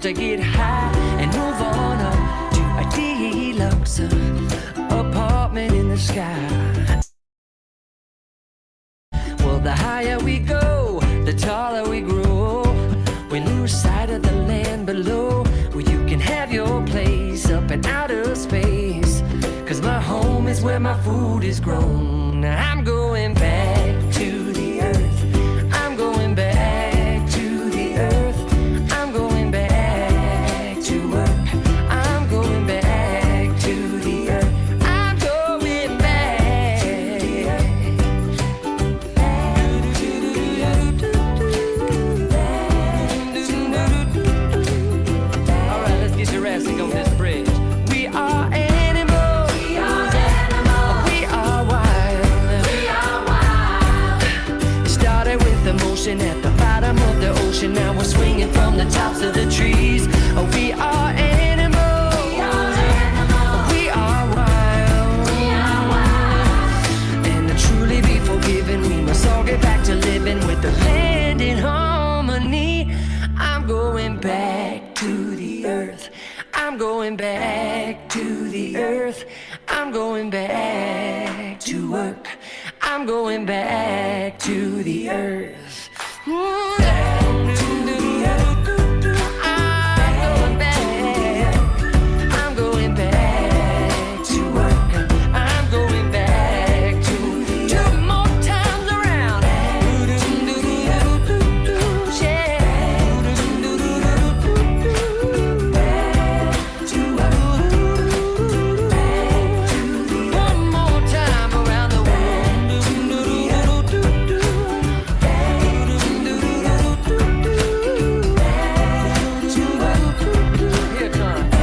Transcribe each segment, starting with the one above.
to get high and move on up to a deluxe apartment in the sky. Well, the higher we go, the taller we grow. We lose sight of the land below, where you can have your place up in outer space. 'Cause my home is where my food is grown. I'm going back to the earth. I'm going back to the earth. I'm going back to work. I'm going back to the earth. I'm going back to the earth. All right, let's get your ass and go this bridge. We are animals. We are animals. We are wild. We are wild. Started with emotion at the bottom of the ocean. Now we're swinging from the tops of the trees. Oh, we are animals. We are animals. We are wild. We are wild. And to truly be forgiven, we must all get back to living with the land in harmony. I'm going back to the earth. I'm going back to the earth. I'm going back to work. I'm going back to the earth. Ooh, back to the earth. I'm going back. I'm going back to work. I'm going back to two more times around. One more time around the world. Here it comes.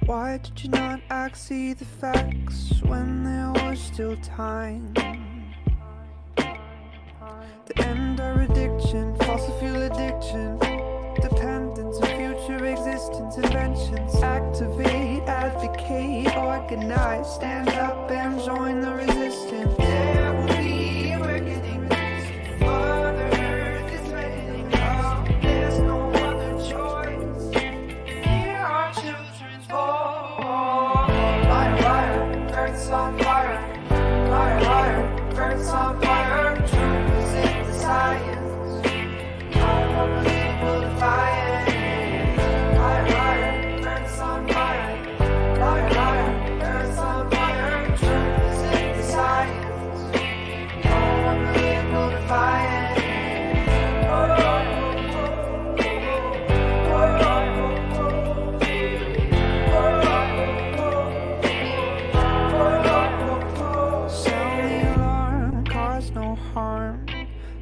Why did you not act, see the facts when there was still time? To end our addiction, fossil fuel addiction, dependence and future resistance, inventions. Activate, advocate, organize. Stand up and join the resistance. There will be a reckoning. Mother Earth is threatening us. There's no other choice. Hear our children's voice. Fire, fire, Earth's on fire. Fire, fire, Earth's on fire. Truth is in the science. No more political defiance. Fire, fire, Earth's on fire. Fire, fire, Earth's on fire. Truth is in the science. No more political defiance. Sound the alarm, cause no harm.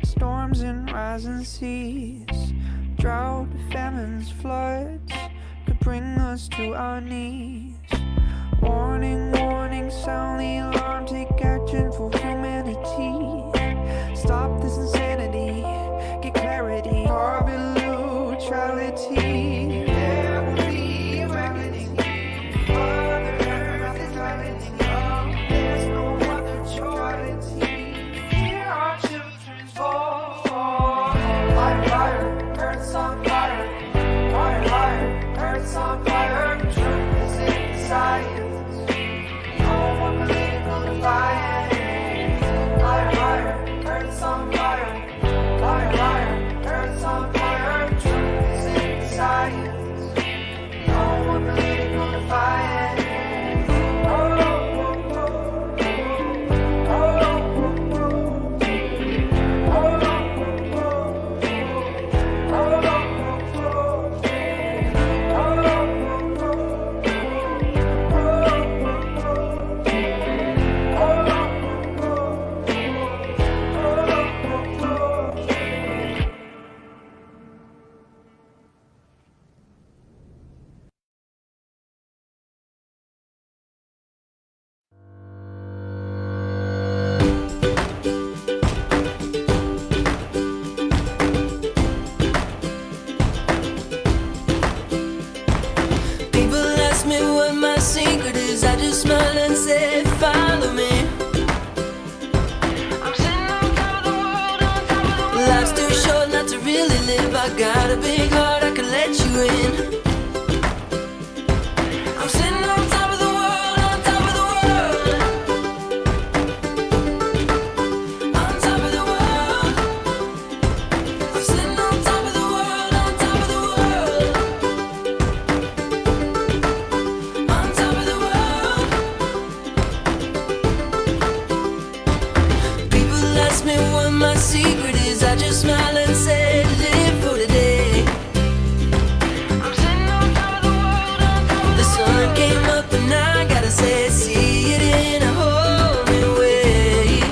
Storms and rising seas, drought, famines, floods could bring us to our knees. Warning, warning, sound the alarm. Take action for humanity. Stop this insanity, get clarity. Carbon neutrality. There will be a reckoning. Mother Earth is threatening us. There's no other choice. Hear our children's voice. Fire, fire, Earth's on fire. Fire, fire, Earth's on fire. Truth is in the science. No more political defiance. Fire, fire, Earth's on fire. Fire, fire, Earth's on fire. Truth is in the science. No more political defiance. Oh, oh, oh, oh, oh, People ask me what my secret is. I just smile and say, follow me. I'm sitting on top of the world, on top of the world. Life's too short not to really live. I got a big heart, I can let you in. I'm sitting on top of the world, on top of the world. On top of the world. I'm sitting on top of the world, on top of the world. On top of the world. People ask me what my secret is. I just smile and say, live for today. I'm sitting on top of the world, on top of the sun came up and I gotta say, see it in a whole new way.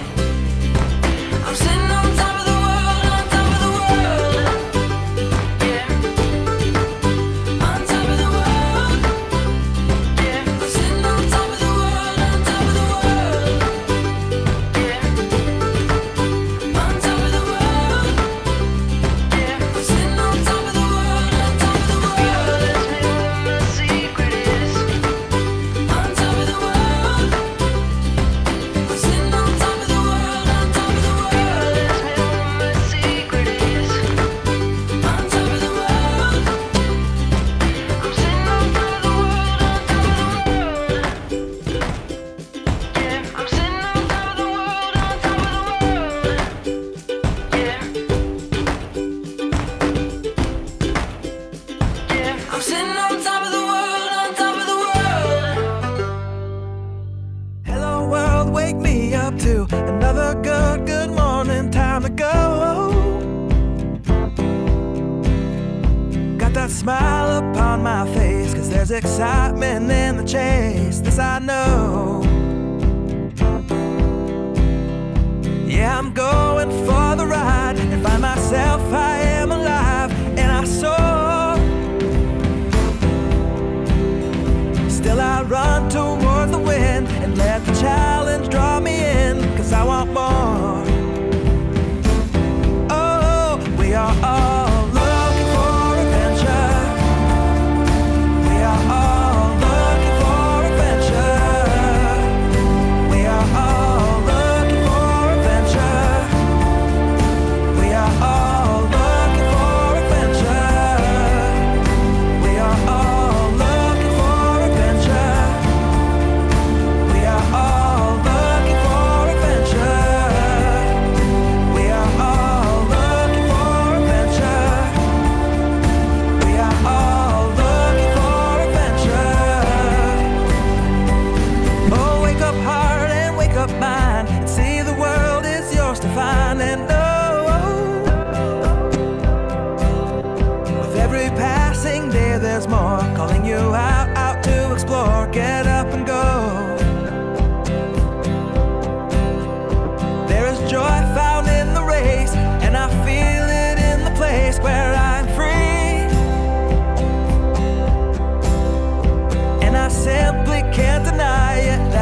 I'm sitting on top of the world, on top of the world. Yeah. On top of the world. Yeah. I'm sitting on top of the world, on top of the world. Yeah. On top of the world. Yeah. I'm sitting on top of the world, on top of the world. People ask me what my secret is. On top of the world. I'm sitting on top of the world, on top of the world. Ask me what my secret is. On top of the world. I'm sitting on top of the world, on top of the world. Yeah, I'm sitting on top of the world, on top of the world. Yeah. Yeah, I'm sitting on top of the world, on top of the world. Hello world, wake me up to another good morning, time to go. Got that smile upon my face, cause there's excitement in the chase, this I know. Yeah, I'm going for the ride and find myself, I am alive, and I soar. Still I run towards the wind and let the challenge draw me in, cause I want more. Oh, we are all looking for adventure.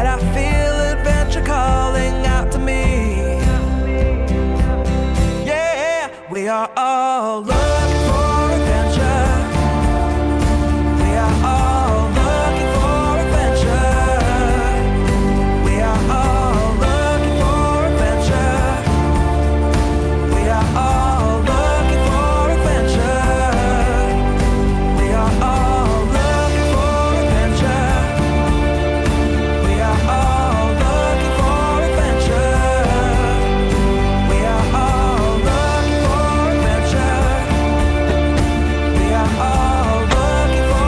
that I feel adventure calling out to me. Yeah, we are all looking for adventure. We are all looking for adventure. We are all looking for adventure. We are all looking for adventure. We are all looking for adventure. We are all looking for adventure. We are all looking for adventure. We are all looking for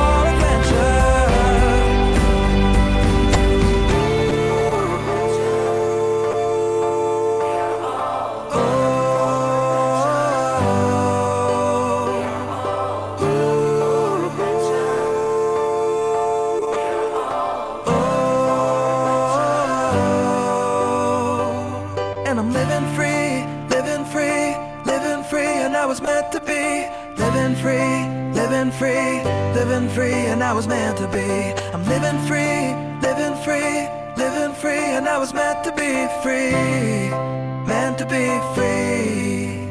And I'm living free, living free, living free, and I was meant to be. Living free, living free, living free, and I was meant to be. I'm living free, living free, living free, and I was meant to be free. Meant to be free.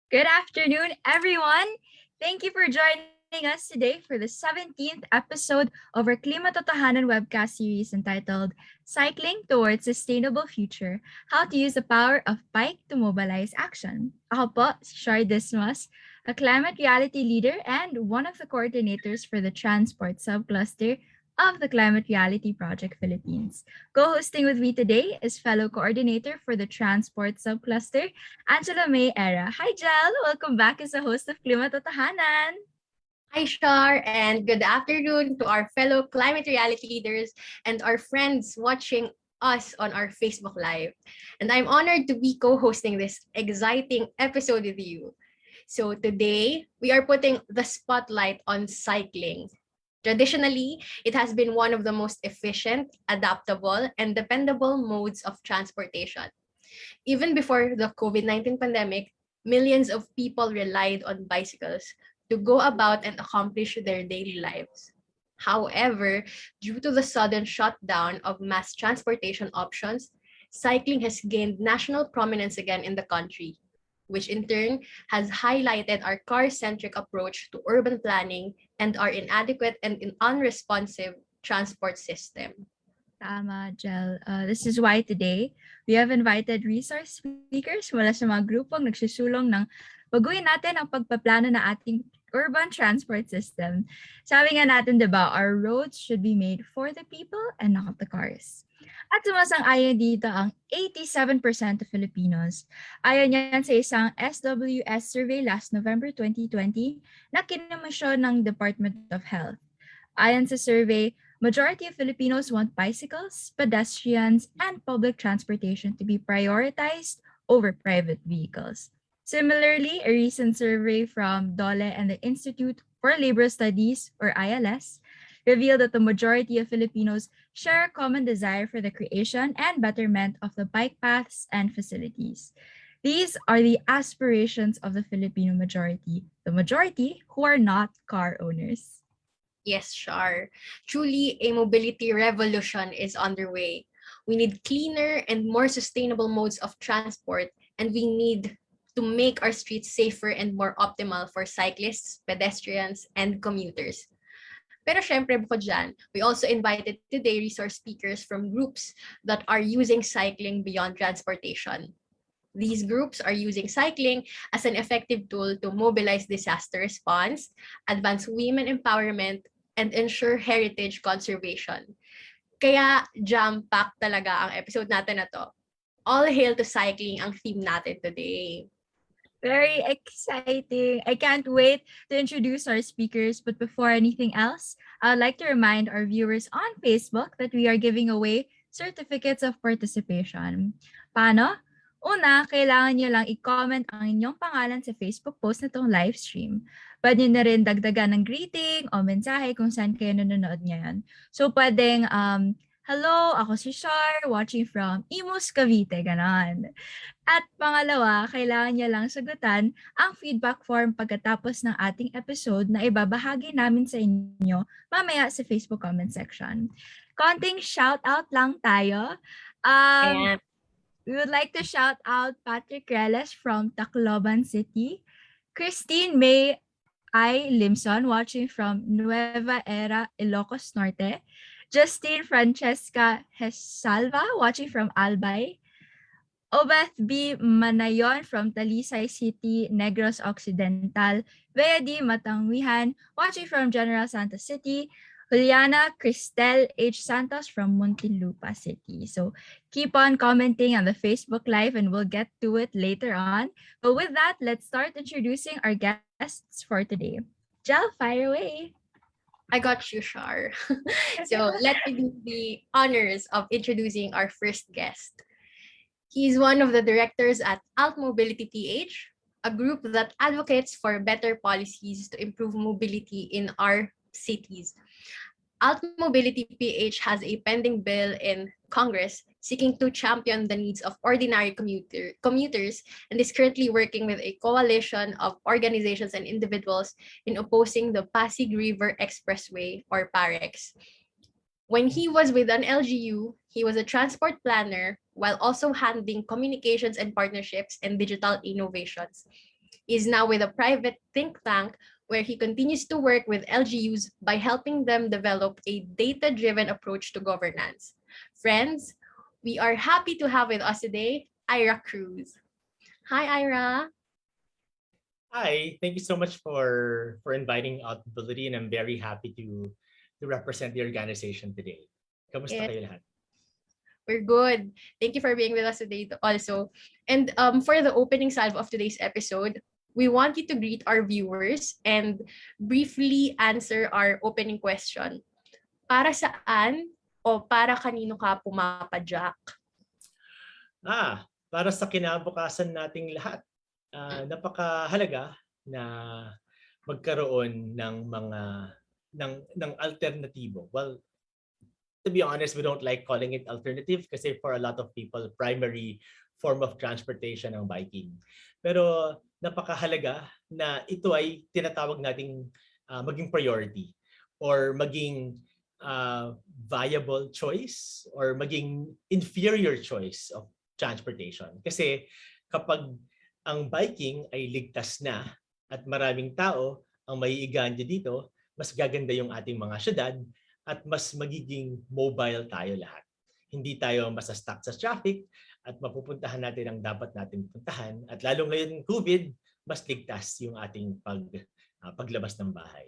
Good afternoon, everyone. Thank you for joining us today for the 17th episode of our Klimatotohanan webcast series entitled Cycling Towards Sustainable Future, How to Use the Power of Bike to Mobilize Action. Ako po, si Shar Dismas, a climate reality leader and one of the coordinators for the transport subcluster of the Climate Reality Project Philippines. Co-hosting with me today is fellow coordinator for the transport subcluster, Angela May Era. Hi, Jel! Welcome back as a host of Klimatotohanan. Hi, Shar, and good afternoon to our fellow climate reality leaders and our friends watching us on our Facebook Live. And I'm honored to be co-hosting this exciting episode with you. So today, we are putting the spotlight on cycling. Traditionally, it has been one of the most efficient, adaptable, and dependable modes of transportation. Even before the COVID-19 pandemic, millions of people relied on bicycles to go about and accomplish their daily lives. However, due to the sudden shutdown of mass transportation options, cycling has gained national prominence again in the country, which in turn has highlighted our car-centric approach to urban planning and our inadequate and unresponsive transport system. Tama, Jel. This is why today, we have invited resource speakers mula sa mga grupong nagsusulong ng baguhin natin ang pagpaplano ng ating urban transport system. Sabi nga natin, diba, our roads should be made for the people and not the cars. At sumasang-ayon dito ang 87% of Filipinos. Ayon yan sa isang SWS survey last November 2020 na kinomisyon ng Department of Health. Ayon sa survey, majority of Filipinos want bicycles, pedestrians, and public transportation to be prioritized over private vehicles. Similarly, a recent survey from DOLE and the Institute for Labor Studies, or ILS, revealed that the majority of Filipinos share a common desire for the creation and betterment of the bike paths and facilities. These are the aspirations of the Filipino majority, the majority who are not car owners. Yes, Shar. Truly, a mobility revolution is underway. We need cleaner and more sustainable modes of transport, and we need to make our streets safer and more optimal for cyclists, pedestrians, and commuters. Pero syempre, bukod dyan, we also invited today resource speakers from groups that are using cycling beyond transportation. These groups are using cycling as an effective tool to mobilize disaster response, advance women empowerment, and ensure heritage conservation. Kaya jam-packed talaga ang episode natin na to. All hail to cycling ang theme natin today. Very exciting. I can't wait to introduce our speakers. But before anything else, I'd like to remind our viewers on Facebook that we are giving away certificates of participation. Paano? Una, kailangan nyo lang i-comment ang inyong pangalan sa Facebook post na itong live stream. Pwede nyo na rin dagdagan ng greeting o mensahe kung saan kayo nanonood ngayon. So pwedeng Hello, ako si Shar, watching from Imus, Cavite, ganon. At pangalawa, kailangan niya lang sagutan ang feedback form pagkatapos ng ating episode na ibabahagi namin sa inyo mamaya sa Facebook comment section. Konting shout-out lang tayo. Ayan. We would like to shout out Patrick Reles from Tacloban City, Christine May I. Limson watching from Nueva Era, Ilocos Norte, Justine Francesca Hesalva watching from Albay, Obeth B. Manayon from Talisay City, Negros Occidental, Bea D. Matangwihan watching from General Santos City, Juliana Cristel H. Santos from Muntinlupa City. So keep on commenting on the Facebook Live and we'll get to it later on. But with that, let's start introducing our guests for today. Jel, fire away. I got you, Shar. So let me do the honors of introducing our first guest. He's one of the directors at AltMobility PH, a group that advocates for better policies to improve mobility in our cities. AltMobility PH has a pending bill in Congress seeking to champion the needs of ordinary commuters and is currently working with a coalition of organizations and individuals in opposing the Pasig River Expressway, or PAREX. When he was with an LGU, he was a transport planner while also handling communications and partnerships and digital innovations. He is now with a private think tank where he continues to work with LGUs by helping them develop a data-driven approach to governance. Friends, we are happy to have with us today, Ira Cruz. Hi, Ira. Hi, thank you so much for inviting AltMobility, and I'm very happy to represent the organization today. Kamusta Yes. kayo lahat? We're good. Thank you for being with us today also. And for the opening salve of today's episode, we want you to greet our viewers and briefly answer our opening question. Para saan o para kanino ka pumapadyak? Para sa kinabukasan nating lahat. Napakahalaga na magkaroon ng mga ng alternatibo. Well, to be honest, we don't like calling it alternative kasi for a lot of people, primary form of transportation ang biking. Pero napakahalaga na ito ay tinatawag nating maging priority or maging viable choice or maging inferior choice of transportation. Kasi kapag ang biking ay ligtas na at maraming tao ang maiiganyo dito, mas gaganda yung ating mga syudad at mas magiging mobile tayo lahat. Hindi tayo masastuck sa traffic at mapupuntahan natin ang dapat natin puntahan. At lalo ngayon ng COVID, mas ligtas yung ating paglabas ng bahay.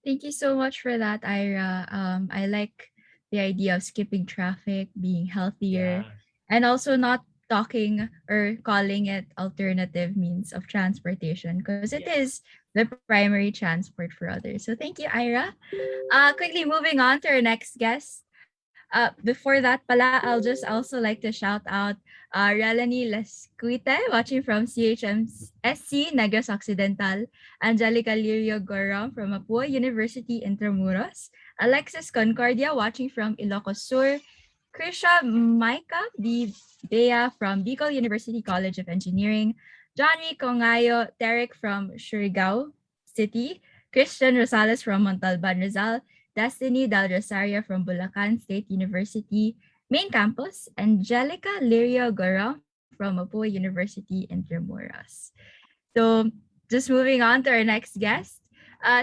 Thank you so much for that, Ira. I like the idea of skipping traffic, being healthier, and also not talking or calling it alternative means of transportation because it is the primary transport for others. So thank you, Ira. Quickly moving on to our next guest. Before that pala, I'll just also like to shout out Relani Lescuite watching from CHMSC Negros Occidental, Angelica Lirio Goram from Mapua University Intramuros, Alexis Concordia watching from Ilocos Sur, Krisha Maika D. Bea from Bicol University College of Engineering, Johnny Congayo Derek from Surigao City, Christian Rosales from Montalban, Rizal, Destiny Del Rosario from Bulacan State University Main Campus, Angelica Lirio Goram from Mapua University Intramuros. So just moving on to our next guest.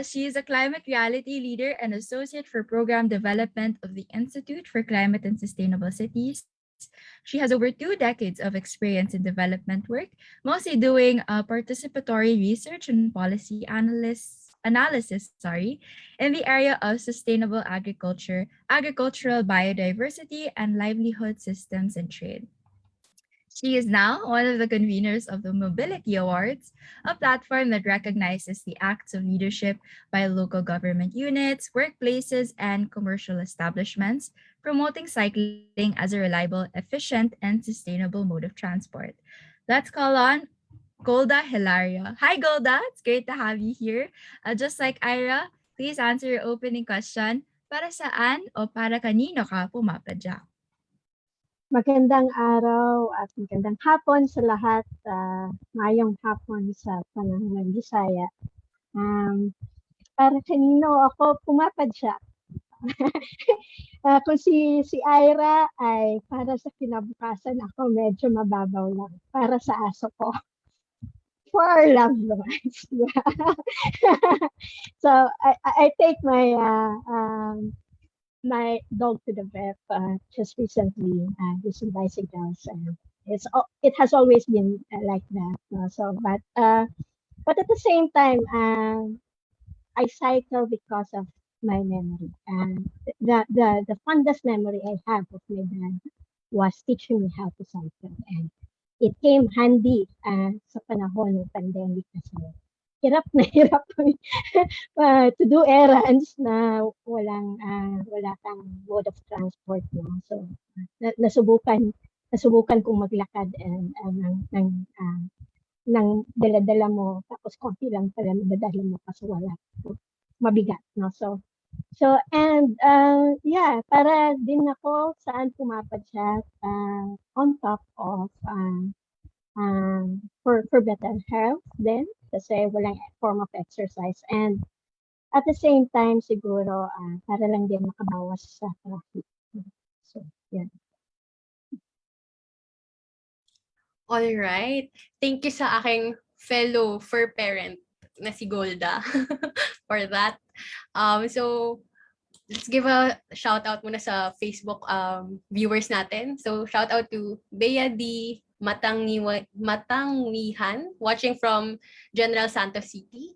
She is a climate reality leader and associate for program development of the Institute for Climate and Sustainable Cities. She has over 2 decades of experience in development work, mostly doing participatory research and policy analysis in the area of sustainable agriculture, agricultural biodiversity, and livelihood systems and trade. She is now one of the conveners of the Mobility Awards, a platform that recognizes the acts of leadership by local government units, workplaces, and commercial establishments, promoting cycling as a reliable, efficient, and sustainable mode of transport. Let's call on Golda Hilario. Hi, Golda. It's great to have you here. Just like Ira, please answer your opening question. Para saan o para kanino ka pumapadyak? Magandang araw at magandang hapon sa lahat. Mayong hapon sa panahon ng Bisaya. Para kanino ako pumapadyak? Kung si Ira ay para sa kinabukasan, ako medyo mababaw lang. Para sa aso ko. For our loved ones. So I take my dog to the vet just recently using bicycles, and it has always been like that. But at the same time, I cycle because of my memory, and the fondest memory I have of my dad was teaching me how to cycle, and it came handy sa panahon ng pandemic kasi hirap na hirap to do errands na wala kang mode of transport, no? So nasubukan kong maglakad and ng dala-dala mo, tapos konti lang pala nadadala mo kasi wala, mabigat, no? And yeah, para din ako saan pumapadyak on top of for better health din kasi walang form of exercise, and at the same time siguro para lang din makabawas sa traffic. So yeah. All right. Thank you sa aking fellow fur parent na si Golda for that. So let's give a shout out muna sa Facebook viewers natin. So shout out to Bea D. Matangnihan watching from General Santos City.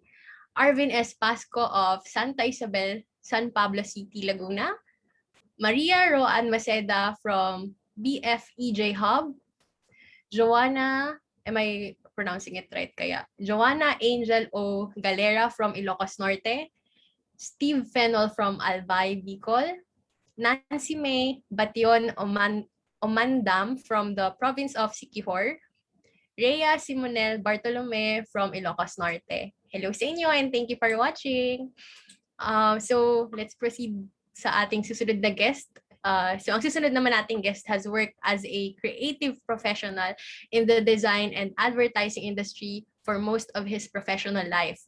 Arvin S. Pasco of Santa Isabel, San Pablo City, Laguna. Maria Roan Maceda from BFEJ Hub. Joanna, am I pronouncing it right kaya? Joanna Angel O. Galera from Ilocos Norte. Steve Fennel from Albay, Bicol. Nancy May Bation Omandam from the province of Siquijor. Rhea Simonel Bartolome from Ilocos Norte. Hello sa inyo and thank you for watching. So let's proceed sa ating susunod na guest. So ang susunod naman nating guest has worked as a creative professional in the design and advertising industry for most of his professional life.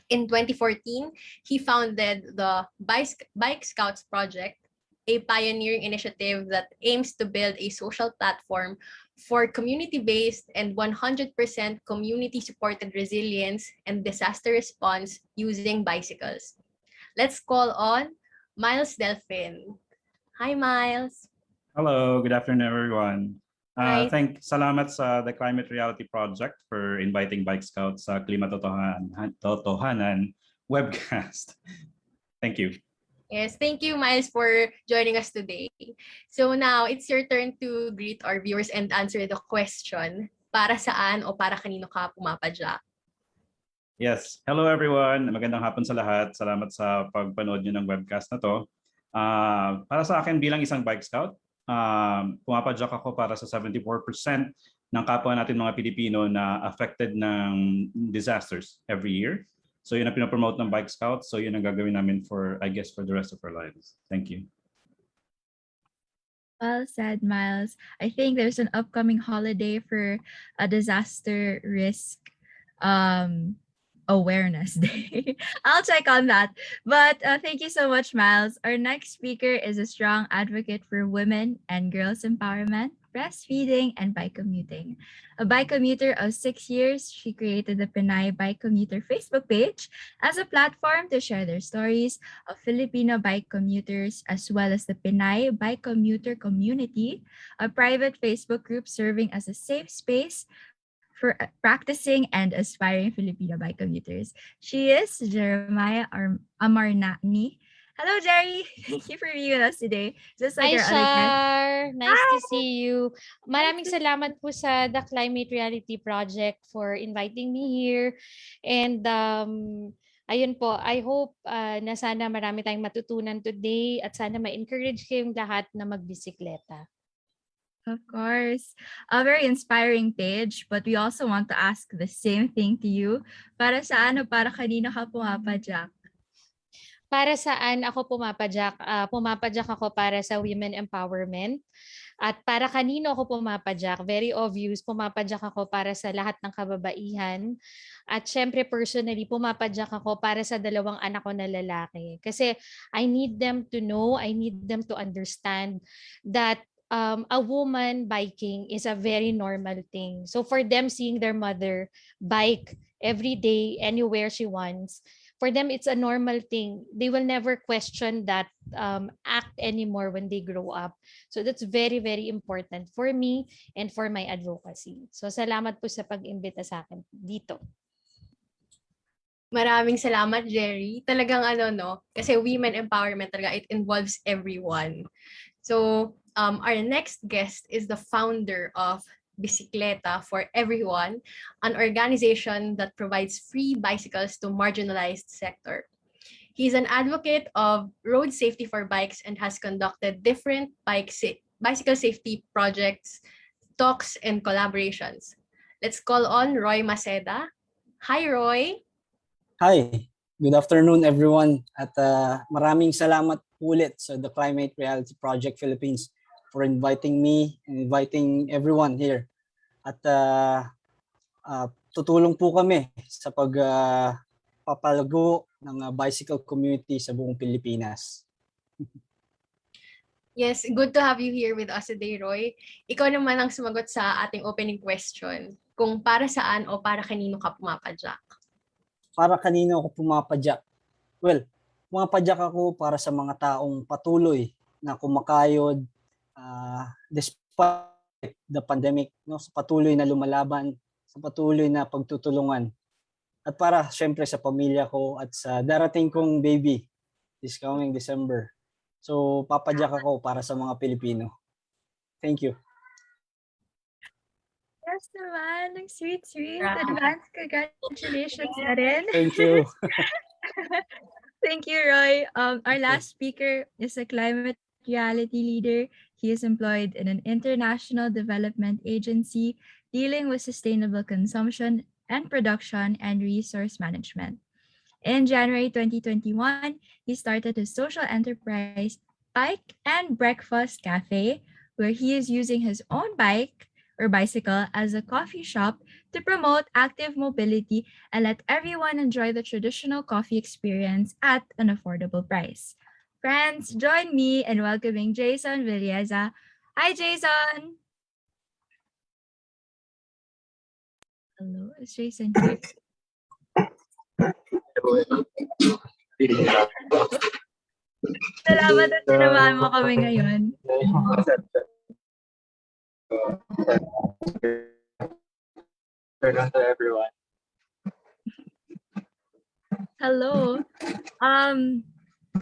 In 2014, he founded the Bike Scouts Project, a pioneering initiative that aims to build a social platform for community-based and 100% community-supported resilience and disaster response using bicycles. Let's call on Myles Delfin. Hi, Myles. Hello, good afternoon, everyone. Hi. Salamat sa the Climate Reality Project for inviting Bike Scouts sa Klimatotohanan webcast. Thank you. Yes, thank you, Myles, for joining us today. So now, it's your turn to greet our viewers and answer the question, para saan o para kanino ka pumapadyak? Yes, hello everyone. Magandang hapon sa lahat. Salamat sa pagpanood nyo ng webcast na to. Para sa akin bilang isang Bike Scout, pumapadyak ako para sa 74% ng kapwa natin mga Pilipino na affected ng disasters every year. So yun ang pinopromote ng Bike Scouts. So yun ang gagawin namin for, I guess, for the rest of our lives. Thank you. Well said, Myles. I think there's an upcoming holiday for a disaster risk awareness day. I'll check on that. But thank you so much, Myles. Our next speaker is a strong advocate for women and girls' empowerment, breastfeeding, and bike commuting. A bike commuter of 6 years, she created the Pinay Bike Commuter Facebook page as a platform to share their stories of Filipino bike commuters, as well as the Pinay Bike Commuter community, a private Facebook group serving as a safe space for practicing and aspiring Filipino bike commuters. She is Jeremiah Amarnani. Hello, Jerry. Thank you for being with us today. Just like Hi, our other guests. Shar. Nice to Hi. see you. Maraming salamat po sa The Climate Reality Project for inviting me here. And ayun po, I hope na sana marami tayong matutunan today at sana ma-encourage kayong lahat na magbisikleta. Of course. A very inspiring page, but we also want to ask the same thing to you. Para saan o para kanino ka pumapadyak? para saan ako pumapadyak? Pumapadyak ako para sa women empowerment. At para kanino ako pumapadyak? Very obvious, pumapadyak ako para sa lahat ng kababaihan. At syempre personally, pumapadyak ako para sa dalawang anak ko na lalaki. Kasi I need them to know, I need them to understand that a woman biking is a very normal thing. So for them seeing their mother bike every day, anywhere she wants, for them it's a normal thing. They will never question that act anymore when they grow up. So that's very, very important for me and for my advocacy. So salamat po sa pag-imbita sa akin dito. Maraming salamat, Jerry. Talagang no, kasi women empowerment talaga, it involves everyone. So, our next guest is the founder of Beseekleta for Everyone, an organization that provides free bicycles to marginalized sector. He's an advocate of road safety for bikes and has conducted different bicycle safety projects, talks, and collaborations. Let's call on Roy Maceda. Hi, Roy. Hi, good afternoon everyone at maraming salamat ulit sa The Climate Reality Project Philippines for inviting me and inviting everyone here. At tutulong po kami sa pagpapalago ng bicycle community sa buong Pilipinas. Yes, good to have you here with us today, Roy. Ikaw naman ang sumagot sa ating opening question, kung para saan o para kanino ka pumapadyak? Para kanino ako pumapadyak? Well, pumapadyak ako para sa mga taong patuloy na kumakayod despite the pandemic, no, sa patuloy na lumalaban, sa patuloy na pagtutulungan. At para syempre sa pamilya ko at sa darating kong baby this coming December. So papadyak ako para sa mga Pilipino. Thank you. Yes naman, ang sweet. Wow. Advance congratulations na rin. Thank you. Thank you, Roy. Our last speaker is a climate reality leader. He is employed in an international development agency dealing with sustainable consumption and production and resource management. In January 2021, he started his social enterprise Bike and Breakfast Cafe, where he is using his own bike or bicycle as a coffee shop to promote active mobility and let everyone enjoy the traditional coffee experience at an affordable price. Friends, join me in welcoming Jayson Villeza. Hi, Jayson! Hello, is Jayson here? Salamat at sinamahan mo kami ngayon. Everyone. Hello.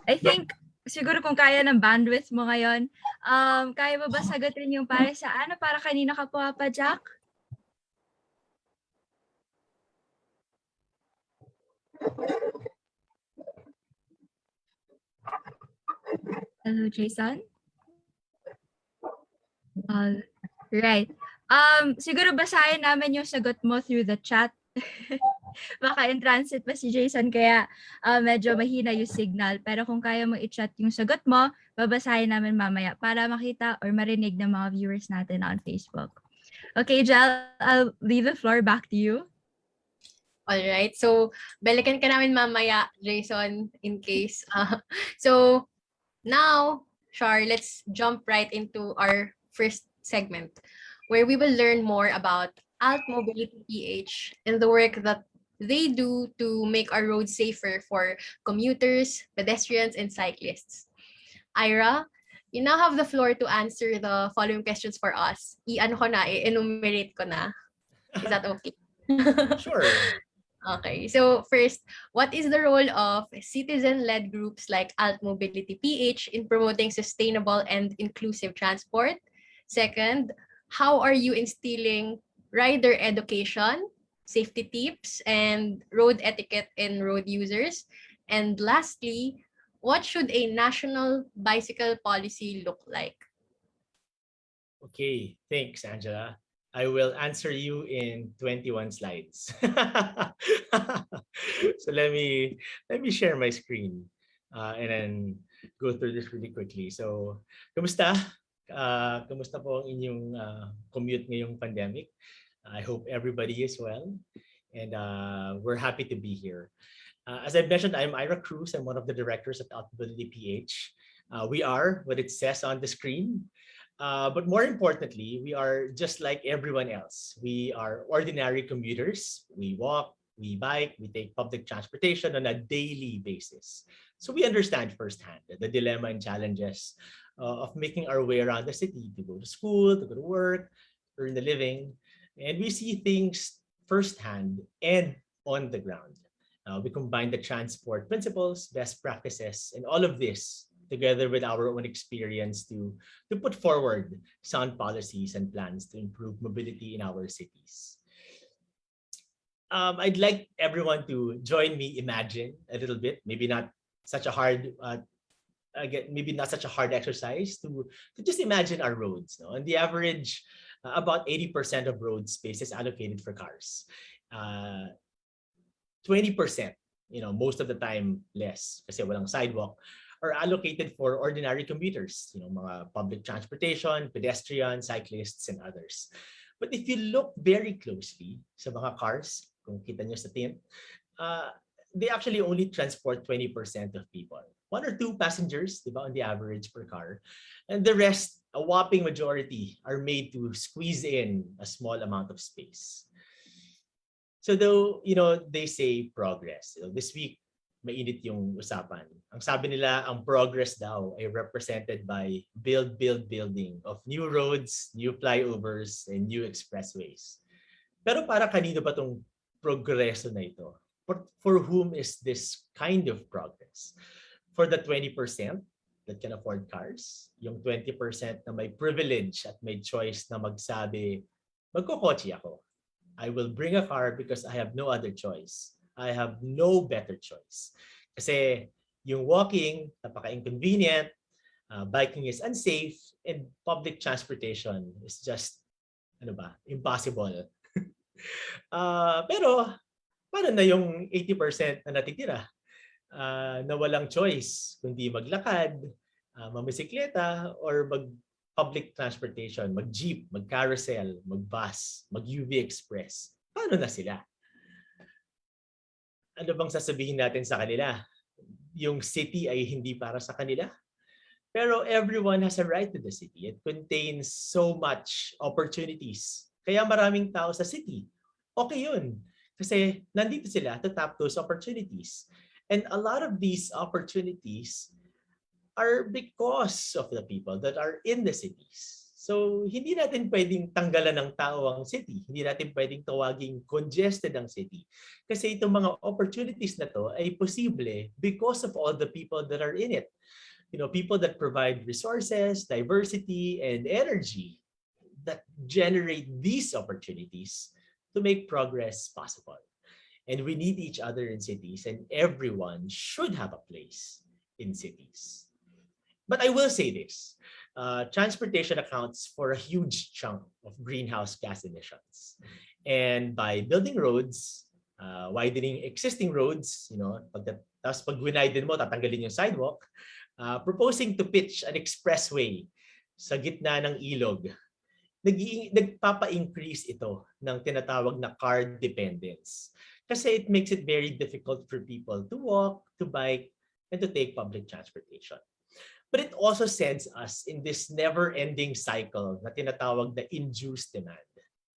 I think siguro kung kaya ng bandwidth mo ngayon, kaya mo ba sagutin yung para sa ano, para kanino ka pumapadyak? Hello, Jayson? Right. Siguro basahin namin yung sagot mo through the chat. Baka in transit pa si Jayson kaya medyo mahina yung signal. Pero kung kaya mo i-chat yung sagot mo, babasahin namin mamaya para makita or marinig ng mga viewers natin on Facebook. Okay, Jel, I'll leave the floor back to you. Alright, so balikan ka namin mamaya, Jayson, in case. So now, Char, let's jump right into our first segment, where we will learn more about AltMobility PH and the work that they do to make our roads safer for commuters, pedestrians, and cyclists. Ira, you now have the floor to answer the following questions for us. I-enumerate ko na. Is that okay? Sure. Okay, so first, what is the role of citizen-led groups like AltMobility PH in promoting sustainable and inclusive transport? Second, how are you instilling rider education, safety tips, and road etiquette in road users? And lastly, what should a national bicycle policy look like? Okay, thanks, Angela. I will answer you in 21 slides. So let me share my screen. and then go through this really quickly. So, kamusta? Kamusta po ang inyong commute ngayong pandemic? I hope everybody is well, and we're happy to be here. As I mentioned, I'm Cruz. I'm one of the directors at AltMobility PH. We are what it says on the screen. But more importantly, we are just like everyone else. We are ordinary commuters. We walk, we bike, we take public transportation on a daily basis. So we understand firsthand the dilemma and challenges of making our way around the city to go to school, to go to work, earn a living. And we see things firsthand and on the ground. We combine the transport principles, best practices, and all of this together with our own experience to put forward sound policies and plans to improve mobility in our cities. I'd like everyone to join me imagine a little bit, maybe not such a hard maybe not such a hard exercise to just imagine our roads. No? On the average, about 80% of road space is allocated for cars. 20%, most of the time less kasi walang sidewalk, are allocated for ordinary commuters, mga public transportation, pedestrians, cyclists, and others. But if you look very closely sa mga cars, kung kita nyo sa tint, they actually only transport 20% of people. 1 or 2 passengers, diba, on the average per car. And the rest, a whopping majority, are made to squeeze in a small amount of space. So though, they say progress. This week, mainit yung usapan. Ang sabi nila, ang progress daw ay represented by building of new roads, new flyovers, and new expressways. Pero para kanino ba tong progreso na ito? For whom is this kind of progress? For the 20% that can afford cars, yung 20% na may privilege at may choice na magsabi, magkokotse ako. I will bring a car because I have no other choice. I have no better choice. Kasi yung walking, napaka-inconvenient, biking is unsafe, and public transportation is just, impossible. Pero, paano na yung 80% na natitira? Na walang choice, kundi maglakad, mamisekleta, or mag-public transportation, mag-jeep, mag-carousel, mag-bus, mag-UV Express. Paano na sila? Ano bang sasabihin natin sa kanila? Yung city ay hindi para sa kanila? Pero everyone has a right to the city. It contains so much opportunities. Kaya maraming tao sa city. Okay yun. Kasi nandito sila to tap those opportunities. And a lot of these opportunities are because of the people that are in the cities. So, hindi natin pwedeng tanggalan ng tao ang city. Hindi natin pwedeng tawaging congested ang city. Kasi itong mga opportunities na to ay posible because of all the people that are in it. People that provide resources, diversity, and energy that generate these opportunities to make progress possible. And we need each other in cities, and everyone should have a place in cities. But I will say this, transportation accounts for a huge chunk of greenhouse gas emissions. And by building roads, widening existing roads, tapos pag winaiden mo, tatanggalin yung sidewalk, proposing to pitch an expressway sa gitna ng ilog, nagpapa-increase ito ng tinatawag na car dependence. Kasi it makes it very difficult for people to walk, to bike, and to take public transportation. But it also sends us in this never-ending cycle na tinatawag na induced demand.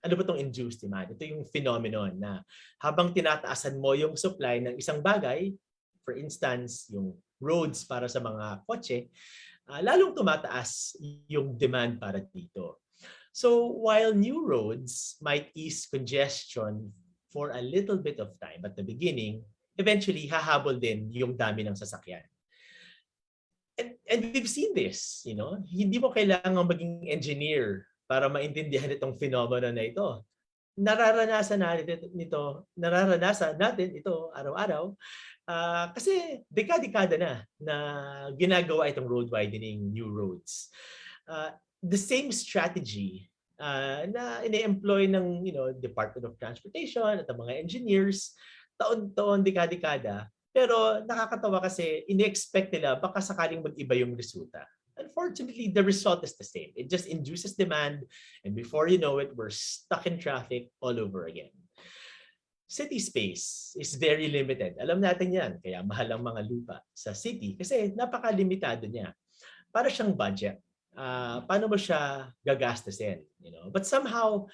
Ano ba itong induced demand? Ito yung phenomenon na habang tinataasan mo yung supply ng isang bagay, for instance, yung roads para sa mga kotse, lalong tumataas yung demand para dito. So while new roads might ease congestion for a little bit of time at the beginning, eventually hahabol din yung dami ng sasakyan. And we've seen this, hindi mo kailangang maging engineer para maintindihan itong phenomenon na ito. Nararanasan natin ito araw-araw kasi dekada-dekada na ginagawa itong road widening, new roads. The same strategy na ine-employ ng Department of Transportation at ang mga engineers taon-taon, dekada-dekada Pero nakakatawa kasi in-expect nila baka sakaling mag-iba yung resulta. Unfortunately, the result is the same. It just induces demand, and before you know it, we're stuck in traffic all over again. City space is very limited. Alam natin yan, kaya mahal ang mga lupa sa city kasi napakalimitado niya. Para siyang budget. Paano mo siya gagastusin? But somehow,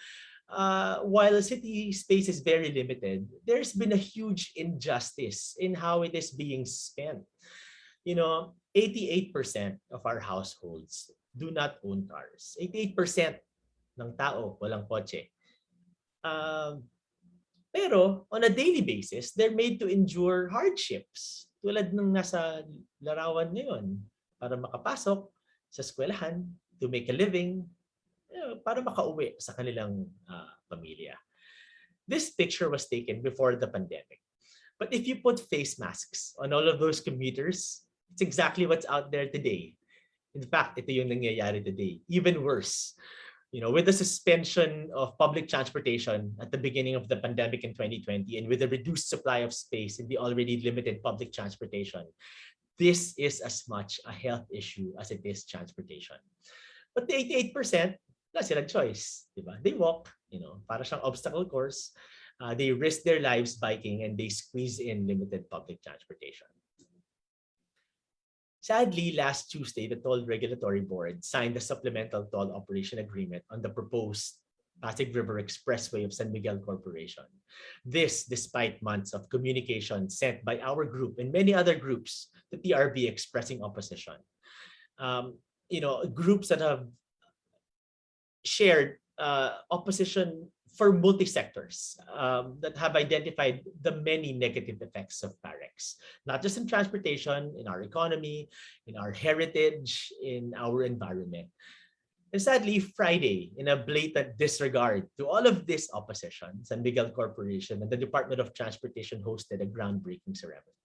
while city space is very limited, there's been a huge injustice in how it is being spent. 88% of our households do not own cars. 88% ng tao walang kotse. Pero on a daily basis, they're made to endure hardships. Tulad ng nasa larawan ngayon, para makapasok sa eskwelahan, to make a living, para makauwi sa kanilang pamilya. This picture was taken before the pandemic. But if you put face masks on all of those commuters, it's exactly what's out there today. In fact, ito yung nangyayari today. Even worse. With the suspension of public transportation at the beginning of the pandemic in 2020 and with the reduced supply of space in the already limited public transportation, this is as much a health issue as it is transportation. But the 88%, wala silang choice. Diba? They walk, para siyang obstacle course. They risk their lives biking and they squeeze in limited public transportation. Sadly, last Tuesday, the Toll Regulatory Board signed the supplemental toll operation agreement on the proposed Pasig River Expressway of San Miguel Corporation. This despite months of communication sent by our group and many other groups to TRB expressing opposition. Groups that have shared opposition for multi-sectors that have identified the many negative effects of PAREX, not just in transportation, in our economy, in our heritage, in our environment. And sadly, Friday, in a blatant disregard to all of this opposition, San Miguel Corporation and the Department of Transportation hosted a groundbreaking ceremony.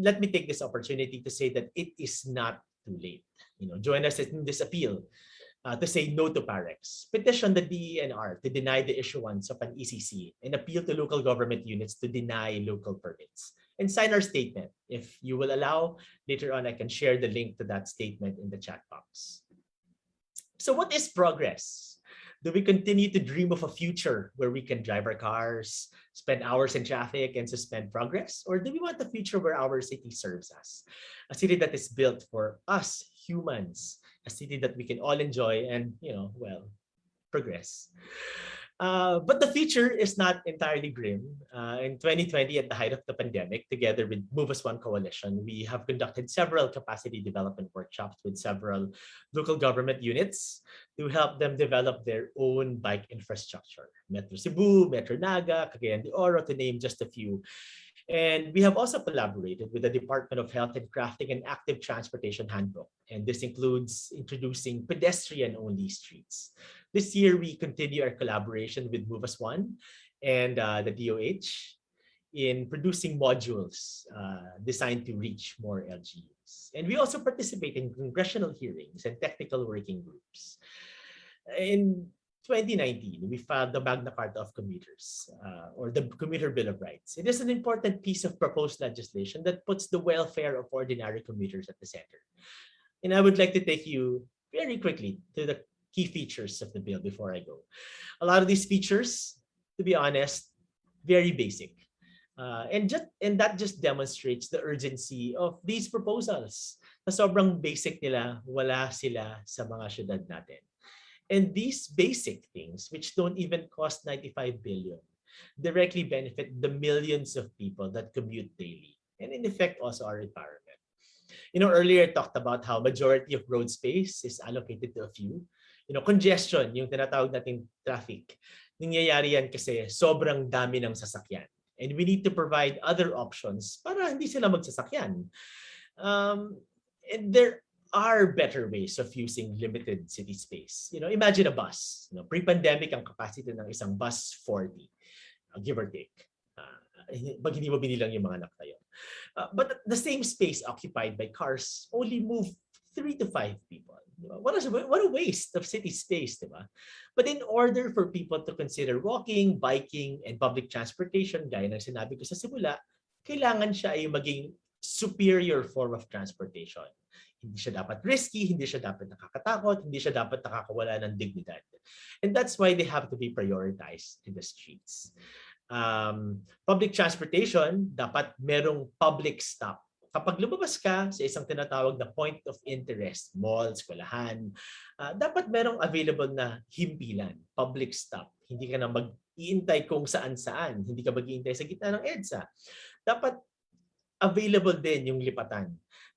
Let me take this opportunity to say that it is not too late. Join us in this appeal to say no to PAREX, petition the DENR to deny the issuance of an ECC, and appeal to local government units to deny local permits. And sign our statement. If you will allow, later on I can share the link to that statement in the chat box. So what is progress? Do we continue to dream of a future where we can drive our cars, spend hours in traffic, and suspend progress? Or do we want a future where our city serves us? A city that is built for us, humans, a city that we can all enjoy and, progress. But the future is not entirely grim. In 2020, at the height of the pandemic, together with Move As One Coalition, we have conducted several capacity development workshops with several local government units to help them develop their own bike infrastructure. Metro Cebu, Metro Naga, Cagayan de Oro, to name just a few. And we have also collaborated with the Department of Health in crafting an active transportation handbook. And this includes introducing pedestrian-only streets. This year, we continue our collaboration with Move As One and the DOH in producing modules designed to reach more LGUs. And we also participate in congressional hearings and technical working groups. In 2019, we filed the Magna Carta of Commuters, or the Commuter Bill of Rights. It is an important piece of proposed legislation that puts the welfare of ordinary commuters at the center. And I would like to take you very quickly to the key features of the bill before I go. A lot of these features, to be honest, very basic. And that just demonstrates the urgency of these proposals. Na sobrang basic nila, wala sila sa mga syudad natin. And these basic things, which don't even cost 95 billion, directly benefit the millions of people that commute daily, and in effect also our environment. Earlier I talked about how majority of road space is allocated to a few. Congestion, yung tinatawag nating traffic, nangyayari yan kasi sobrang dami ng sasakyan. And we need to provide other options para hindi sila magsasakyan. And there are better ways of using limited city space. Imagine a bus. Pre-pandemic, ang capacity ng isang bus 40, give or take. Pag hindi mo binilang yung mga anak tayo. But the same space occupied by cars only move 3 to 5 people. What a waste of city space, diba? But in order for people to consider walking, biking, and public transportation, gaya ng sinabi ko sa simula, kailangan siya ay maging superior form of transportation. Hindi siya dapat risky, hindi siya dapat nakakatakot, hindi siya dapat nakakawala ng dignidad. And that's why they have to be prioritized in the streets. Public transportation, dapat merong public stop. Kapag lumabas ka sa isang tinatawag na point of interest, mall, eskwelahan, dapat merong available na himpilan, public stop. Hindi ka na mag-iintay kung saan-saan, hindi ka mag-iintay sa gitna ng EDSA. Dapat available din yung lipatan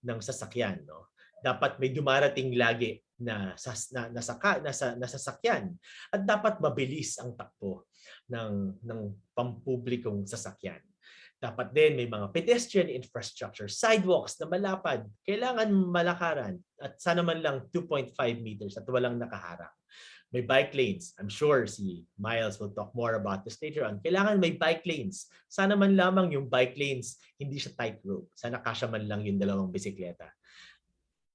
ng sasakyan, no? Dapat may dumarating lagi na sasakyan at dapat mabilis ang takbo ng pampublikong sasakyan. Dapat din may mga pedestrian infrastructure, sidewalks na malapad, kailangan malakaran at sana man lang 2.5 meters at walang nakaharang. May bike lanes. I'm sure si Myles will talk more about this later on. Kailangan may bike lanes. Sana man lamang yung bike lanes, hindi siya tightrope. Sana kasya man lang yung dalawang bisikleta.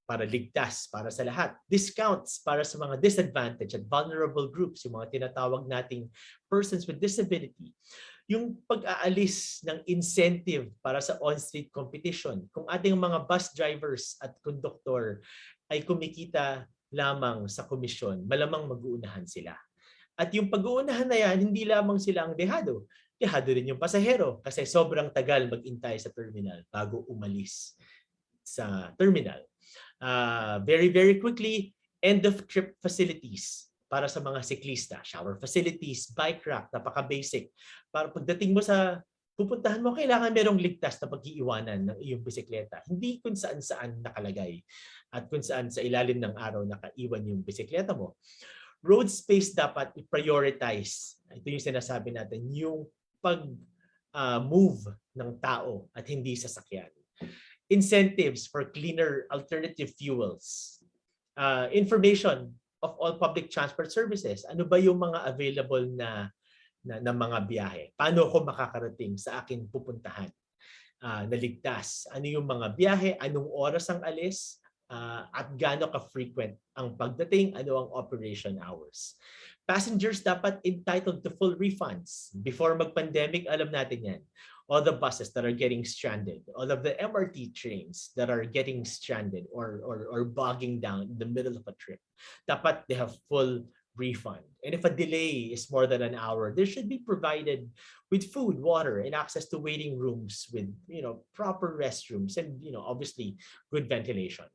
Para ligtas, para sa lahat. Discounts para sa mga disadvantaged at vulnerable groups, yung mga tinatawag nating persons with disability. Yung pag-aalis ng incentive para sa on-street competition. Kung ating mga bus drivers at konduktor ay kumikita lamang sa komisyon, malamang mag-uunahan sila. At yung pag-uunahan na yan, hindi lamang sila ang dehado. Dehado rin yung pasahero kasi sobrang tagal mag-intay sa terminal bago umalis sa terminal. Very, very quickly, end-of-trip facilities para sa mga siklista. Shower facilities, bike rack, napaka-basic. Para pagdating mo sa pupuntahan mo, kailangan merong ligtas na pag-iiwanan ng iyong bisikleta. Hindi kung saan-saan nakalagay at kung saan sa ilalim ng araw nakaiwan yung bisikleta mo. Road space dapat i-prioritize. Ito yung sinasabi natin, yung pag-move ng tao at hindi sasakyan. Incentives for cleaner alternative fuels. Information of all public transport services. Ano ba yung mga available na mga biyahe? Paano ako makakarating sa aking pupuntahan na ligtas? Ano yung mga biyahe? Anong oras ang alis? At gaano ka-frequent ang pagdating? Ano ang operation hours? Passengers dapat entitled to full refunds. Before mag-pandemic, alam natin yan. All the buses that are getting stranded, all of the MRT trains that are getting stranded or bogging down in the middle of a trip, dapat they have full refund. And if a delay is more than an hour, they should be provided with food, water, and access to waiting rooms with, proper restrooms and, obviously good ventilation.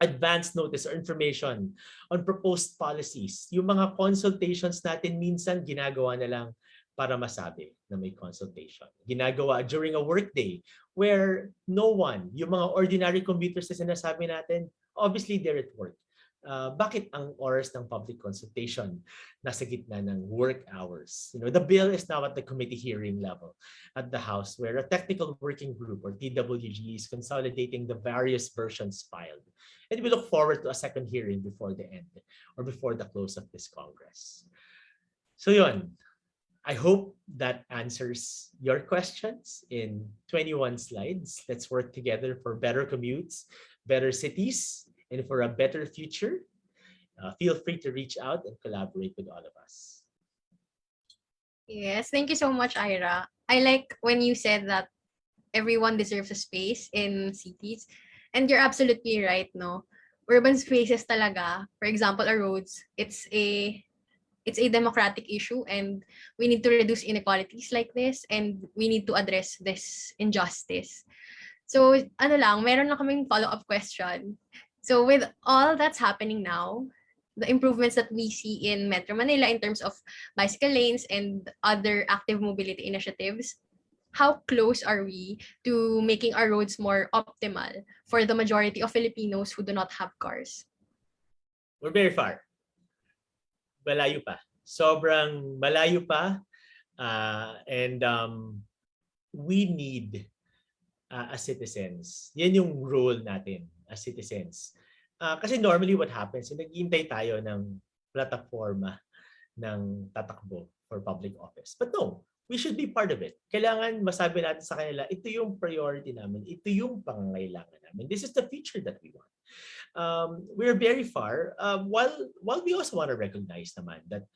Advance notice or information on proposed policies. Yung mga consultations natin minsan ginagawa na lang para masabi na may consultation. Ginagawa during a workday where no one, yung mga ordinary commuters na sinasabi natin, obviously they're at work. Bakit ang oras ng public consultation nasa gitna ng work hours? The bill is now at the committee hearing level at the House where a technical working group or TWG is consolidating the various versions filed. And we look forward to a second hearing before the end or before the close of this Congress. So yun, I hope that answers your questions in 21 slides. Let's work together for better commutes, better cities, and for a better future. Feel free to reach out and collaborate with all of us. Yes, thank you so much, Ira. I like when you said that everyone deserves a space in cities. And you're absolutely right, no? Urban spaces talaga, for example, our roads, it's a democratic issue and we need to reduce inequalities like this and we need to address this injustice. So, meron lang kaming follow-up question. So, with all that's happening now, the improvements that we see in Metro Manila in terms of bicycle lanes and other active mobility initiatives, how close are we to making our roads more optimal for the majority of Filipinos who do not have cars? We're very far. Malayo pa. Sobrang malayo pa. And we need as citizens, yan yung role natin as citizens. Kasi normally what happens, nag-iintay tayo ng plataforma ng tatakbo for public office. But no, we should be part of it. Kailangan masabi natin sa kanila, ito yung priority namin, ito yung pangangailangan namin. This is the future that we want. We're very far. While we also want to recognize naman that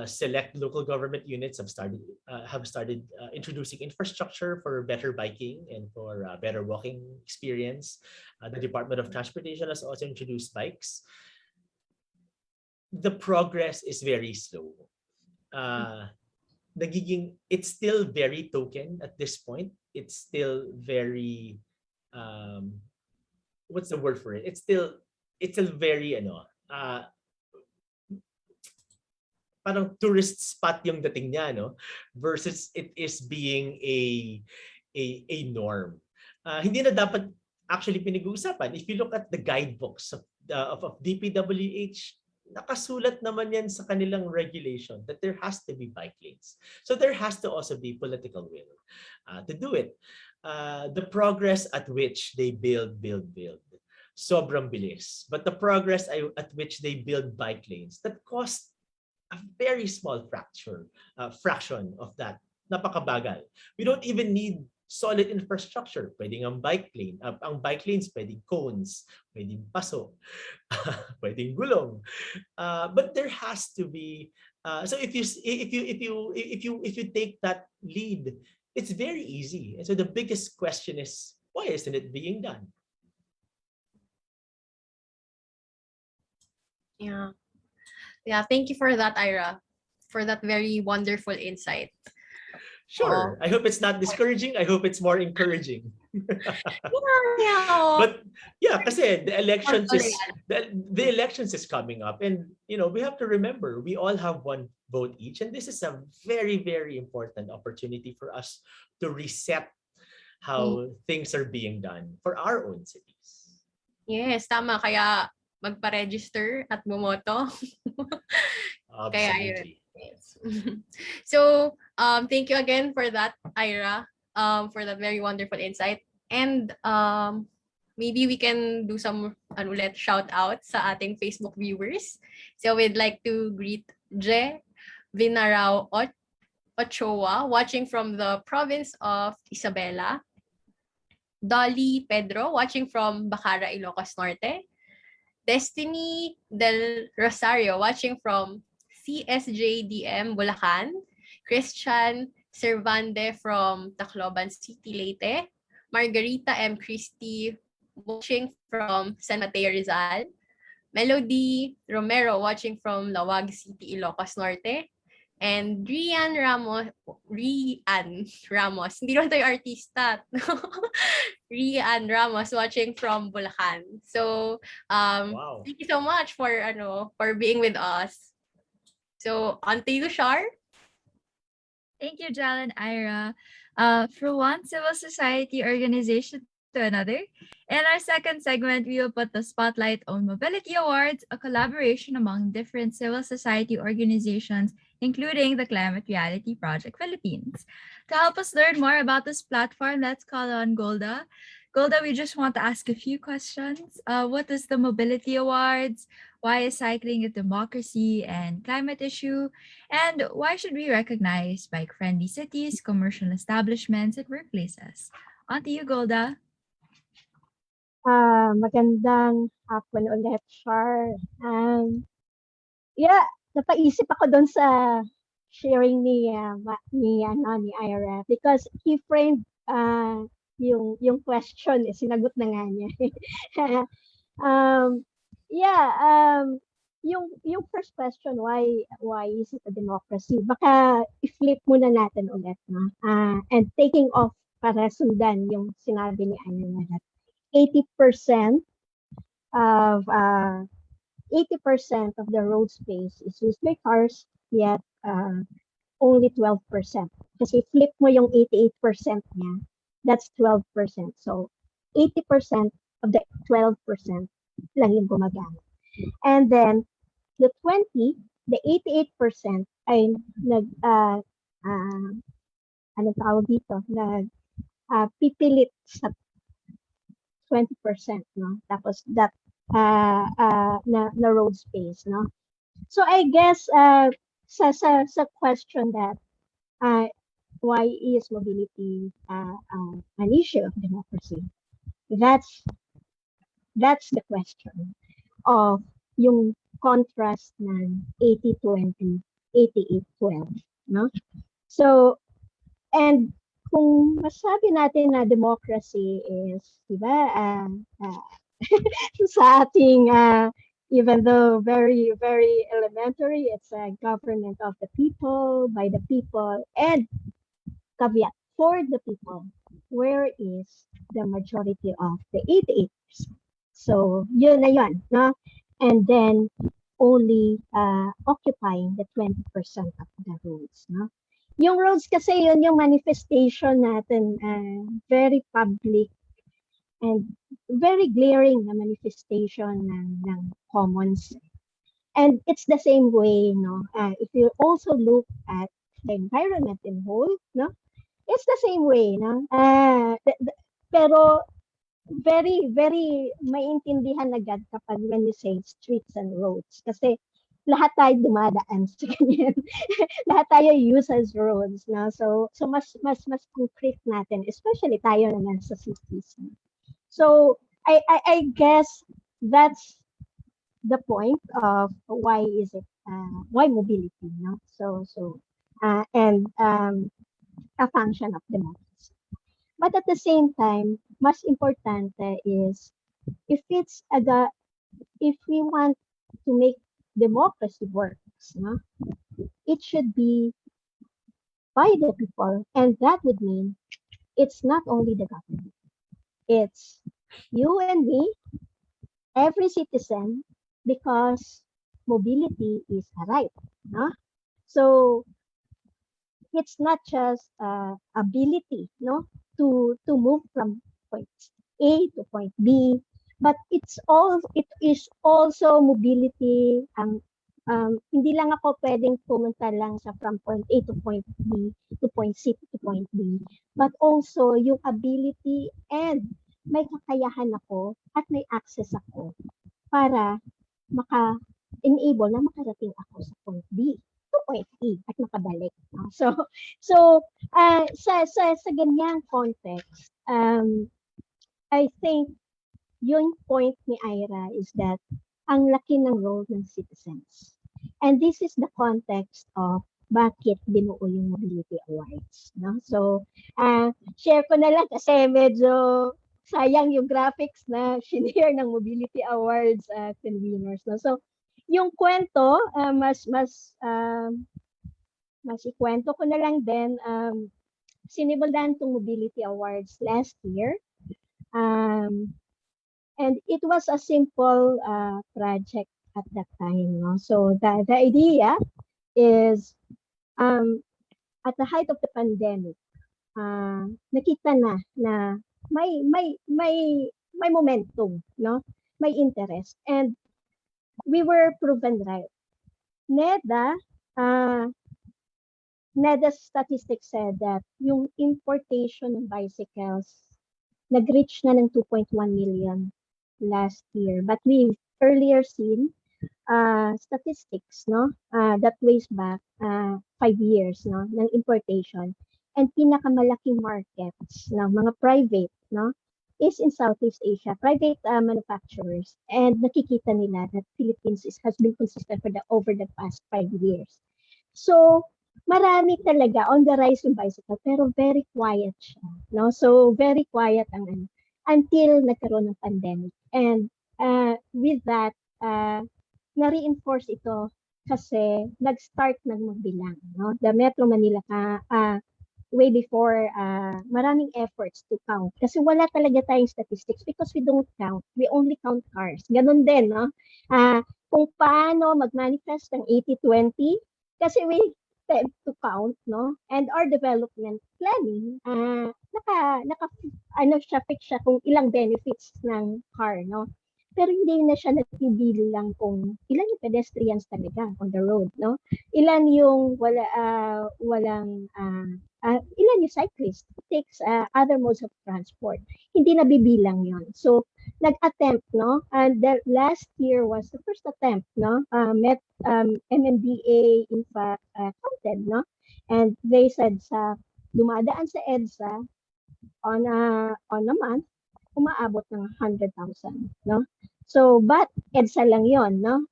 select local government units have started introducing infrastructure for better biking and for better walking experience. The Department of Transportation has also introduced bikes. The progress is very slow. It's still very token at this point. It's still very what's the word for it? It's still very parang tourist spot yung dating niya, no? Versus it is being a norm. Hindi na dapat actually pinag-uusapan. If you look at the guidebooks of DPWH, nakasulat naman yan sa kanilang regulation that there has to be bike lanes. So there has to also be political will to do it. The progress at which they build, sobrang bilis. But the progress at which they build bike lanes, that cost a very small fraction of that. Napakabagal. We don't even need solid infrastructure. Pwedeng ang bike lane. Ang bike lanes pwedeng cones, pwedeng paso, pwedeng gulong. But there has to be. So if you take that lead, it's very easy. And so the biggest question is, why isn't it being done? Yeah. Yeah, thank you for that, Ira, for that very wonderful insight. Sure. I hope it's not discouraging. I hope it's more encouraging. Yeah. But yeah, kasi the elections is coming up, and we have to remember we all have one vote each, and this is a very, very important opportunity for us to reset how things are being done for our own cities. Yes, tama. Kaya magpa-register at bumoto. Kaya yun. Absolutely. Yes. So, thank you again for that, Ira, for that very wonderful insight. And maybe we can do some shout out sa ating Facebook viewers. So we'd like to greet Je Vinarao Ochoa, watching from the province of Isabela. Dolly Pedro, watching from Bacara, Ilocos Norte. Destiny Del Rosario, watching from CSJDM, Bulacan. Christian Servande from Tacloban City, Leyte. Margarita M. Christie, watching from San Mateo, Rizal. Melody Romero, watching from Lawag City, Ilocos Norte. And Rian Ramos, hindi naman tayo artista. Rian Ramos, watching from Bulacan. So, Wow. Thank you so much for being with us. So, on to you, Shar. Thank you, Jal and Ira. From one civil society organization to another. In our second segment, we will put the spotlight on Mobility Awards, a collaboration among different civil society organizations, including the Climate Reality Project Philippines. To help us learn more about this platform, let's call on Golda. Golda, we just want to ask a few questions. What is the Mobility Awards? Why is cycling a democracy and climate issue? And why should we recognize bike-friendly cities, commercial establishments, and workplaces? On to you, Golda. Magandang hapon ulit, Char. Yeah, napaisip ako doon sa sharing ni Ira because he framed yung question, sinagot na nga niya. Yung first question, why is it a democracy? Baka i-flip muna natin ulit, no? And taking off para sundan yung sinabi ni Ira that 80% of the road space is used by cars, yet only 12%. Kasi flip mo yung 88% niya, that's 12%. So 80% of the 12% lang yung gumagamit. And then the 88% ay anong tawag dito? Pipilit sa 20%, no? Tapos that na road space, no? So I guess sa question that why is mobility an issue of democracy? That's the question of yung contrast ng 80-20 8812, no? So, and kung masabi natin na democracy is, di ba, sa ating, even though very, very elementary, it's a government of the people, by the people, and caveat, for the people. Where is the majority of the 88%? So, yun na yun, no? And then, only occupying the 20% of the roads, no? Yung roads kasi yun yung manifestation natin, very public and very glaring na manifestation ng commons. And it's the same way, no? If you also look at the environment in whole, no? It's the same way, no? Pero very, very maintindihan agad kapag when you say streets and roads. Kasi lahat tayo dumadaan sa ganyan. Lahat tayo uses roads, no? So mas concrete natin, especially tayo na nasa cities. No? So I guess that's the point of why is it why mobility, no? So and a function of democracy. But at the same time, mas importante is if we want to make democracy works, no? It should be by the people, and that would mean it's not only the government. It's you and me, every citizen, because mobility is a right, no? So it's not just ability, no, to move from point A to point B, but it is also mobility. Hindi lang ako pwedeng pumunta lang sa from point A to point B to point C to point D, but also yung ability and may kakayahan ako at may access ako para maka-enable na makarating ako sa point B to point E at makabalik. So sa ganyang context, I think yung point ni Ira is that ang laki ng role ng citizens. And this is the context of bakit binuo yung Mobility Awards. No? So, share ko na lang kasi medyo sayang yung graphics na shinare ng Mobility Awards conveners. No? So, yung kwento, mas ikwento ko na lang din, sinimulan tong Mobility Awards last year. And it was a simple project at that time. No? So the idea is at the height of the pandemic, nakita na may momentum, no? May interest, and we were proven right. NEDA statistics said that yung importation ng bicycles nag-reach na ng 2.1 million last year. But we've earlier seen statistics, no, that ways back 5 years, no, ng importation. And pinakamalaking markets ng mga private, no, is in Southeast Asia, private manufacturers. And nakikita nila that Philippines has been consistent over the past 5 years. So marami talaga on the rise yung bicycle, pero very quiet siya, no? So very quiet ang until nagkaroon ng pandemic. And with that, na-reinforce ito kasi nag-start magbilang, no? The Metro Manila way before maraming efforts to count kasi wala talaga tayong statistics because we don't count, we only count cars. Ganun din, no? Kung paano mag-manifest ng 80-20 kasi we tend to count, no? And our development planning, fix siya kung ilang benefits ng car, no? Pero hindi na siya nagbibilang kung ilan yung pedestrians talaga on the road, no? Ilan yung ilan yung cyclists, takes other modes of transport. Hindi nabibilang yon. So nag-attempt, no? And the last year was the first attempt, no? MMDA in fact counted, no? And they said sa dumadaan sa EDSA on a month, umaabot ng 100,000, no? So, but EDSA lang yon, no?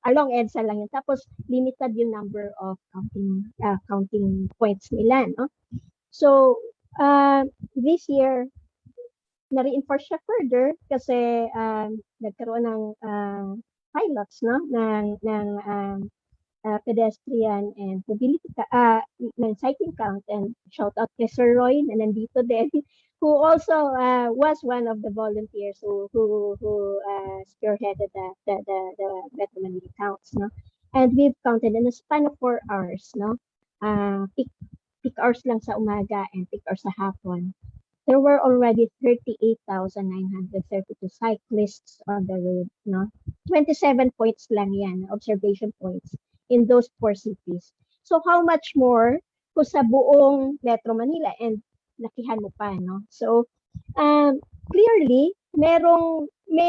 Along EDSA lang yun. Tapos, limited yung number of counting points nila, no? So, this year, na-reinforce siya further kasi nagkaroon ng pilots, no? ng pedestrian and mobility, ng cycling count, and shout out kay Sir Roy na nandito din, who also was one of the volunteers who spearheaded the Metro Manila counts, no? And we've counted in a span of 4 hours, no? Peak hours lang sa umaga and peak hours sa hapon. There were already 38,932 cyclists on the road, no? 27 points lang yan, observation points in those 4 cities. So how much more kung sa buong Metro Manila, and lakihan mo pa, no? So clearly may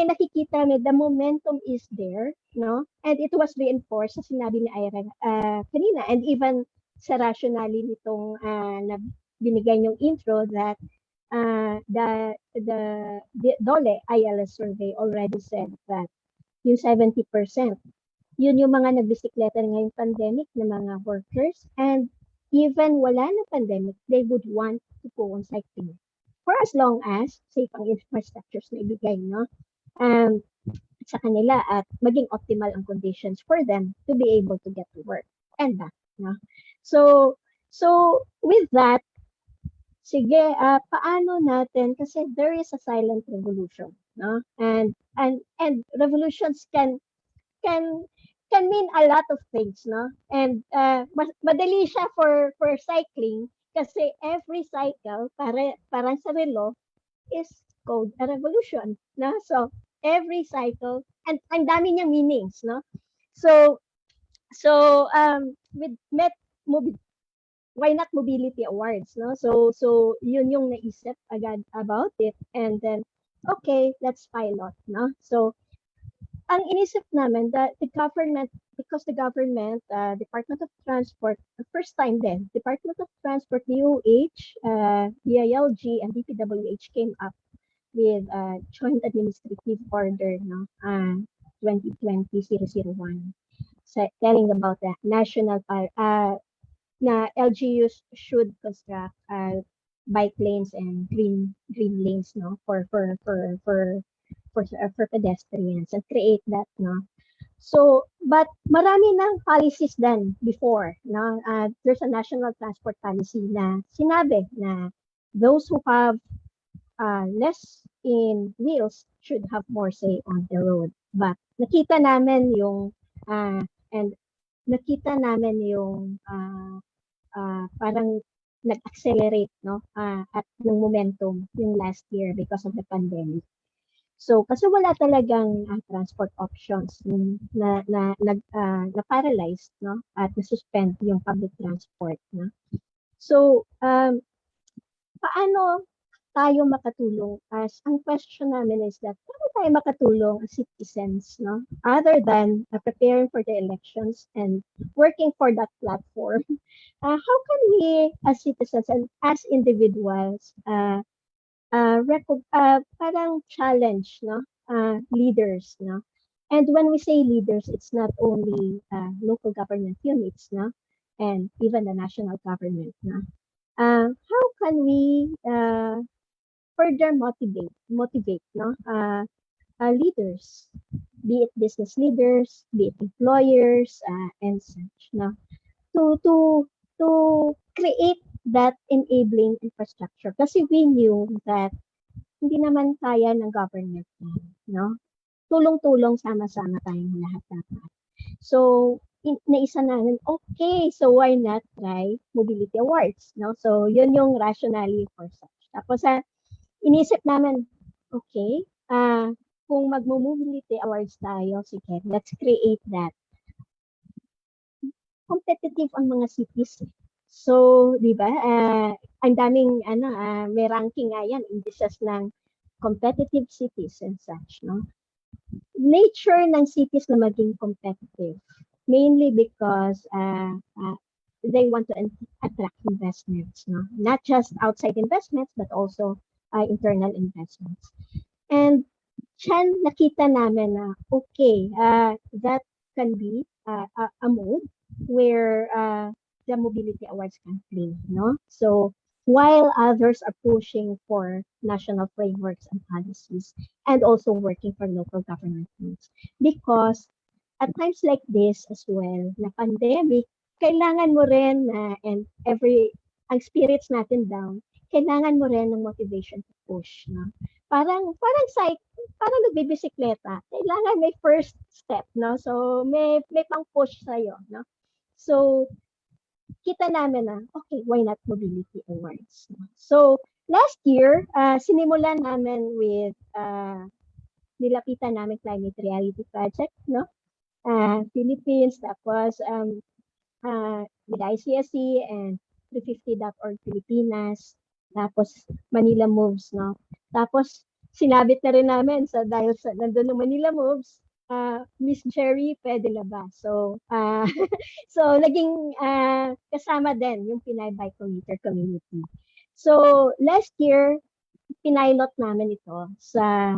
nakikita, the momentum is there, no? And it was reinforced sa sinabi ni Ira kanina, and even sa rationale nitong na binigay yung intro, that the DOLE ILS survey already said that yung 70%, yun yung mga nagbisikleta ngayong pandemic na mga workers, and even wala na pandemic, they would want to go on cycling for as long as safe ang infrastructures na ibigay, no? Sa kanila, at maging optimal ang conditions for them to be able to get to work and back, no? So with that, sige, paano natin, kasi there is a silent revolution, no? And revolutions can mean a lot of things, no? And madali siya for cycling kasi every cycle parang sa relo is called a revolution, no? So every cycle, and ang dami niyang meanings, no? So with why not Mobility Awards, no? So yun yung naisip agad about it, and then okay, let's pilot, no? So ang inisip namin that the government, Department of Transport, the first time then, Department of Transport, DOH, DILG, and DPWH came up with a joint administrative order, no? 2020-001, telling about the national na LGUs should construct bike lanes and green lanes, no, for pedestrians, and create that, no. So, but marami ng policies then before, no. There's a national transport policy na sinabi na those who have less in wheels should have more say on the road. But nakita namin yung parang nag-accelerate, no, at ng momentum yung last year because of the pandemic. So kasi wala talagang transport options, na paralyzed, no, at na-suspend yung public transport, no. So paano tayo makatulong? As ang question namin is that paano tayo makatulong as citizens, no, other than preparing for the elections and working for that platform? How can we as citizens and as individuals parang challenge, no, leaders, no? And when we say leaders, it's not only local government units, no, and even the national government, no. How can we further motivate, no, leaders, be it business leaders, be it employers, and such, no, to create that enabling infrastructure, kasi we knew that hindi naman kaya ng government, no? Tulong-tulong, sama-sama tayong lahat dapat. So naisa namin, okay, so why not try Mobility Awards, no? So yun yung rationale for such. Tapos inisip namin, okay, kung mag-Mobility Awards tayo, sige, let's create that. Competitive ang mga cities. So, di ba, ang daming, may ranking nga yan, indices ng competitive cities and such, no? Nature ng cities na maging competitive, mainly because they want to attract investments, no? Not just outside investments, but also internal investments. And Diyan nakita namin na, okay, that can be a mode where the mobility awards can play, no? So while others are pushing for national frameworks and policies and also working for local government needs. Because at times like this as well, na pandemic, kailangan mo rin and ang spirits natin down, kailangan mo rin ng motivation to push, no? Parang nagbibisekleta, kailangan may first step, no? So may pang-push sa'yo, no? So kita namin na, okay, why not mobility awards? No? So last year, sinimulan namin with nilapitan namin climate reality project, no? Philippines, tapos with ICSC and 350.org Pilipinas, tapos Manila Moves, no? Tapos sinabit na rin namin dahil sa nandun ng Manila Moves, Miss Geri pwede na ba? So, so naging kasama din yung Pinay by Commuter community. So last year, pinilot namin ito sa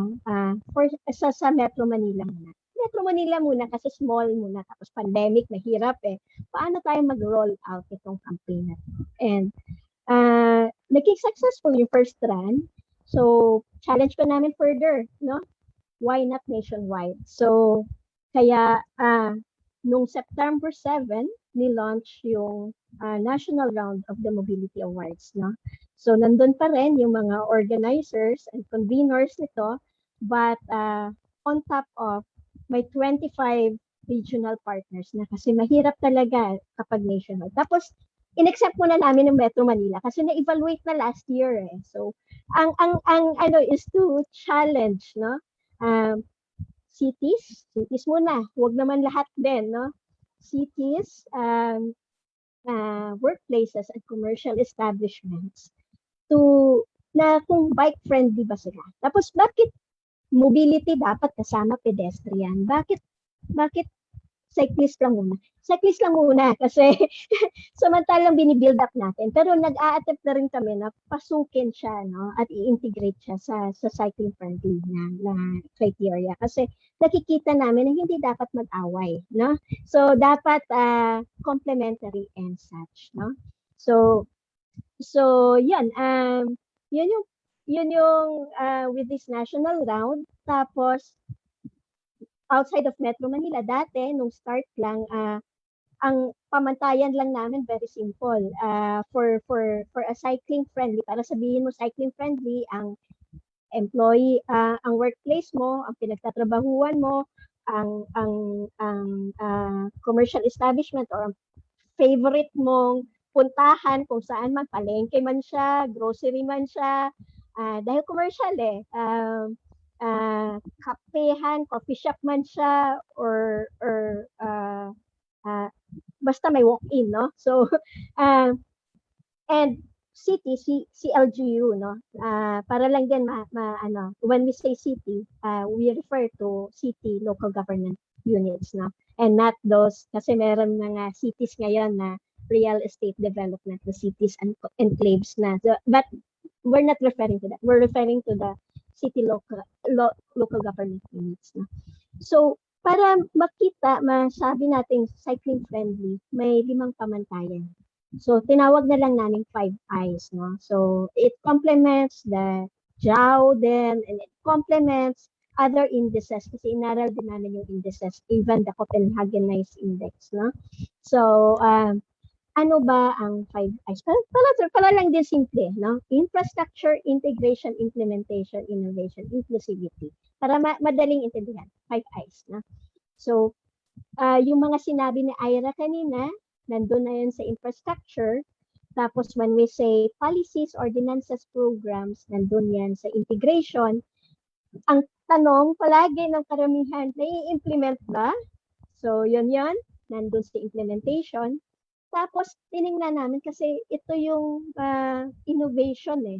Metro Manila muna. Metro Manila muna kasi small muna, tapos pandemic, mahirap eh. Paano tayo mag-roll out itong campaign na ito? And naging successful yung first run. So challenge pa namin further, no? Why not nationwide? So kaya nung September 7, ni-launch yung national round of the Mobility Awards, no? So nandun pa rin yung mga organizers and conveners nito, but on top of may 25 regional partners na kasi mahirap talaga kapag nationwide. Tapos in-accept muna namin ng Metro Manila kasi na-evaluate na last year eh. So ang ano is to challenge, no? Cities muna, huwag naman lahat din, no? Cities, workplaces and commercial establishments na kung bike friendly ba sila. Tapos bakit mobility dapat kasama pedestrian? Bakit cyclist lang muna? Cyclist lang muna kasi samantalang binibuild up natin. Pero nag-a-attempt na rin kami na pasukin siya, no? At i-integrate siya sa cycling friendly na criteria. Kasi nakikita namin na hindi dapat mag-away, no? So dapat complementary and such, no? So yun yung with this national round. Tapos outside of Metro Manila, dati nung start lang, ang pamantayan lang namin very simple. For a cycling friendly, para sabihin mo cycling friendly, ang employee, ang workplace mo, ang pinagtatrabahuan mo, ang commercial establishment or favorite mong puntahan kung saan man, palengke man siya, grocery man siya, dahil commercial eh, kapehan, coffee shop man siya, or basta may walk-in, no? So and city, CLGU, no? Para lang din when we say city, we refer to city local government units, no? And not those, kasi meron mga cities ngayon na real estate development, the cities and enclaves na. So, but we're not referring to that. We're referring to the city local government units, no? So para makita, masabi natin cycling friendly, may 5 pamantayan. So tinawag na lang namin 5 eyes, no? So it complements the JAO then, and it complements other indices kasi inaral din namin yung indices, even the Copenhagenized index, no? So ano ba ang 5 eyes? Para lang din simple, no? Infrastructure, integration, implementation, innovation, inclusivity. Para madaling intindihan, 5 eyes, no? So, yung mga sinabi ni Ira kanina, nandun na yun sa infrastructure. Tapos when we say policies, ordinances, programs, nandun yan sa integration. Ang tanong palagi ng karamihan, nai-implement ba? So, yun, nandun sa implementation. Tapos, tinignan namin kasi ito yung innovation eh.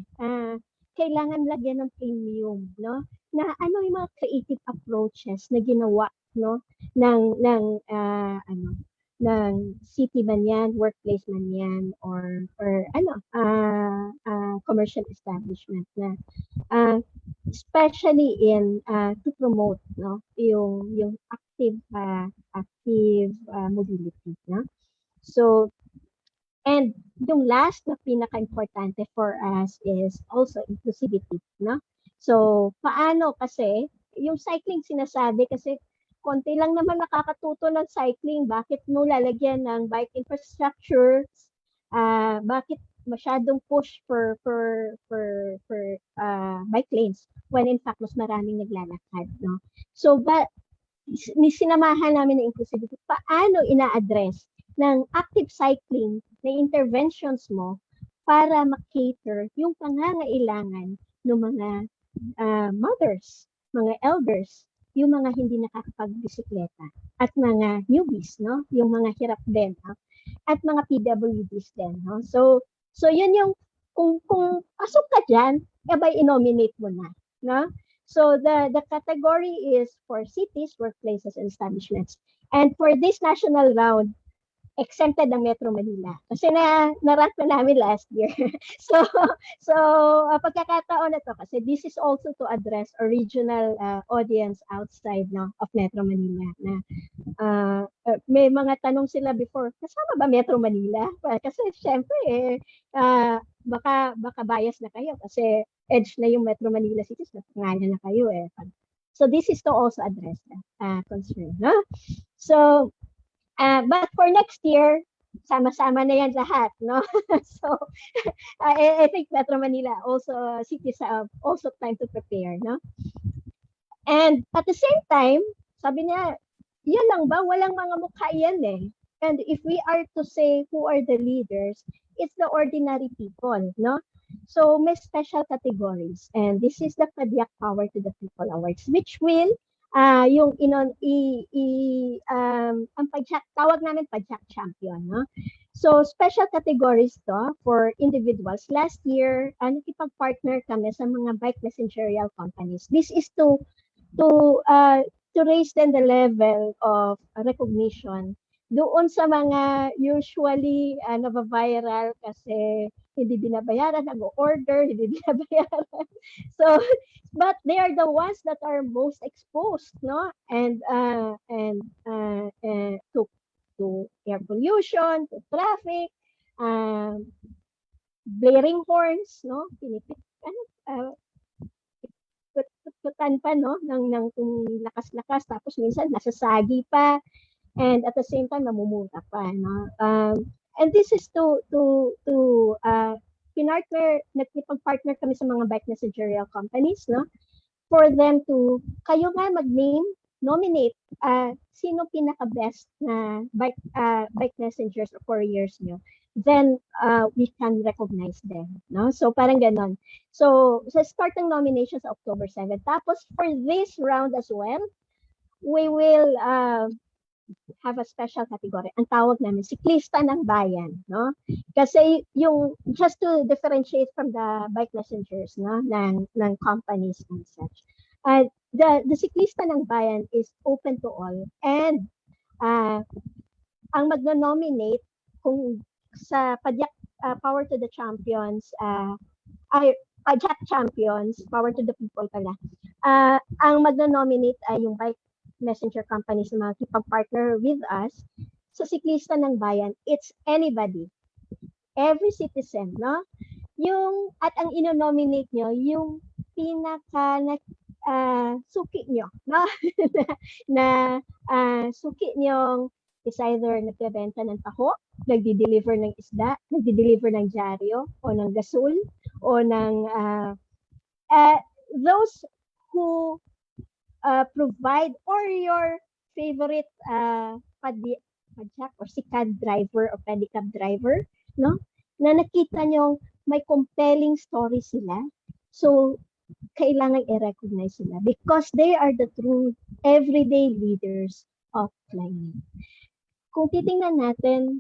Kailangan lagyan ng premium, no? Na ano yung mga creative approaches na ginawa, no? ng city man yan, workplace man yan, or commercial establishment na. especially in to promote no yung active mobility no. So and yung last na pinaka-importante for us is also inclusivity no. So paano kasi yung cycling sinasabi kasi konti lang naman nakakatuto ng cycling, bakit mo lalagyan ng bike infrastructure, bakit masyadong push for bike lanes when in fact mas maraming naglalakad no. So but sinamahan namin ng inclusivity, paano ina-address ng active cycling na interventions mo para makater yung pangangailangan ng mga mothers, mga elders, yung mga hindi nakakapag-bisikleta at mga newbies no, yung mga hirap din no? At mga PWDs din no. So yun yung kung pasok ka diyan, abay i-nominate mo na no. So the category is for cities, workplaces, and establishments. And for this national round, exempted ang Metro Manila. Kasi na-rank na namin last year. so pagkakataon na to kasi this is also to address a regional audience outside no of Metro Manila na may mga tanong sila before, kasama ba Metro Manila? Kasi syempre baka bias na kayo kasi edge na yung Metro Manila cities na pangalan na kayo eh. So this is to also address that concern, no? So but for next year, sama-sama na yan lahat, no? So I think Metro Manila also cities have also time to prepare, no? And at the same time, sabi niya, yan lang ba? Walang mga mukha yan eh. And if we are to say who are the leaders, it's the ordinary people, no? So may special categories. And this is the Padyak Power to the People Awards, which will yung ang Padyak, tawag namin Padyak Champion, no? So special categories to for individuals. Last year, nakipag-partner kami sa mga bike messengerial companies. This is to raise then the level of recognition doon sa mga usually nava-viral kasi hindi binabayaran, nag-order, hindi binabayaran. So, but they are the ones that are most exposed, no? And to air pollution, to traffic, blaring horns, no? Putan pa no ng lakas-lakas tapos minsan nasasagi pa and at the same time namumuta pa no. And this is to nagkipag-partner kami sa mga bike messengerial companies no for them to kayo nga nominate sino pinaka-best na bike messengers or couriers nyo, then we can recognize them, no? So parang ganon. So sa start ng nominations October 7. Tapos for this round as well, we will have a special category. Ang tawag namin siklista ng bayan, no? Kasi yung just to differentiate from the bike messengers, no, ng companies and such. The siklista ng bayan is open to all and ang magno-nominate kung sa Padyak Power to the Champions Padyak Champions Power to the People pala. Ang magno-nominate ay yung bike messenger companies na makikipag-partner with us sa siklista ng bayan. It's anybody, every citizen, no? Yung at ang ino-nominate nyo yung pinaka suki nyo, no? na suki nyo is either nagbebenta ng taho, nagdi-deliver ng isda, nagdi-deliver ng dyaryo o ng gasol o ng those who provide or your favorite padyak or si cab driver or pedicab driver, no? Na nakita nyo may compelling story sila. So kailangan i-recognize sila because they are the true everyday leaders of climate. Kung titingnan natin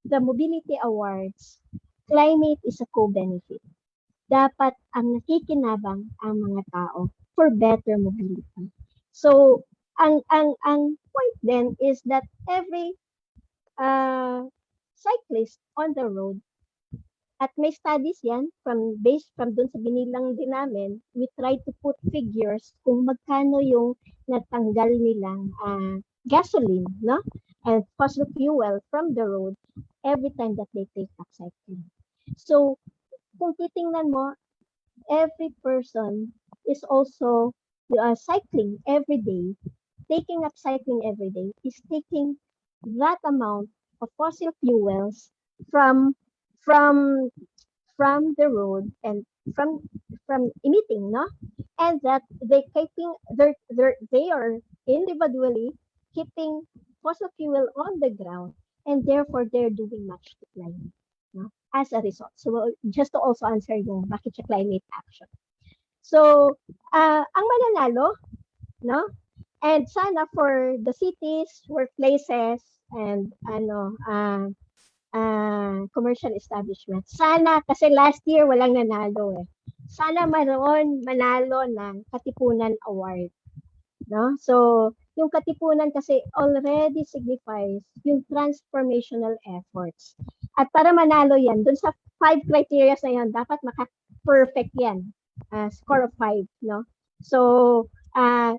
the Mobility Awards, climate is a co-benefit. Dapat ang nakikinabang ang mga tao for better mobility. So ang point then is that every cyclist on the road At may studies yan based from dun sa binilang din namin, we try to put figures kung magkano yung natanggal nilang gasoline, no? And fossil fuel from the road every time that they take up cycling. So, kung titingnan mo, every person is also cycling every day, taking up cycling every day is taking that amount of fossil fuels from the road and from emitting, no? And that they are individually keeping fossil fuel on the ground, and therefore they're doing much to climate, no? As a result. So just to also answer yung bakit siya climate action. So ang mananalo, no? And sana for the cities, workplaces, and commercial establishment. Sana, kasi last year walang nanalo eh. Sana manalo ng Katipunan Award. No? So, yung Katipunan kasi already signifies yung transformational efforts. At para manalo yan, dun sa 5 criteria na yan, dapat maka-perfect yan. Score of 5, no? So,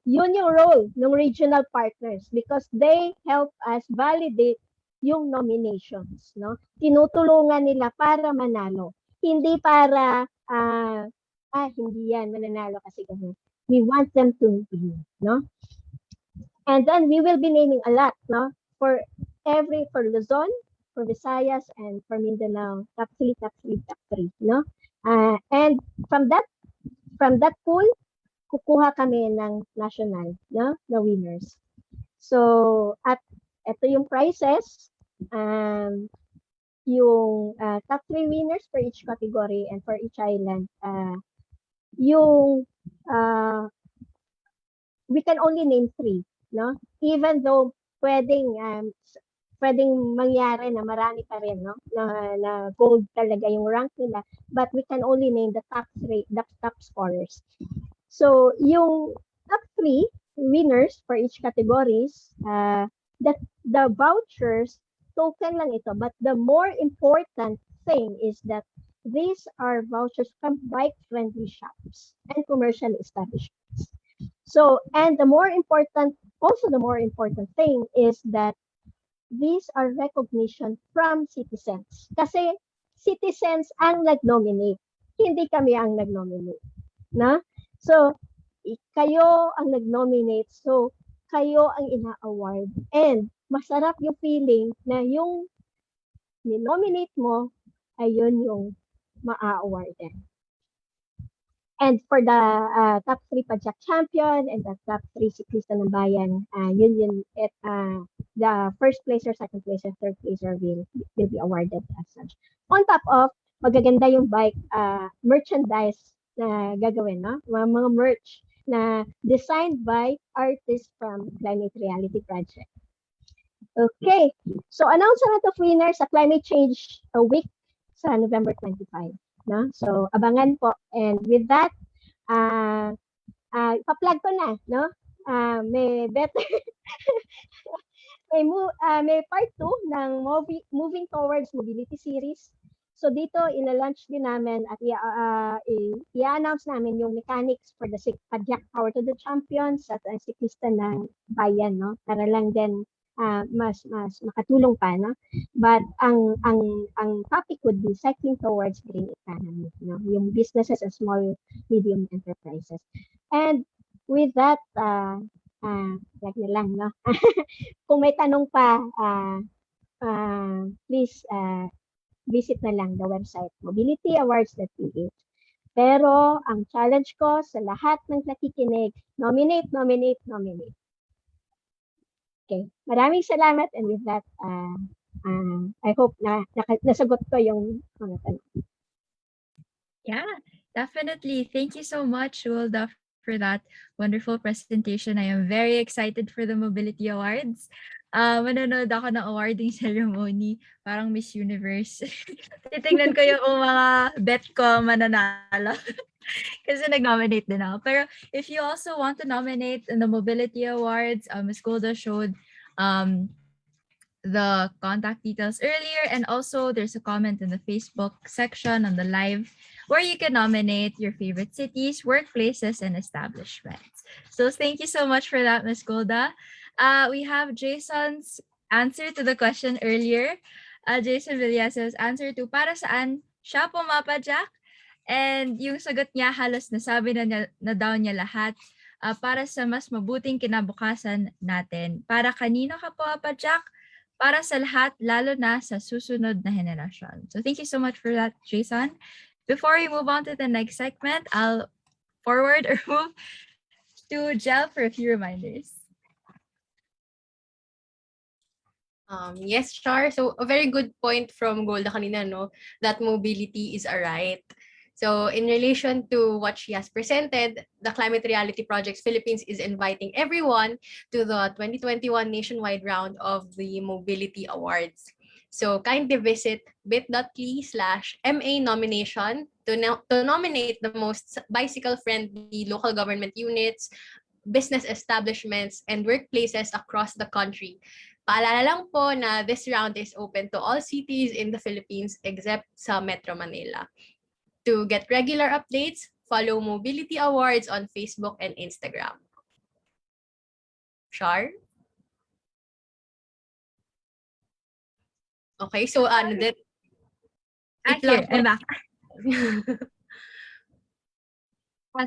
yun yung role ng regional partners because they help us validate yung nominations, no? Tinutulungan nila para manalo. Hindi para hindi yan mananalo kasi ganun. We want them to win, no? And then we will be naming a lot, no? For Luzon, for Visayas, and for Mindanao, top 3, no? And from that pool, kukuha kami ng national, no? Na winners. So, at ito yung prizes. Yung top 3 winners for each category and for each island. We can only name 3, no? Even though pwedeng mangyari na marami pa rin, no? Na gold talaga yung rank nila, but we can only name the top 3, the top scorers. So, yung top 3 winners for each categories, the vouchers, token lang ito, but the more important thing is that these are vouchers from bike-friendly shops and commercial establishments. So, and the more important thing is that these are recognition from citizens. Kasi citizens ang nag-nominate, hindi kami ang nag-nominate. Na? So, kayo ang nag-nominate, so kayo ang ina-award. And masarap yung feeling na yung ni-nominate mo, ayun yung ma-awardan. And for the top 3 Padjak champion and the top 3 Siklista ng Bayan, the first placer, second placer, third placer will be awarded as such. On top of, magaganda yung bike merchandise na gagawin, no? Mga merch na designed by artists from Climate Reality Project. Okay, so announcement of winners sa Climate Change Week sa November 25. No? So, abangan po. And with that, pa-plug ko na, no? May better may part 2 ng Moving Towards Mobility series. So dito ina-launch din namin at i-announce namin yung mechanics for the Padjak Power to the Champions at siklista ng bayan, no? Para lang din mas makatulong pa, no? But ang topic would be cycling towards green economy, no? Yung businesses and small medium enterprises. And with that, like na lang, no? Kung may tanong pa, please visit na lang the website mobilityawards.ph. Pero ang challenge ko sa lahat ng nakikinig, nominate. Okay, maraming salamat, and with that, I hope na nasagot ko yung mga tanong. Yeah, definitely. Thank you so much, Golda, for that wonderful presentation. I am very excited for the Mobility Awards. Manonood ako ng awarding ceremony, parang Miss Universe. Titingnan ko yung mga bet ko mananalo. Kasi nag-nominate din ako. Pero if you also want to nominate in the Mobility Awards, Ms. Golda showed the contact details earlier, and also there's a comment in the Facebook section on the live where you can nominate your favorite cities, workplaces, and establishments. So thank you so much for that, Miss Golda. We have Jayson's answer to the question earlier. Jayson Villeza's answer to para saan siya pumapadyak, and yung sagot niya halos nasabi na daw niya lahat. Para sa mas mabuting kinabukasan natin. Para kanino ka pumapadyak? Para sa lahat, lalo na sa susunod na henerasyon. So thank you so much for that, Jayson. Before we move on to the next segment, I'll forward or move to Jel for a few reminders. Yes, Char. So a very good point from Golda kanina, no? That mobility is a right. So in relation to what she has presented, the Climate Reality Project Philippines is inviting everyone to the 2021 nationwide round of the Mobility Awards. So kindly visit bit.ly/MA nomination to nominate the most bicycle-friendly local government units, business establishments, and workplaces across the country. Paalala lang po na this round is open to all cities in the Philippines except sa Metro Manila. To get regular updates, follow Mobility Awards on Facebook and Instagram. Char? Okay, so ano din? Here, I'm back.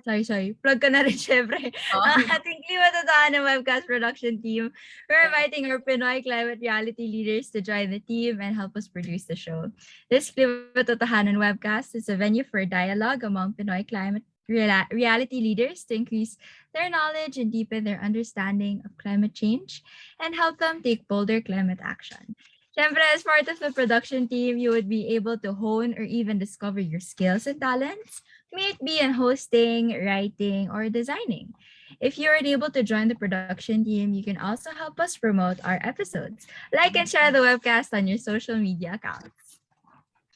Sorry. Plug ko na rin, syempre. Ang ating Klimatotohanan webcast production team. We're inviting our Pinoy climate reality leaders to join the team and help us produce the show. This Klimatotohanan webcast is a venue for dialogue among Pinoy climate reality leaders to increase their knowledge and deepen their understanding of climate change and help them take bolder climate action. Syempre, as part of the production team, you would be able to hone or even discover your skills and talents, may it be in hosting, writing, or designing. If you aren't able to join the production team, you can also help us promote our episodes. Like and share the webcast on your social media accounts.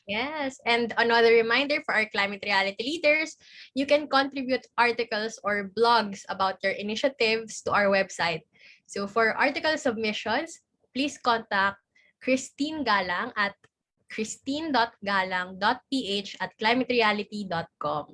Yes, and another reminder for our climate reality leaders, you can contribute articles or blogs about your initiatives to our website. So for article submissions, please contact Christine Galang at christine.galang.ph@climatereality.com.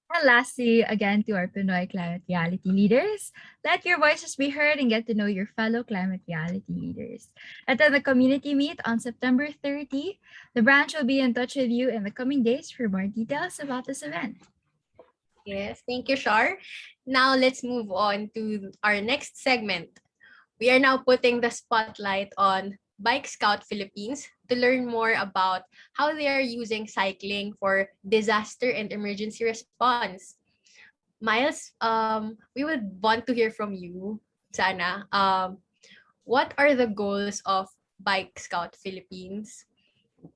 And lastly, again, to our Pinoy climate reality leaders, let your voices be heard and get to know your fellow climate reality leaders. Attend the community meet on September 30. The branch will be in touch with you in the coming days for more details about this event. Yes, thank you, Char. Now let's move on to our next segment. We are now putting the spotlight on Bike Scout Philippines to learn more about how they are using cycling for disaster and emergency response. Myles, we would want to hear from you, sana. What are the goals of Bike Scout Philippines?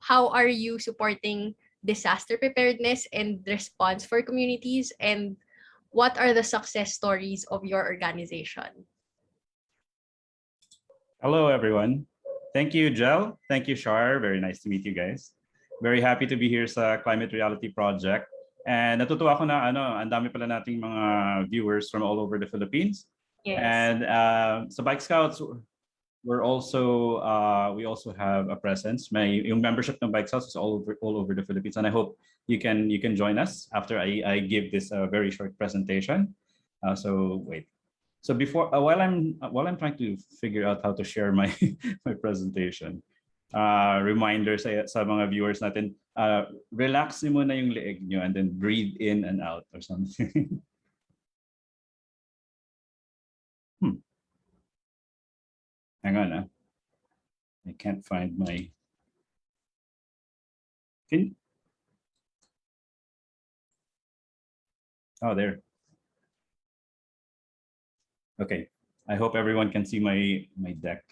How are you supporting disaster preparedness and response for communities? And what are the success stories of your organization? Hello, everyone. Thank you, Jel. Thank you, Shar. Very nice to meet you guys. Very happy to be here sa Climate Reality Project. And natutuwa ako na ang dami pala nating mga viewers from all over the Philippines. Yes. And so Bike Scouts, we also have a presence. Yung membership ng Bike Scouts is all over the Philippines, and I hope you can join us after I give this very short presentation. So wait. So before while I'm trying to figure out how to share my my presentation, reminder sa mga viewers natin, relax mo na yung leeg nyo and then breathe in and out or something. Hang on, I can't find my. Oh, there. Okay, I hope everyone can see my deck.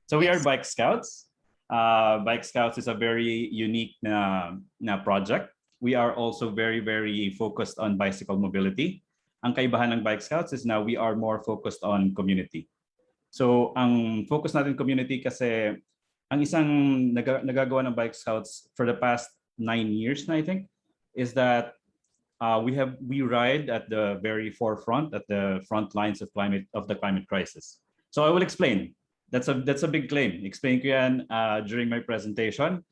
So we are Bike Scouts. Bike Scouts is a very unique na project. We are also very, very focused on bicycle mobility. Ang kaibahan ng Bike Scouts is now we are more focused on community. So ang focus natin community kasi ang isang nagagawa ng Bike Scouts for the past 9 years na I think is that we ride at the very forefront, at the front lines of the climate crisis. So I will explain. That's a big claim. Explain ko yan during my presentation.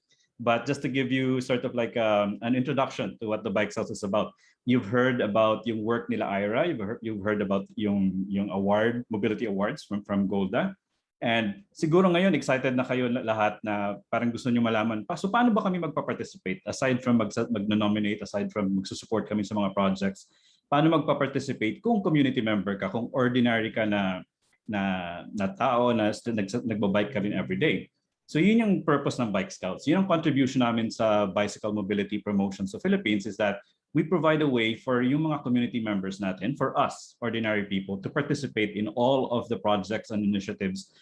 But just to give you sort of like an introduction to what the Bike Scouts is about. You've heard about yung work nila Ira. You've heard about yung award, mobility awards from Golda. And siguro ngayon excited na kayo lahat na parang gusto niyo malaman pa. So paano ba kami magpa-participate aside from mag-nominate, aside from magsusupport kami sa mga projects? Paano magpa-participate kung community member ka, kung ordinary ka na tao na nagbabike ka rin every day? So yun yung purpose ng Bike Scouts. Yun ang contribution namin sa bicycle mobility promotion sa Philippines is that we provide a way for yung mga community members natin, for us, ordinary people, to participate in all of the projects and initiatives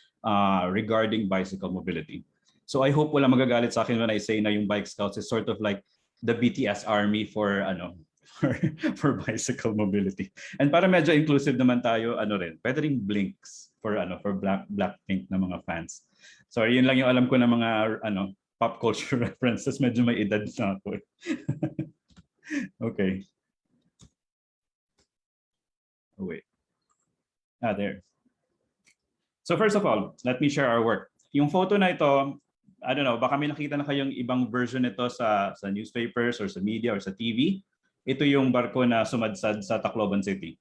regarding bicycle mobility. So I hope wala magagalit sa akin when I say na yung Bike Scouts is sort of like the BTS army for for bicycle mobility. And para medyo inclusive naman tayo, pwede ring blinks for Blackpink na mga fans. Sorry, yun lang yung alam ko na mga pop culture references. Medyo may edad na ako. Okay. Oh, wait. There. So first of all, let me share our work. Yung photo na ito, I don't know, baka may nakita na kayong ibang version nito sa newspapers or sa media or sa TV. Ito yung barko na sumadsad sa Tacloban City.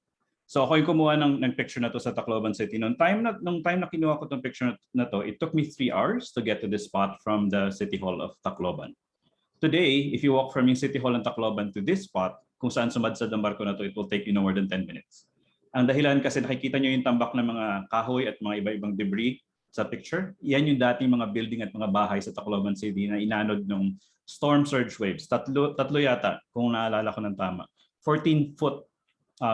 So ako yung kumuha ng picture na to sa Tacloban City. Nung time na kinuha ko tong picture na to, it took me 3 hours to get to this spot from the City Hall of Tacloban. Today, if you walk from yung City Hall ng Tacloban to this spot, kung saan sumadsad ang barko na to, it will take you no more than 10 minutes. Ang dahilan kasi nakikita nyo yung tambak ng mga kahoy at mga iba-ibang debris sa picture. Yan yung dating mga building at mga bahay sa Tacloban City na inanod ng storm surge waves. Tatlo yata, kung naalala ko ng tama. 14-foot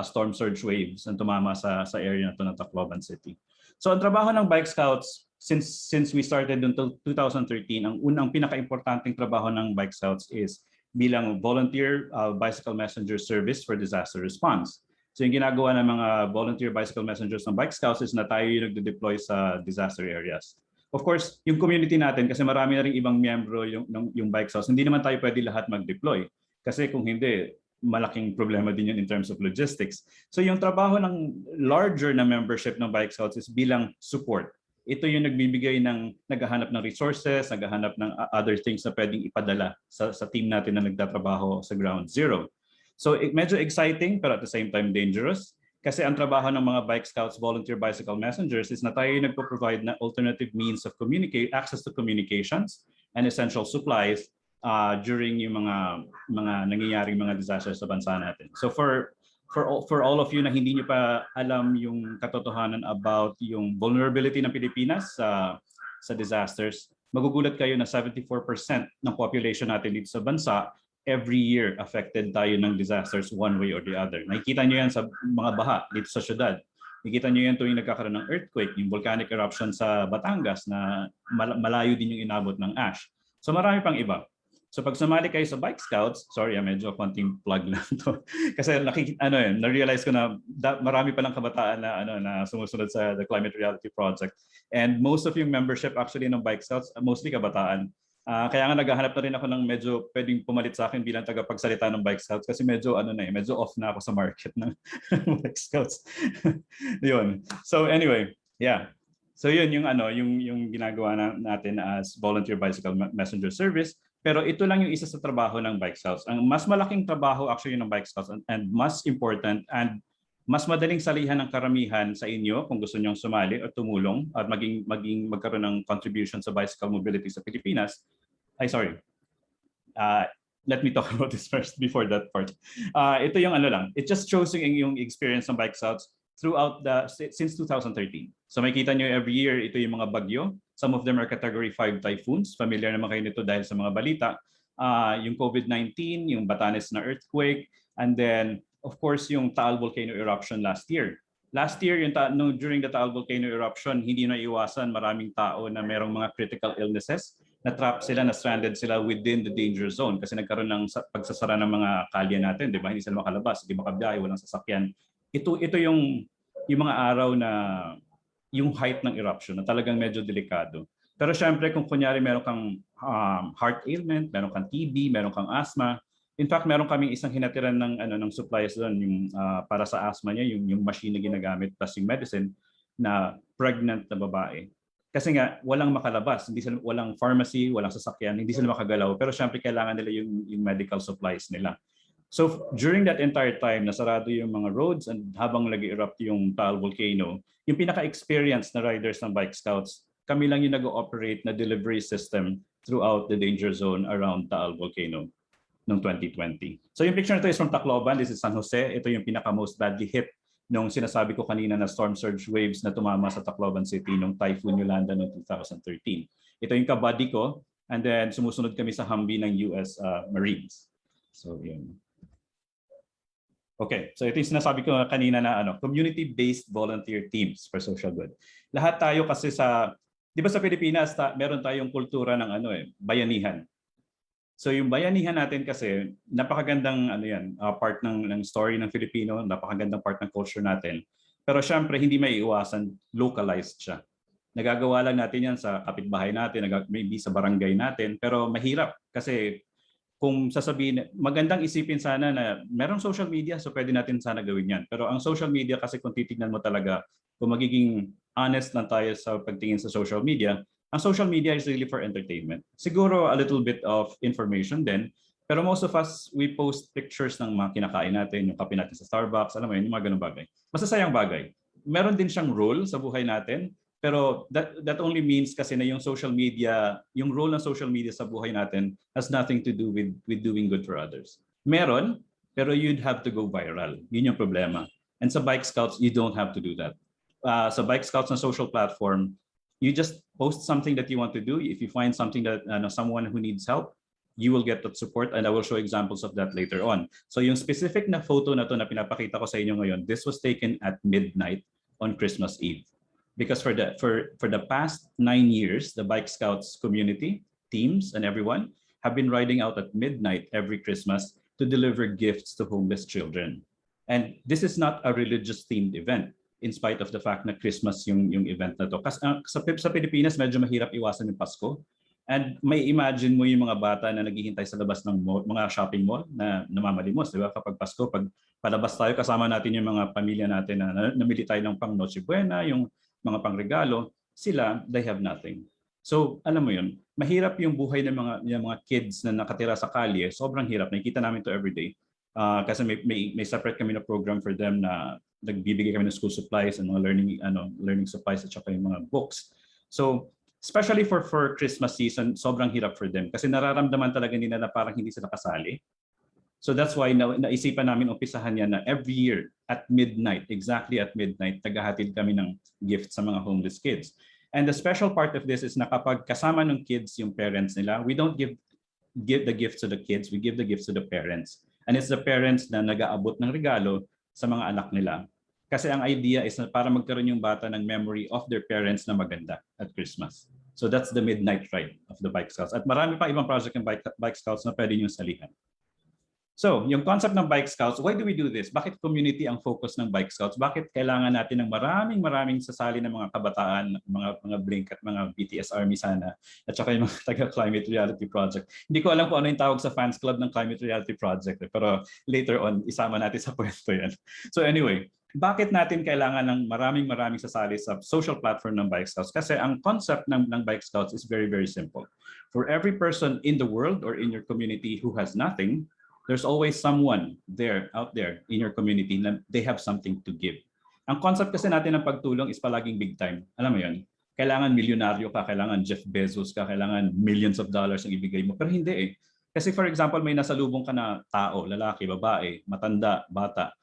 storm surge waves ang tumama sa area na to ng Tacloban City. So ang trabaho ng Bike Scouts since we started until 2013, ang unang pinaka-importanting trabaho ng Bike Scouts is bilang volunteer bicycle messenger service for disaster response. So yung ginagawa ng mga volunteer bicycle messengers ng Bike Scouts is na tayo yung nagde-deploy sa disaster areas. Of course, yung community natin, kasi marami na rin ibang miyembro yung Bike Scouts, hindi naman tayo pwede lahat mag-deploy. Kasi kung hindi, malaking problema din yun in terms of logistics. So yung trabaho ng larger na membership ng Bike Scouts is bilang support. Ito yung naghahanap ng resources, naghahanap ng other things na pwedeng ipadala sa team natin na nagtatrabaho sa ground zero. So medyo exciting pero at the same time dangerous. Kasi ang trabaho ng mga Bike Scouts, volunteer bicycle messengers is na tayo yung nagpo-provide na alternative means of access to communications and essential supplies during yung mga nangyayaring mga disasters sa bansa natin. So for all of you na hindi niyo pa alam yung katotohanan about yung vulnerability ng Pilipinas sa disasters, magugulat kayo na 74% ng population natin dito sa bansa every year affected tayo ng disasters one way or the other. Nakikita niyo yan sa mga baha dito sa syudad. Nakikita niyo yan tuwing nagkakaroon ng earthquake, yung volcanic eruption sa Batangas na malayo din yung inabot ng ash. So marami pang iba. So pag sumali kayo sa Bike Scouts, sorry, medyo konting plug lang to. Kasi na-realize ko na marami pa lang kabataan na sumusunod sa the Climate Reality Project. And most of yung membership actually ng Bike Scouts, mostly kabataan. Kaya nga naghahanap na rin ako ng medyo pwedeng pumalit sa akin bilang tagapagsalita ng Bike Scouts kasi medyo medyo off na ako sa market ng Bike Scouts. Yun. So anyway, yeah. So yun yung ginagawa natin as volunteer bicycle messenger service. Pero ito lang yung isa sa trabaho ng Bike Scouts. Ang mas malaking trabaho actually ng Bike Scouts and mas important and mas madaling salihan ng karamihan sa inyo kung gusto nyong sumali o tumulong at magkaroon ng contribution sa bicycle mobility sa Pilipinas. Let me talk about this first before that part. Ito yung it just shows yung experience ng Bike Scouts throughout since 2013. So makikita nyo every year ito yung mga bagyo. Some of them are category 5 typhoons. Familiar naman kayo nito dahil sa mga balita. Yung COVID-19, yung Batanes na earthquake, and then of course yung Taal volcano eruption last year. Last year, during the Taal volcano eruption, hindi na iwasan maraming tao na merong mga critical illnesses, na-trap sila, na-stranded sila within the danger zone kasi nagkaroon ng pagsasara ng mga kalye natin, di ba? Hindi sila makalabas, hindi makabiyahe, walang sasakyan. Ito yung mga araw na yung height ng eruption na talagang medyo delikado. Pero syempre kung kunyari meron kang heart ailment, meron kang TB, meron kang asthma, in fact meron kaming isang hinatiran ng supplies doon yung para sa asthma niya, yung machine na ginagamit plus yung medicine na pregnant na babae. Kasi nga, walang makalabas, walang pharmacy, walang sasakyan, hindi sila makagalaw. Pero syempre, kailangan nila yung medical supplies nila. So during that entire time, nasarado yung mga roads and habang nag-erupt yung Taal Volcano, yung pinaka-experienced na riders ng Bike Scouts, kami lang yung nag-ooperate na delivery system throughout the danger zone around Taal Volcano noong 2020. So yung picture na ito is from Tacloban, this is San Jose. Ito yung pinaka-most badly hit nung sinasabi ko kanina na storm surge waves na tumama sa Tacloban City nung Typhoon Yolanda noong 2013. Ito yung kabady ko, and then sumusunod kami sa Humvee ng US Marines. So yun. Okay, so ito yung sinasabi ko kanina na community-based volunteer teams for social good. Lahat tayo kasi di ba sa Pilipinas, meron tayong kultura ng bayanihan. So yung bayanihan natin kasi, napakagandang part ng story ng Filipino, napakagandang part ng culture natin. Pero syempre, hindi may iwasan, localized siya. Nagagawa lang natin yan sa kapitbahay natin, maybe sa barangay natin, pero mahirap kasi kung sasabihin, magandang isipin sana na merong social media, so pwede natin sana gawin yan. Pero ang social media kasi kung titignan mo talaga, kung magiging honest lang tayo sa pagtingin sa social media, ang social media is really for entertainment. Siguro a little bit of information din, pero most of us, we post pictures ng mga kinakain natin, yung kape natin sa Starbucks, alam mo yun, yung mga ganung bagay. Masasayang bagay. Meron din siyang role sa buhay natin, pero that only means kasi na yung social media, yung role ng social media sa buhay natin has nothing to do with doing good for others. Meron, pero you'd have to go viral. Yun yung problema. And sa Bike Scouts, you don't have to do that. Sa Bike Scouts na social platform, you just post something that you want to do. If you find something that someone who needs help, you will get that support, and I will show examples of that later on. So yung specific na photo na to na pinapakita ko sa inyo ngayon, this was taken at midnight on Christmas Eve. Because for the past 9 years, the Bike Scouts community, teams, and everyone have been riding out at midnight every Christmas to deliver gifts to homeless children. And this is not a religious themed event, in spite of the fact na Christmas yung event na to. Kasi sa Pilipinas, medyo mahirap iwasan yung Pasko. And may imagine mo yung mga bata na naghihintay sa labas ng mga shopping mall na namamalimos, di ba? Kapag Pasko, pag palabas tayo, kasama natin yung mga pamilya natin na namili tayo ng pang Noche Buena, yung mga pangregalo, sila, they have nothing. So, alam mo yun, mahirap yung buhay ng mga kids na nakatira sa kalye, sobrang hirap. Nakikita namin to everyday. Kasi may separate kami na program for them na nagbibigay kami ng school supplies and mga learning supplies at saka yung mga books. So, especially for Christmas season, sobrang hirap for them kasi nararamdaman talaga nila na parang hindi sila kasali. So that's why naisipan namin umpisahan yan na every year at midnight, exactly at midnight, tagahatid kami ng gifts sa mga homeless kids. And the special part of this is na kapag kasama ng kids yung parents nila, we don't give the gifts to the kids, we give the gifts to the parents. And it's the parents na nag-aabot ng regalo sa mga anak nila. Kasi ang idea is na para magkaroon yung bata ng memory of their parents na maganda at Christmas. So that's the midnight ride of the Bike Scouts. At marami pa ibang project ng Bike Scouts na pwede nyo salihan. So, yung concept ng Bike Scouts, why do we do this? Bakit community ang focus ng Bike Scouts? Bakit kailangan natin ng maraming sasali ng mga kabataan, mga Blink at mga BTS Army sana, at saka yung mga taga-Climate Reality Project? Hindi ko alam kung ano yung tawag sa fans club ng Climate Reality Project, pero later on, isama natin sa kwento yan. So anyway, bakit natin kailangan ng maraming sasali sa social platform ng Bike Scouts? Kasi ang concept ng Bike Scouts is very, very simple. For every person in the world or in your community who has nothing, there's always someone out there in your community na they have something to give. Ang concept kasi natin ng pagtulong is palaging big time. Alam mo yun? Kailangan milyonaryo ka, kailangan Jeff Bezos ka, kailangan millions of dollars ang ibigay mo. Pero hindi eh. Kasi for example, may nasalubong ka na tao, lalaki, babae, matanda, bata.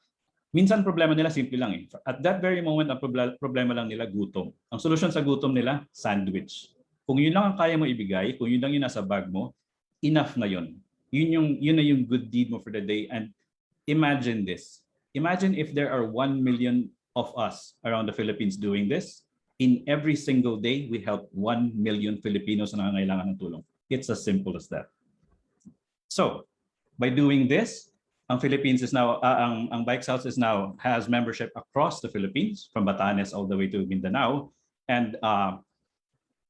Minsan problema nila simple lang eh. At that very moment, ang problema lang nila gutom. Ang solusyon sa gutom nila, sandwich. Kung yun lang ang kaya mo ibigay, kung yun lang yung nasa bag mo, enough na yun. Yun na yung good deed mo for the day. And imagine this. Imagine if there are 1 million of us around the Philippines doing this. In every single day, we help 1 million Filipinos na nangangailangan ng tulong. It's as simple as that. So, by doing this, ang Philippines is now, ang Bike Scouts has membership across the Philippines, from Batanes all the way to Mindanao, and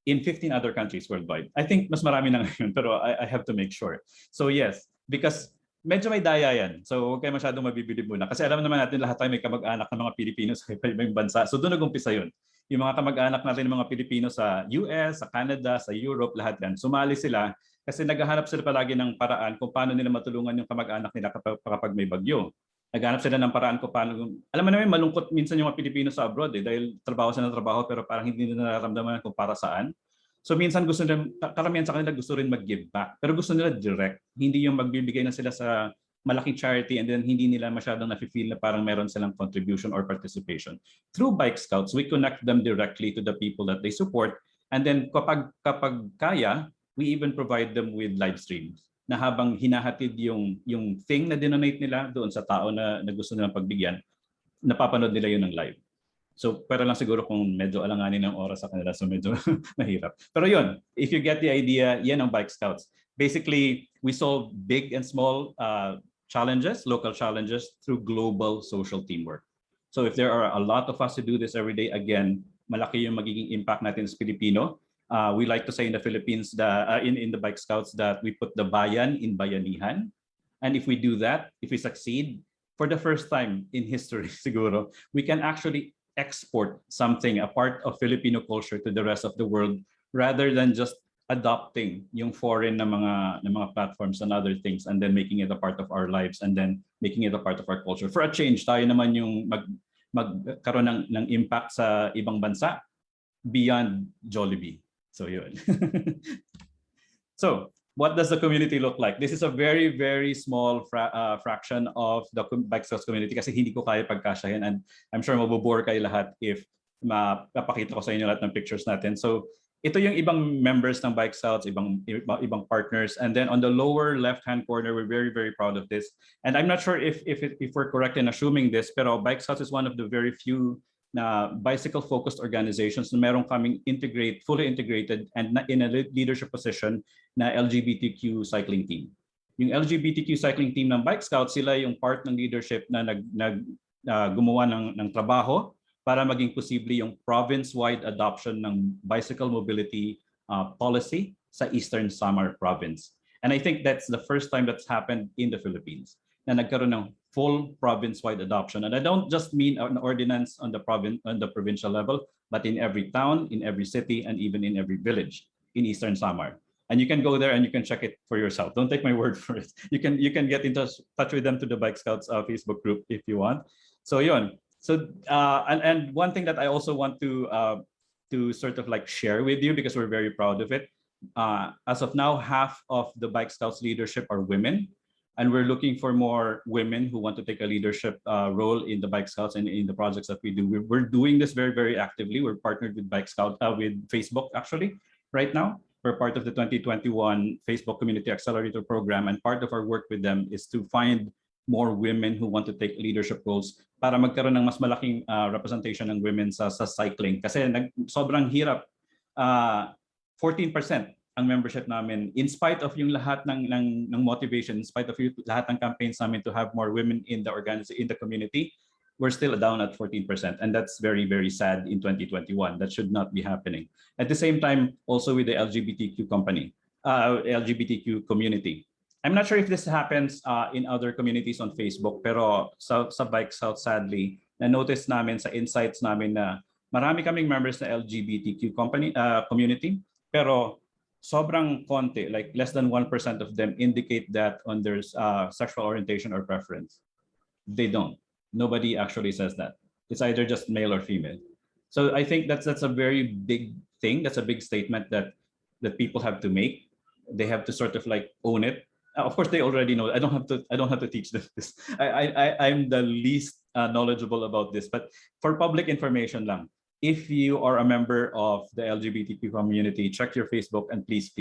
in 15 other countries worldwide. I think mas marami na ngayon, pero I have to make sure. So yes, because medyo may daya yan. So huwag kayo masyadong mabibilib muna. Kasi alam naman natin lahat tayo may kamag-anak ng mga Pilipino sa ibang bansa. So doon nag-umpisa yun. yung mga kamag-anak natin ng mga Pilipino sa US, sa Canada, sa Europe, lahat yan, sumali sila kasi naghahanap sila palagi ng paraan kung paano nila matulungan yung kamag-anak nila kapag may bagyo. Naghahanap sila ng paraan kung paano, alam mo naman malungkot minsan yung mga Pilipino sa abroad dahil trabaho sila ng trabaho pero parang hindi nila nararamdaman kung para saan. So minsan gusto nila, karamihan sa kanila gusto rin mag-give back. Pero gusto nila direct. Hindi yung magbibigay na sila sa malaking charity and then hindi nila masyadong nafe-feel na parang meron silang contribution or participation. Through Bike Scouts, we connect them directly to the people that they support. And then kapag kaya, we even provide them with live streams na habang hinahatid yung thing na dinonate nila doon sa tao na gusto nilang pagbigyan, napapanood nila yun ng live. So, pero lang siguro kung medyo alanganin ng oras sa kanila, so medyo mahirap. Pero yun, if you get the idea, yan ang Bike Scouts. Basically, we solve big and small challenges, local challenges, through global social teamwork. So if there are a lot of us who do this every day, again, malaki yung magiging impact natin as Pilipino. We like to say in the Philippines, in the Bike Scouts, that we put the bayan in bayanihan. And if we do that, if we succeed, for the first time in history, siguro, we can actually export something, a part of Filipino culture to the rest of the world, rather than just adopting yung foreign na mga platforms and other things and then making it a part of our lives and then making it a part of our culture. For a change, tayo naman yung magkaroon ng impact sa ibang bansa beyond Jollibee. So yun. So, what does the community look like? This is a very, very small fraction of the Bike Scouts community kasi hindi ko kaya pagkasyahin and I'm sure mabobore kayo lahat if mapapakita ko sa inyo lahat ng pictures natin. So, ito yung ibang members ng Bike Scouts, ibang partners. And then on the lower left-hand corner, we're very, very proud of this. And I'm not sure if we're correct in assuming this, pero Bike Scouts is one of the very few na bicycle-focused organizations na meron kaming fully integrated and in a leadership position na LGBTQ cycling team. Yung LGBTQ cycling team ng Bike Scouts, sila yung part ng leadership na gumawa ng trabaho para maging posible yung province-wide adoption ng bicycle mobility policy sa Eastern Samar Province. And I think that's the first time that's happened in the Philippines na nagkaroon ng full province-wide adoption. And I don't just mean an ordinance on the provincial level, but in every town, in every city, and even in every village in Eastern Samar. And you can go there and you can check it for yourself. Don't take my word for it. You can get in touch with them to the Bike Scouts Facebook group if you want. So yun. So and one thing that I also want to sort of like share with you because we're very proud of it. As of now, half of the Bike Scouts leadership are women. And we're looking for more women who want to take a leadership role in the Bike Scouts and in the projects that we do. We're doing this very, very actively. We're partnered with Bike Scout, with Facebook actually right now. We're part of the 2021 Facebook Community Accelerator Program, and part of our work with them is to find more women who want to take leadership roles para magkaroon ng mas malaking representation ng women sa cycling. Kasi sobrang hirap. 14% ang membership namin, in spite of yung lahat ng motivation, in spite of lahat ng campaigns namin to have more women in the community, we're still down at 14%. And that's very, very sad in 2021. That should not be happening. At the same time, also with the LGBTQ community. I'm not sure if this happens in other communities on Facebook, pero sa Bike South, sadly, na-notice namin sa insights namin na marami kaming members na LGBTQ community, pero sobrang konti, like less than 1% of them indicate that on their sexual orientation or preference. They don't. Nobody actually says that. It's either just male or female. So I think that's a very big thing. That's a big statement that people have to make. They have to sort of like own it. Of course, they already know. I don't have to teach them this. I'm the least knowledgeable about this, but for public information lang. If you are a member of the LGBTQ community, check your Facebook and please.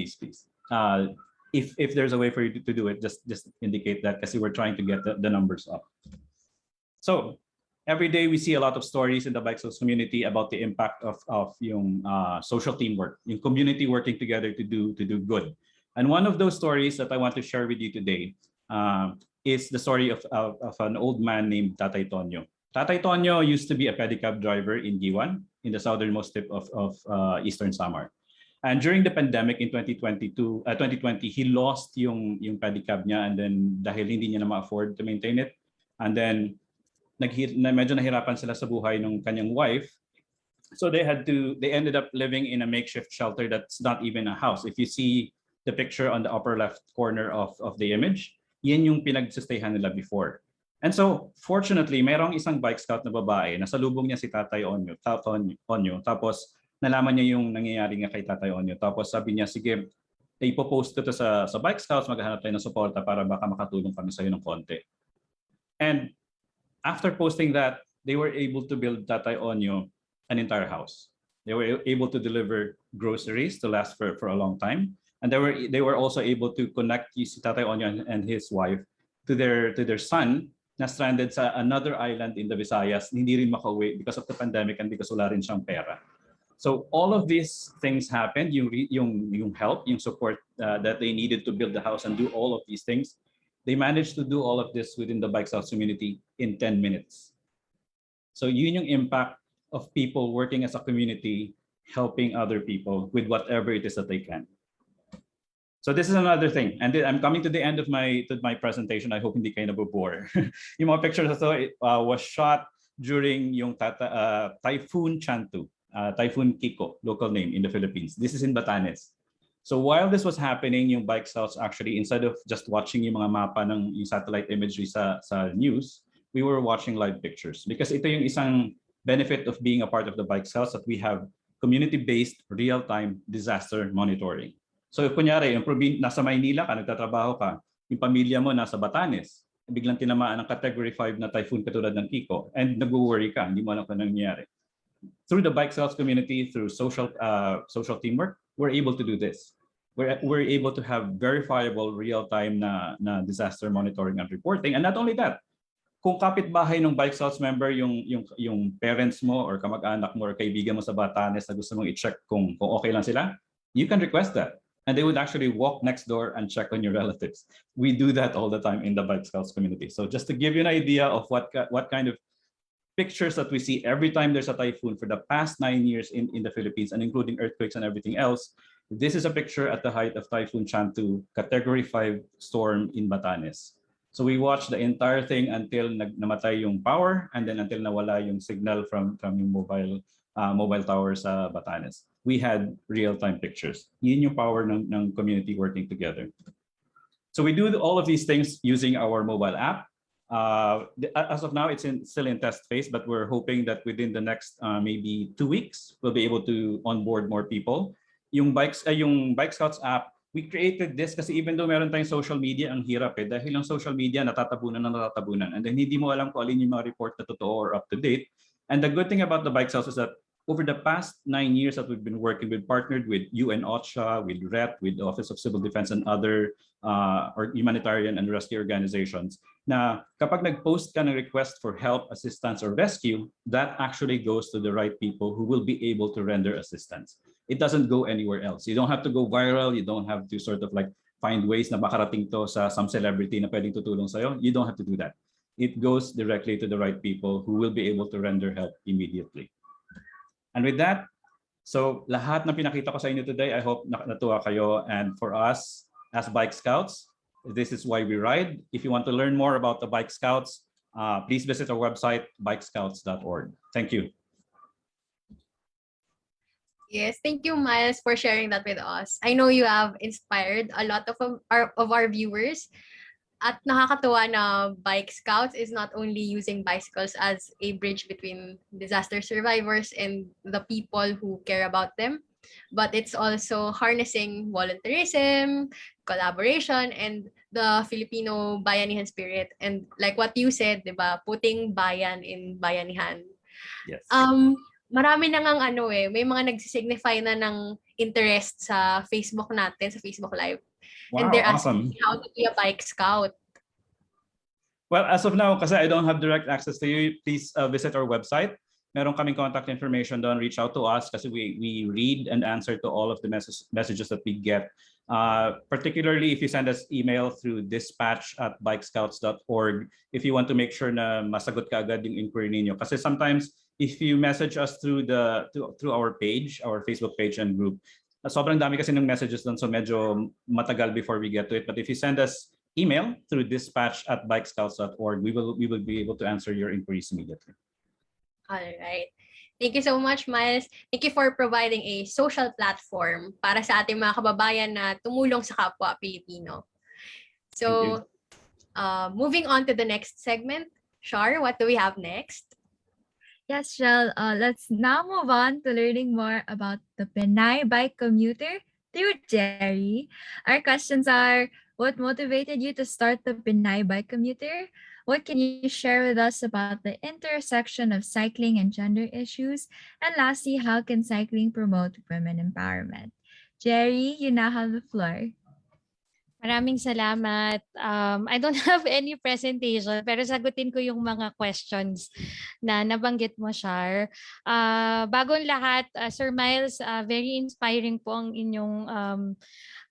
If there's a way for you to do it, just indicate that because we're trying to get the numbers up. So every day we see a lot of stories in the Bike Scouts community about the impact of yung social teamwork, yung community working together to do good. And one of those stories that I want to share with you today is the story of an old man named Tatay Tonyo. Tatay Tonyo used to be a pedicab driver in Giwan, in the southernmost tip of Eastern Samar. And during the pandemic in 2020, he lost yung pedicab niya, and then dahil hindi niya na ma-afford to maintain it, and then medyo nahirapan sila sa buhay ng kanyang wife, So they ended up living in a makeshift shelter that's not even a house. If you see the picture on the upper left corner of the image, yan yung pinag-stayhan nila before. And so, fortunately, mayroong isang bike scout na babae, nasalubong niya si Tatay Onyo, tapos nalaman niya yung nangyayari nga kay Tatay Onyo. Tapos sabi niya, sige, ipopost ko to sa bike scouts, maghahanap tayo ng suporta para baka makatulong kami sa'yo ng konti. And after posting that, they were able to build Tatay Onyo an entire house. They were able to deliver groceries to last for a long time. And they were also able to connect si Tatay Onyo and his wife to their son na stranded sa another island in the Visayas, hindi rin makauwi because of the pandemic and because wala rin siyang pera. So all of these things happened, yung help, yung support that they needed to build the house and do all of these things. They managed to do all of this within the Bike Scouts community in 10 minutes. So yun yung impact of people working as a community, helping other people with whatever it is that they can. So this is another thing, and I'm coming to the end of my presentation. I hope hindi kayo nabobore. Yung mga pictures na to was shot during yung Typhoon Chantu, Typhoon Kiko, local name in the Philippines. This is in Batanes. So while this was happening, yung bike scouts actually, instead of just watching yung mga mapa ng yung satellite imagery sa news, we were watching live pictures. Because ito yung isang benefit of being a part of the bike scouts, that we have community-based real-time disaster monitoring. So kunyari, nasa Maynila ka, nagtatrabaho ka, yung pamilya mo nasa Batanes, biglang tinamaan ng category 5 na typhoon katulad ng Kiko, and nag-worry ka, hindi mo alam kung anong nangyayari. Through the bike scouts community, through social teamwork, we're able to do this. We're able to have verifiable real-time na disaster monitoring and reporting. And not only that, kung kapitbahay ng bike scouts member yung parents mo or kamag-anak mo or kaibigan mo sa Batanes na gusto mong i-check kung okay lang sila, you can request that. And they would actually walk next door and check on your relatives. We do that all the time in the Bike Scouts community. So just to give you an idea of what kind of pictures that we see every time there's a typhoon for the past 9 years in the Philippines, and including earthquakes and everything else, this is a picture at the height of Typhoon Chantu, category 5 storm in Batanes. So we watched the entire thing until namatay yung power, and then until nawala yung signal from yung mobile tower sa Batanes. We had real-time pictures. Yun yung power ng community working together. So we do all of these things using our mobile app. As of now, it's still in test phase, but we're hoping that within the next maybe 2 weeks, we'll be able to onboard more people. Yung Bike Scouts app, we created this kasi even though meron tayong social media, ang hirap dahil yung social media natatabunan. And then hindi mo alam kung alin yung mga report na totoo or up to date. And the good thing about the Bike Scouts is that over the past 9 years that we've been working, we've partnered with UN OCHA, with REP, with the Office of Civil Defense and other or humanitarian and rescue organizations, na kapag nag-post ka ng request for help, assistance, or rescue, that actually goes to the right people who will be able to render assistance. It doesn't go anywhere else. You don't have to go viral. You don't have to sort of like find ways na makarating to sa some celebrity na pwedeng tutulong sa'yo. You don't have to do that. It goes directly to the right people who will be able to render help immediately. And with that, so lahat ng pinakita ko sa inyo today, I hope natuwa kayo. And for us as Bike Scouts, this is why we ride. If you want to learn more about the Bike Scouts, please visit our website, bikescouts.org. Thank you. Yes, thank you, Myles, for sharing that with us. I know you have inspired a lot of our viewers. At nakakatuwa na Bike Scouts is not only using bicycles as a bridge between disaster survivors and the people who care about them, but it's also harnessing volunteerism, collaboration, and the Filipino bayanihan spirit. And like what you said, diba, putting bayan in bayanihan. Yes. Marami na ngang may mga nagsisignify na ng interest sa Facebook natin, sa Facebook Live. Wow, And they're awesome. asking how to be a Bike Scout. Well, as of now, kasi I don't have direct access to you, please visit our website. Meron kaming contact information doon. Reach out to us kasi we read and answer to all of the messages that we get. Particularly if you send us email through dispatch@bikescouts.org if you want to make sure na masagot ka agad yung inquiry ninyo. Kasi sometimes if you message us through our page, our Facebook page and group, sobrang dami kasi ng messages doon, so medyo matagal before we get to it. But if you send us email through dispatch@bikescouts.org, we will be able to answer your inquiries immediately. All right. Thank you so much, Myles. Thank you for providing a social platform para sa ating mga kababayan na tumulong sa kapwa Pilipino. Thank you. So, moving on to the next segment. Shar, what do we have next? Yes, Shell. Let's now move on to learning more about the Pinay bike commuter through Geri. Our questions are: what motivated you to start the Pinay bike commuter? What can you share with us about the intersection of cycling and gender issues? And lastly, how can cycling promote women empowerment? Geri, you now have the floor. Maraming salamat. I don't have any presentation pero sagutin ko yung mga questions na nabanggit mo, Shar. Bagong lahat, Sir Myles, very inspiring po ang inyong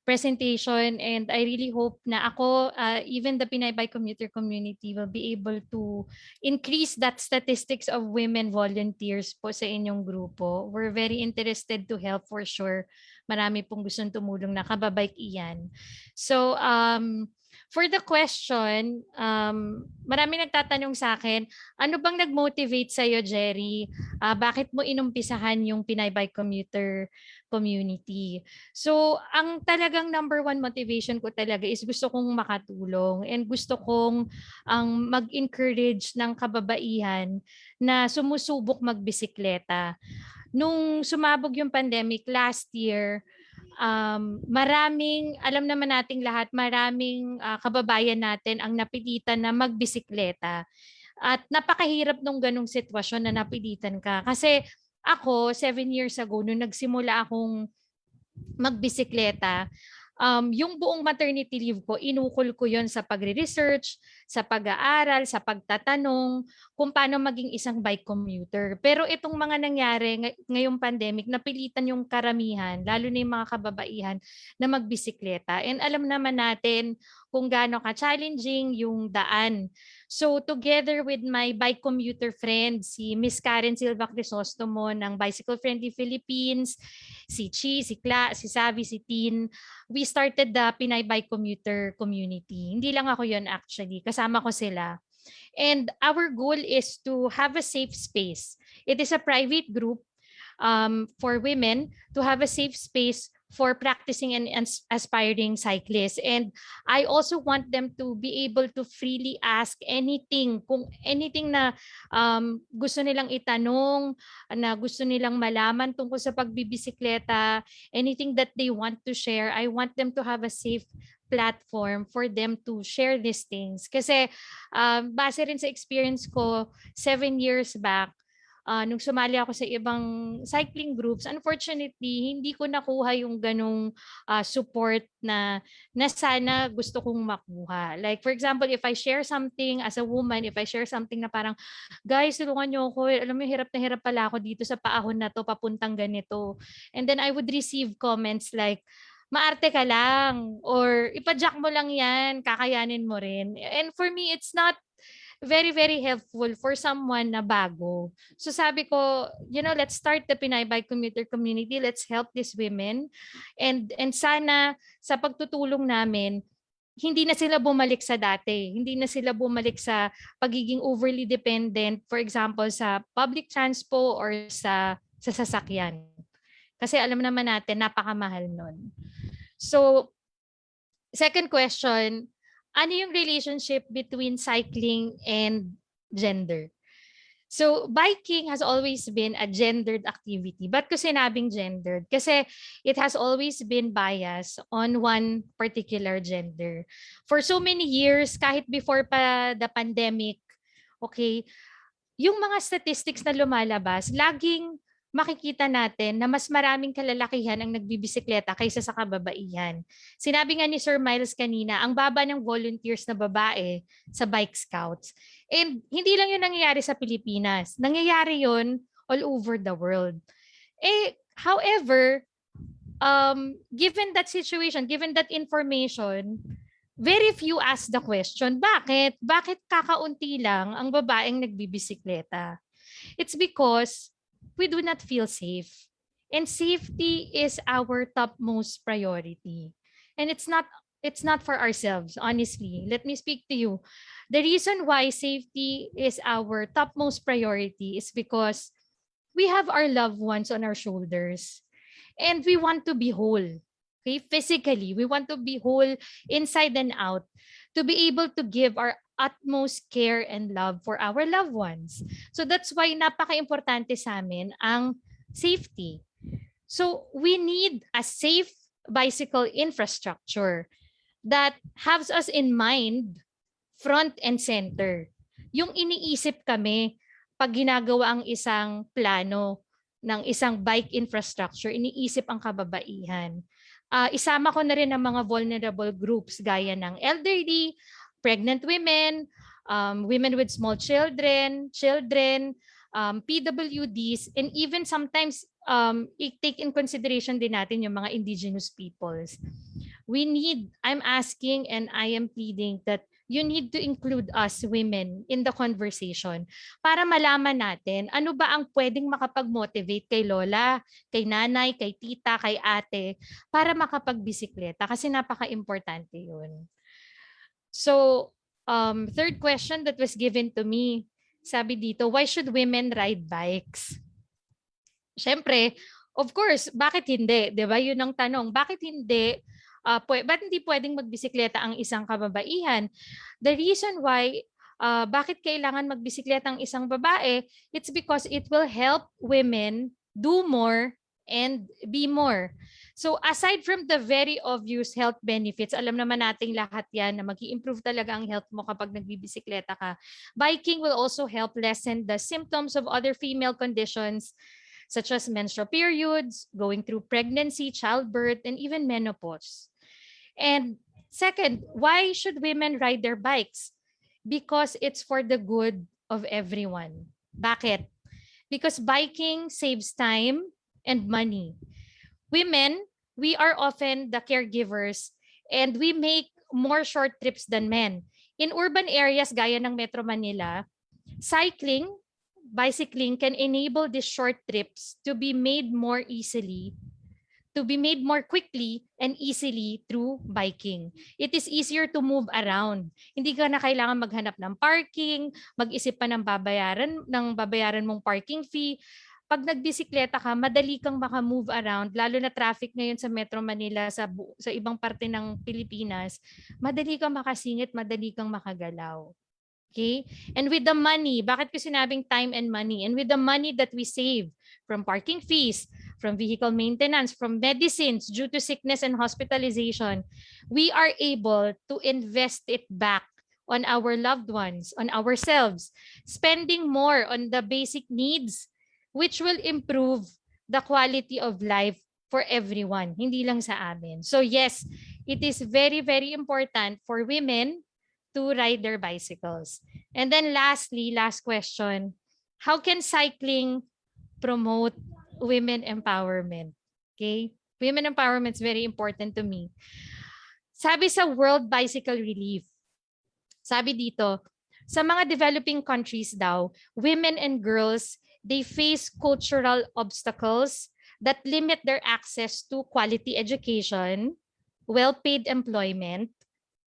presentation, and I really hope na ako, even the Pinay Bike Commuter community will be able to increase that statistics of women volunteers po sa inyong grupo. We're very interested to help for sure. Marami pong gustong tumulong na kababike iyan. So, for the question, marami nagtatanong sa akin, ano bang nag-motivate sa'yo, Geri? Bakit mo inumpisahan yung Pinay Bike Commuter community? So, ang talagang number one motivation ko talaga is gusto kong makatulong and gusto kong mag-encourage ng kababaihan na sumusubok magbisikleta. Nung sumabog yung pandemic last year, alam naman nating lahat, maraming kababayan natin ang napilitan na magbisikleta. At napakahirap nung ganong sitwasyon na napilitan ka. Kasi ako, 7 years ago, nung nagsimula akong magbisikleta, yung buong maternity leave ko, inukol ko yon sa pagre-research, sa pag-aaral, sa pagtatanong, kung paano maging isang bike commuter. Pero itong mga nangyari ngayong pandemic, napilitan yung karamihan, lalo na yung mga kababaihan, na magbisikleta. And alam naman natin kung gaano ka-challenging yung daan. So together with my bike commuter friends, si Miss Karen Silva Crisostomo ng Bicycle Friendly Philippines, si Chi, si Kla, si Savi, si Tin, we started the Pinay Bike Commuter community. Hindi lang ako yon actually, kasama ko sila. And our goal is to have a safe space. It is a private group for women to have a safe space for practicing and aspiring cyclists. And I also want them to be able to freely ask anything, kung anything na gusto nilang itanong, na gusto nilang malaman tungkol sa pagbibisikleta, anything that they want to share, I want them to have a safe platform for them to share these things. Kasi base rin sa experience ko 7 years back, nung sumali ako sa ibang cycling groups, unfortunately, hindi ko nakuha yung ganong support na sana gusto kong makuha. Like, for example, if I share something as a woman, if I share something na parang, guys, tulungan niyo ako, alam mo, hirap na hirap pala ako dito sa paahon na to, papuntang ganito. And then I would receive comments like, maarte ka lang, or ipadyak mo lang yan, kakayanin mo rin. And for me, it's not very, very helpful for someone na bago. So sabi ko, let's start the Pinay Bike Commuter community. Let's help these women. And sana sa pagtutulong namin, hindi na sila bumalik sa dati. Hindi na sila bumalik sa pagiging overly dependent, for example, sa public transport or sa sasakyan. Kasi alam naman natin, napakamahal nun. So, second question, ano yung relationship between cycling and gender? So, biking has always been a gendered activity. Ba't ko sinabing gendered? Kasi it has always been biased on one particular gender. For so many years, kahit before pa the pandemic, okay, yung mga statistics na lumalabas, laging makikita natin na mas maraming kalalakihan ang nagbibisikleta kaysa sa kababaihan. Sinabi nga ni Sir Myles kanina, ang baba ng volunteers na babae sa Bike Scouts. And hindi lang yun nangyayari sa Pilipinas. Nangyayari yun all over the world. However, given that situation, given that information, very few ask the question, bakit? Bakit kakaunti lang ang babaeng nagbibisikleta? It's because we do not feel safe. And safety is our topmost priority. And it's not for ourselves, honestly. Let me speak to you. The reason why safety is our topmost priority is because we have our loved ones on our shoulders and we want to be whole. Okay, physically, we want to be whole inside and out to be able to give our utmost care and love for our loved ones. So that's why napaka-importante sa amin ang safety. So we need a safe bicycle infrastructure that has us in mind front and center. Yung iniisip kami pag ginagawa ang isang plano ng isang bike infrastructure, iniisip ang kababaihan. Isama ko na rin ang mga vulnerable groups gaya ng elderly, pregnant women, women with small children, PWDs, and even sometimes i-take in consideration din natin yung mga indigenous peoples. I'm asking and I am pleading that you need to include us women in the conversation para malaman natin ano ba ang pwedeng makapag-motivate kay lola, kay nanay, kay tita, kay ate para makapag-bisikleta kasi napaka-importante yun. So, third question that was given to me, sabi dito, why should women ride bikes? Siyempre, of course, bakit hindi? 'Di ba? Yun ang tanong. Bakit hindi? Ba't hindi pwedeng magbisikleta ang isang kababaihan? The reason why bakit kailangan magbisikleta ang isang babae, it's because it will help women do more and be more. So aside from the very obvious health benefits, alam naman nating lahat yan na mag-i-improve talaga ang health mo kapag nagbibisikleta ka. Biking will also help lessen the symptoms of other female conditions such as menstrual periods, going through pregnancy, childbirth, and even menopause. And second, why should women ride their bikes? Because it's for the good of everyone. Bakit? Because biking saves time and money. Women, we are often the caregivers and we make more short trips than men. In urban areas gaya ng Metro Manila, bicycling can enable these short trips to be made more quickly and easily through biking. It is easier to move around. Hindi ka na kailangan maghanap ng parking, mag-isip pa ng babayaran mong parking fee. Pag nagbisikleta ka, madali kang maka-move around, lalo na traffic ngayon sa Metro Manila, sa ibang parte ng Pilipinas, madali kang makasingit, madali kang makagalaw. Okay? And with the money, bakit ko sinabing time and money? And with the money that we save from parking fees, from vehicle maintenance, from medicines due to sickness and hospitalization, we are able to invest it back on our loved ones, on ourselves, spending more on the basic needs, which will improve the quality of life for everyone, hindi lang sa amin. So yes, it is very, very important for women to ride their bicycles. And then lastly, last question, how can cycling promote women empowerment? Okay? Women empowerment is very important to me. Sabi sa World Bicycle Relief, sabi dito, sa mga developing countries daw, women and girls, they face cultural obstacles that limit their access to quality education, well-paid employment,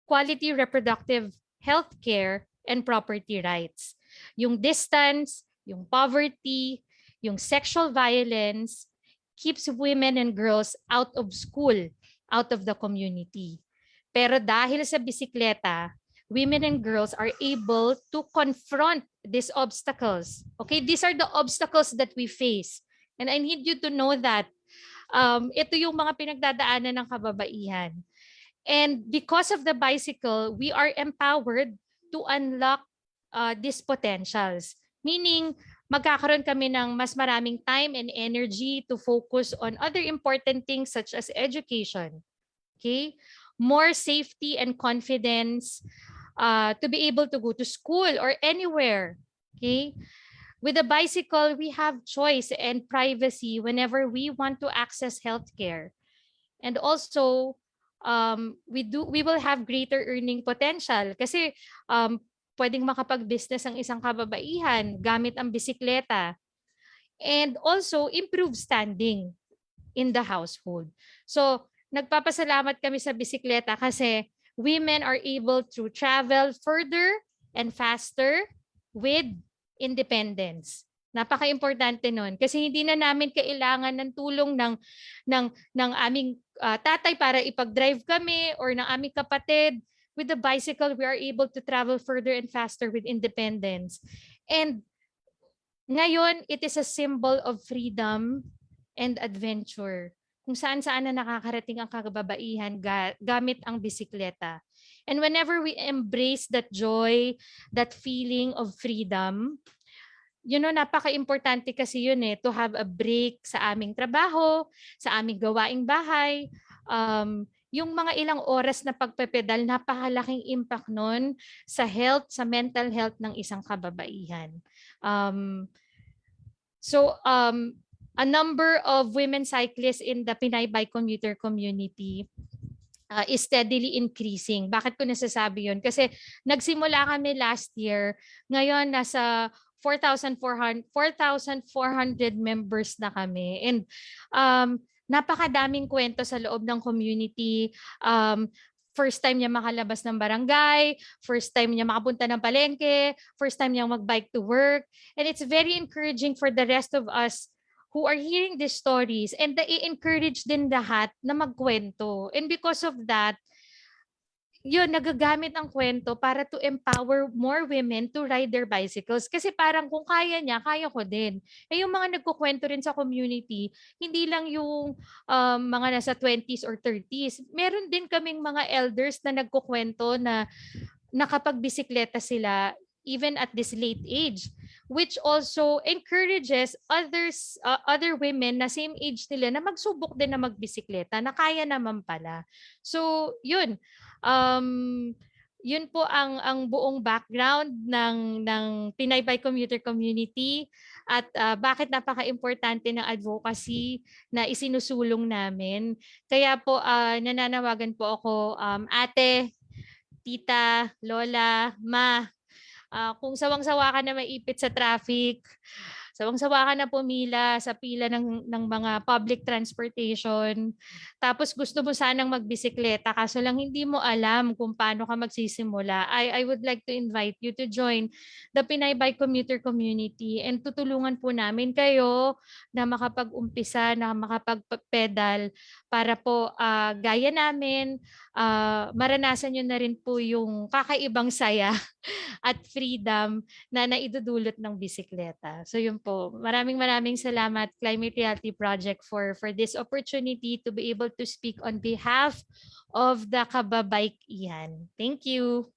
quality reproductive health care, and property rights. Yung distance, yung poverty, yung sexual violence keeps women and girls out of school, out of the community. Pero dahil sa bisikleta, women and girls are able to confront these obstacles. Okay, these are the obstacles that we face. And I need you to know that ito yung mga pinagdadaanan ng kababaihan. And because of the bicycle, we are empowered to unlock these potentials. Meaning, magkakaroon kami ng mas maraming time and energy to focus on other important things such as education. Okay? More safety and confidence to be able to go to school or anywhere. Okay? With a bicycle, we have choice and privacy whenever we want to access healthcare. And also, we will have greater earning potential kasi pwedeng makapag-business ang isang kababaihan gamit ang bisikleta. And also, improve standing in the household. So, nagpapasalamat kami sa bisikleta kasi women are able to travel further and faster with independence. Napaka-importante nun kasi hindi na namin kailangan ng tulong ng aming tatay para ipag-drive kami or ng aming kapatid. With the bicycle, we are able to travel further and faster with independence. And ngayon, it is a symbol of freedom and adventure. Kung saan-saan na nakakarating ang kababaihan gamit ang bisikleta. And whenever we embrace that joy, that feeling of freedom, napaka-importante kasi yun to have a break sa aming trabaho, sa aming gawaing bahay. Yung mga ilang oras na pagpepedal, napakalaking impact nun sa health, sa mental health ng isang kababaihan. A number of women cyclists in the Pinay bike commuter community is steadily increasing. Bakit ko nasasabi yun? Kasi nagsimula kami last year, ngayon nasa 4,400 members na kami. And napakadaming kwento sa loob ng community. First time niya makalabas ng barangay, first time niya makapunta ng palengke, first time niya mag-bike to work. And it's very encouraging for the rest of us who are hearing these stories, and i-encourage din lahat na magkwento. And because of that, yun, nagagamit ang kwento para to empower more women to ride their bicycles. Kasi parang kung kaya niya, kaya ko din. Yung mga nagkukwento rin sa community, hindi lang yung mga nasa 20s or 30s. Meron din kaming mga elders na nagkukwento na nakapagbisikleta sila even at this late age, which also encourages other women na same age nila na magsubok din na magbisikleta, na kaya naman pala. So, yun. Yun po ang buong background ng Pinay Bike Commuter Community at bakit napaka-importante ng advocacy na isinusulong namin. Kaya po nananawagan po ako, ate, tita, lola, ma, kung sawang-sawa ka na maipit sa traffic, sawang-sawa ka na pumila sa pila ng mga public transportation, tapos gusto mo sanang magbisikleta kaso lang hindi mo alam kung paano ka magsisimula, I would like to invite you to join the Pinay Bike Commuter Community and tutulungan po namin kayo na makapag-umpisa, na makapag-pedal para po gaya namin, maranasan nyo na rin po yung kakaibang saya at freedom na naidudulot ng bisikleta. So yun po, maraming salamat Climate Reality Project for this opportunity to be able to speak on behalf of the kababaikihan. Thank you.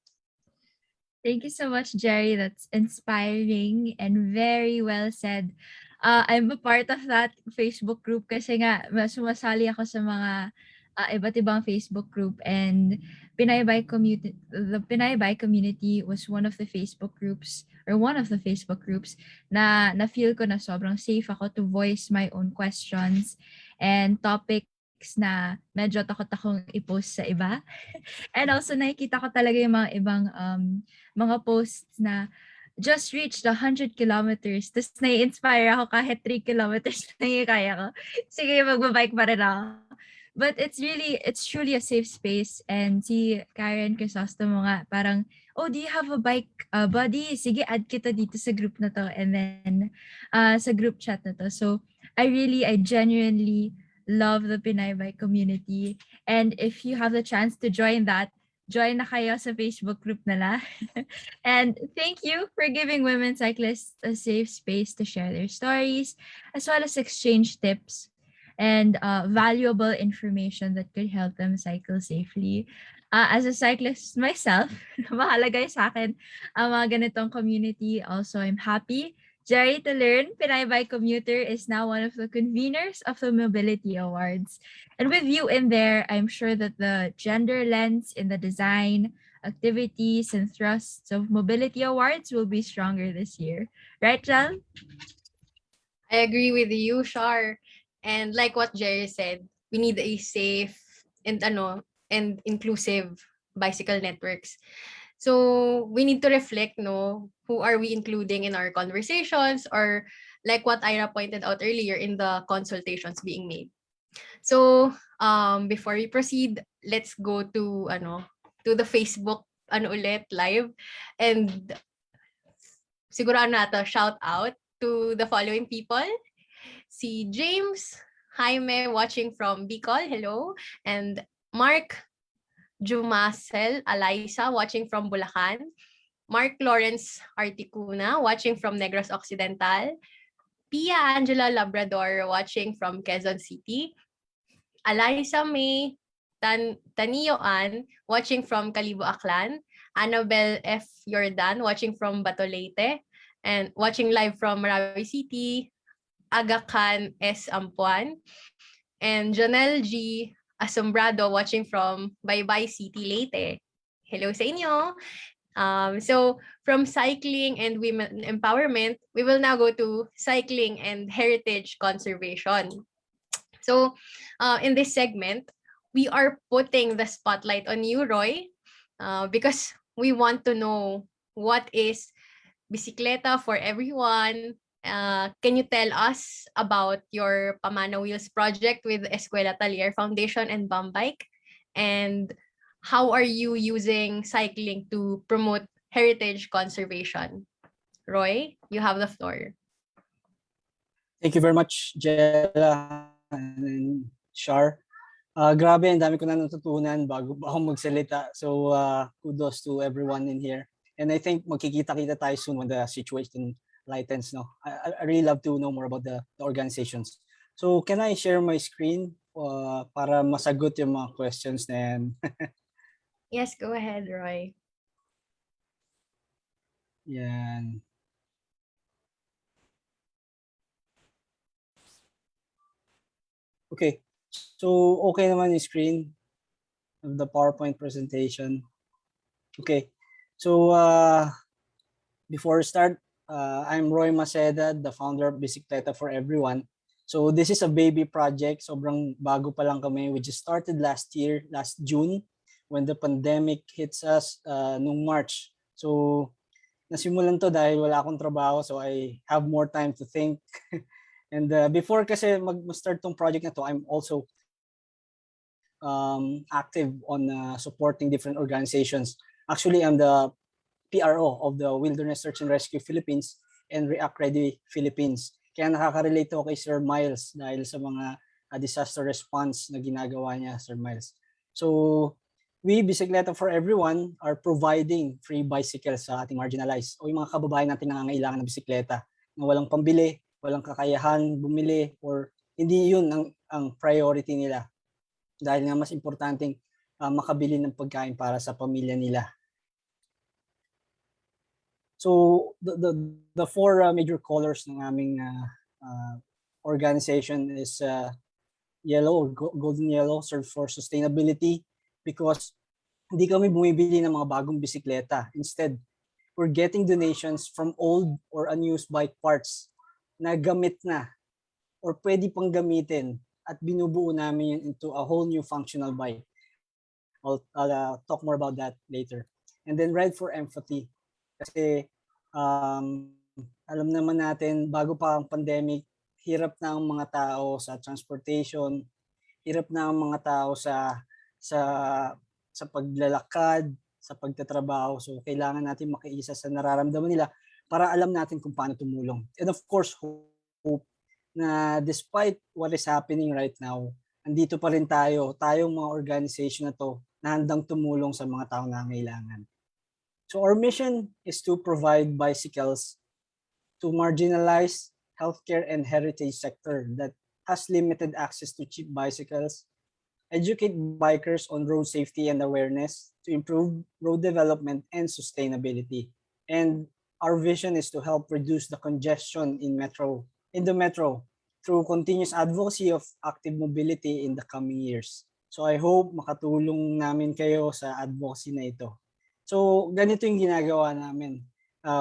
Thank you so much, Jerry. That's inspiring and very well said. I'm a part of that Facebook group kasi nga sumasali ako sa mga iba't ibang Facebook group, and the Pinay Bike Community was one of the Facebook groups na feel ko na sobrang safe ako to voice my own questions and topics na medyo takot akong i-post sa iba. And also nakikita ko talaga yung mga ibang mga posts na just reached 100 kilometers. Tapos nai-inspire ako kahit 3 kilometers na yung kaya ko. Sige, magbabike pa rin ako. But it's truly a safe space. And si Karen Crisostomo nga, parang, oh, do you have a bike buddy? Sige, add kita dito sa group na to. And then sa group chat na to. So I genuinely love the Pinay Bike community. And if you have the chance to join that, join na kayo sa Facebook group nila. And thank you for giving women cyclists a safe space to share their stories, as well as exchange tips and valuable information that could help them cycle safely. As a cyclist myself, mahalaga sa akin ang mga ganitong community. Also, I'm happy, Jerry, to learn Pinay Bike Commuter is now one of the conveners of the Mobility Awards. And with you in there, I'm sure that the gender lens in the design, activities, and thrusts of Mobility Awards will be stronger this year. Right, Jal? I agree with you, Shar. And like what Jerry said, we need a safe and inclusive bicycle networks. So we need to reflect, who are we including in our conversations, or like what Ira pointed out earlier in the consultations being made. So before we proceed, let's go to the Facebook live, and siguro shout out to the following people. Si James Jaime watching from Bicol, hello. And Mark Jumasel Alaisa watching from Bulacan. Mark Lawrence Articuna watching from Negros Occidental. Pia Angela Labrador watching from Quezon City. Alaisa May Tanioan watching from Calibo Aklan. Annabel F. Yordan watching from Batolete. And watching live from Marawi City. Aga Khan S. Ampuan. And Jonel G. Asombrado watching from Baybay City, Leyte. Hello sa inyo. So from cycling and women empowerment, we will now go to cycling and heritage conservation. So in this segment, we are putting the spotlight on you, Roy, because we want to know what is Beseekleta for everyone. Can you tell us about your Pamana Wheels project with Escuela Talier Foundation and Bambike? And how are you using cycling to promote heritage conservation? Roy, you have the floor. Thank you very much, Jella and Shar. Grabe, ang dami ko na natutunan bago ako magsalita. So kudos to everyone in here. And I think magkikita-kita tayo soon when the situation lightens. No, I really love to know more about the organizations. So can I share my screen para masagot yung mga questions na yan? Yes, go ahead, Roy. Yan. Okay, so okay naman yung screen of the PowerPoint presentation. Okay, so before we start, I'm Roy Maceda, the founder of Beseekleta for Everyone. So this is a baby project. Sobrang bago pa lang kami. We just started last year, last June, when the pandemic hits us nung March. So nasimulan to dahil wala akong trabaho, so I have more time to think. And before kasi mag-start tong project na to, I'm also active on supporting different organizations. Actually, I'm the PRO of the Wilderness Search and Rescue Philippines and React Ready Philippines. Kaya nakaka-relate ako kay Sir Myles dahil sa mga disaster response na ginagawa niya, Sir Myles. So, we, Beseekleta for Everyone, are providing free bicycles sa ating marginalized o yung mga kababayan natin na nangangailangan ng bisikleta na walang pambili, walang kakayahan bumili, or hindi yun ang priority nila. Dahil nga mas importanteng makabili ng pagkain para sa pamilya nila. So the four major colors ng aming organization is yellow or golden yellow, serve for sustainability, because hindi kami bumibili ng mga bagong bisikleta. Instead, we're getting donations from old or unused bike parts na gamit na or pwede pang gamitin at binubuo namin yun into a whole new functional bike. I'll talk more about that later. And then red for empathy. Kasi alam naman natin, bago pa ang pandemic, hirap na ang mga tao sa transportation, hirap na ang mga tao sa paglalakad, sa pagtatrabaho. So kailangan natin makiisa sa nararamdaman nila para alam natin kung paano tumulong. And of course, hope na despite what is happening right now, andito pa rin tayong mga organization na to na handang tumulong sa mga taong nangangailangan. So our mission is to provide bicycles to marginalized healthcare and heritage sector that has limited access to cheap bicycles, educate bikers on road safety and awareness to improve road development and sustainability. And our vision is to help reduce the congestion in the metro through continuous advocacy of active mobility in the coming years. So I hope makatulong namin kayo sa advocacy na ito. So ganito yung ginagawa namin.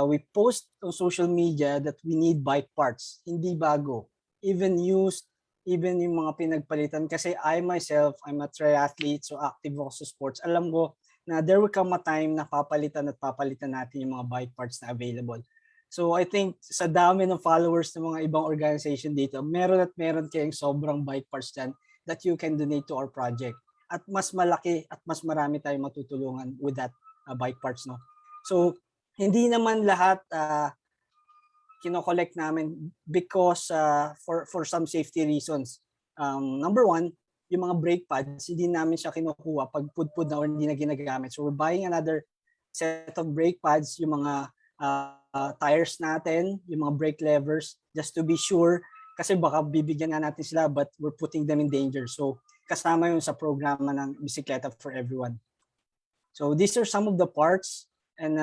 We post on social media that we need bike parts, hindi bago, even used, even yung mga pinagpalitan. Kasi I myself, I'm a triathlete, so active ako sa sports. Alam ko na there will come a time na papalitan natin yung mga bike parts na available. So I think sa dami ng followers ng mga ibang organization dito, meron kayong sobrang bike parts dyan that you can donate to our project. At mas malaki at mas marami tayong matutulungan with that bike parts. No? So hindi naman lahat kino-collect namin because for some safety reasons. Number one, yung mga brake pads, hindi namin siya kinukuha pag pudpud na or hindi na ginagamit. So we're buying another set of brake pads, yung mga tires natin, yung mga brake levers, just to be sure, kasi baka bibigyan nga natin sila but we're putting them in danger. So kasama yun sa programa ng Beseekleta for Everyone. So these are some of the parts and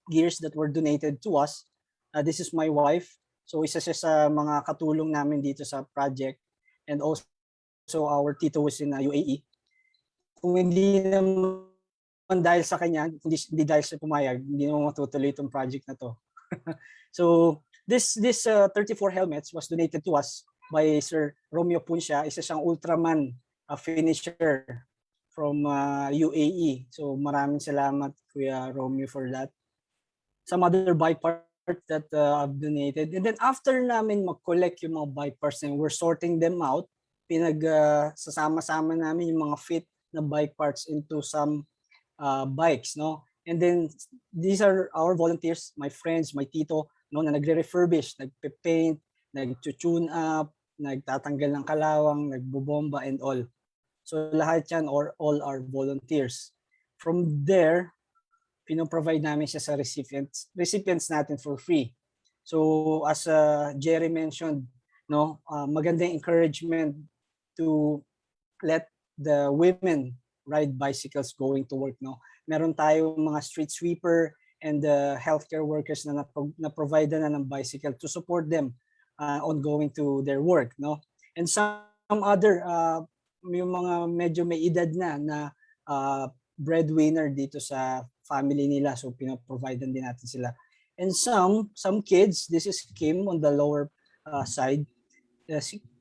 gears that were donated to us. This is my wife. So isa siya sa mga katulong namin dito sa project, and also our tito was in UAE. Kung hindi naman dahil sa kanya, hindi dahil sa pumayag, hindi naman matutuloy itong project na to. So this 34 helmets was donated to us by Sir Romeo Puncia, isa siyang Ultraman finisher from UAE. So maraming salamat Kuya Romeo for that. Some other bike parts that I've donated. And then after namin mag-collect yung mga bike parts and we're sorting them out, sasama-sama namin yung mga fit na bike parts into some bikes, no? And then these are our volunteers, my friends, my tito, no, na nagre-refurbish, nagpe-paint, nag-tune up, nagtatanggal ng kalawang, nagbobomba and all. So lahat yan or all our volunteers. From there, pinoprovide namin siya sa recipients natin for free. So as Geri mentioned, no, magandang encouragement to let the women ride bicycles going to work, no. Meron tayong mga street sweeper and the healthcare workers na provide na ng bicycle to support them on going to their work, no. And some other yung mga medyo may edad na breadwinner dito sa family nila, so pinaprovide din natin sila. And some kids, this is Kim on the lower side.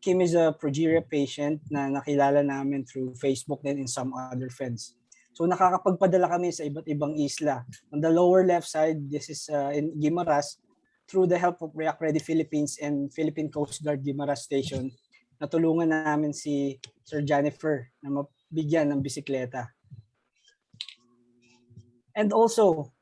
Kim is a progeria patient na nakilala namin through Facebook and in some other friends. So nakakapagpadala kami sa iba't ibang isla. On the lower left side, this is in Guimaras, through the help of React Ready Philippines and Philippine Coast Guard Guimaras Station, natulungan namin si Sir Jennifer na mabigyan ng bisikleta. And also,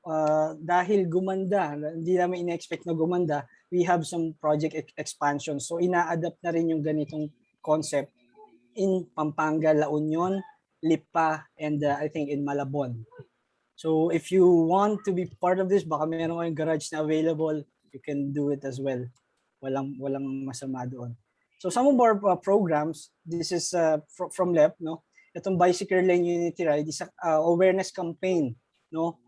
dahil gumanda, hindi namin ina-expect na gumanda, we have some project expansion. So ina-adapt na rin yung ganitong concept in Pampanga, La Union, Lipa, and I think in Malabon. So if you want to be part of this, baka meron kayong garage na available, you can do it as well. Walang masama doon. So some of our programs, this is from left, no? Itong Bicycle Lane Unity Ride is awareness campaign, no?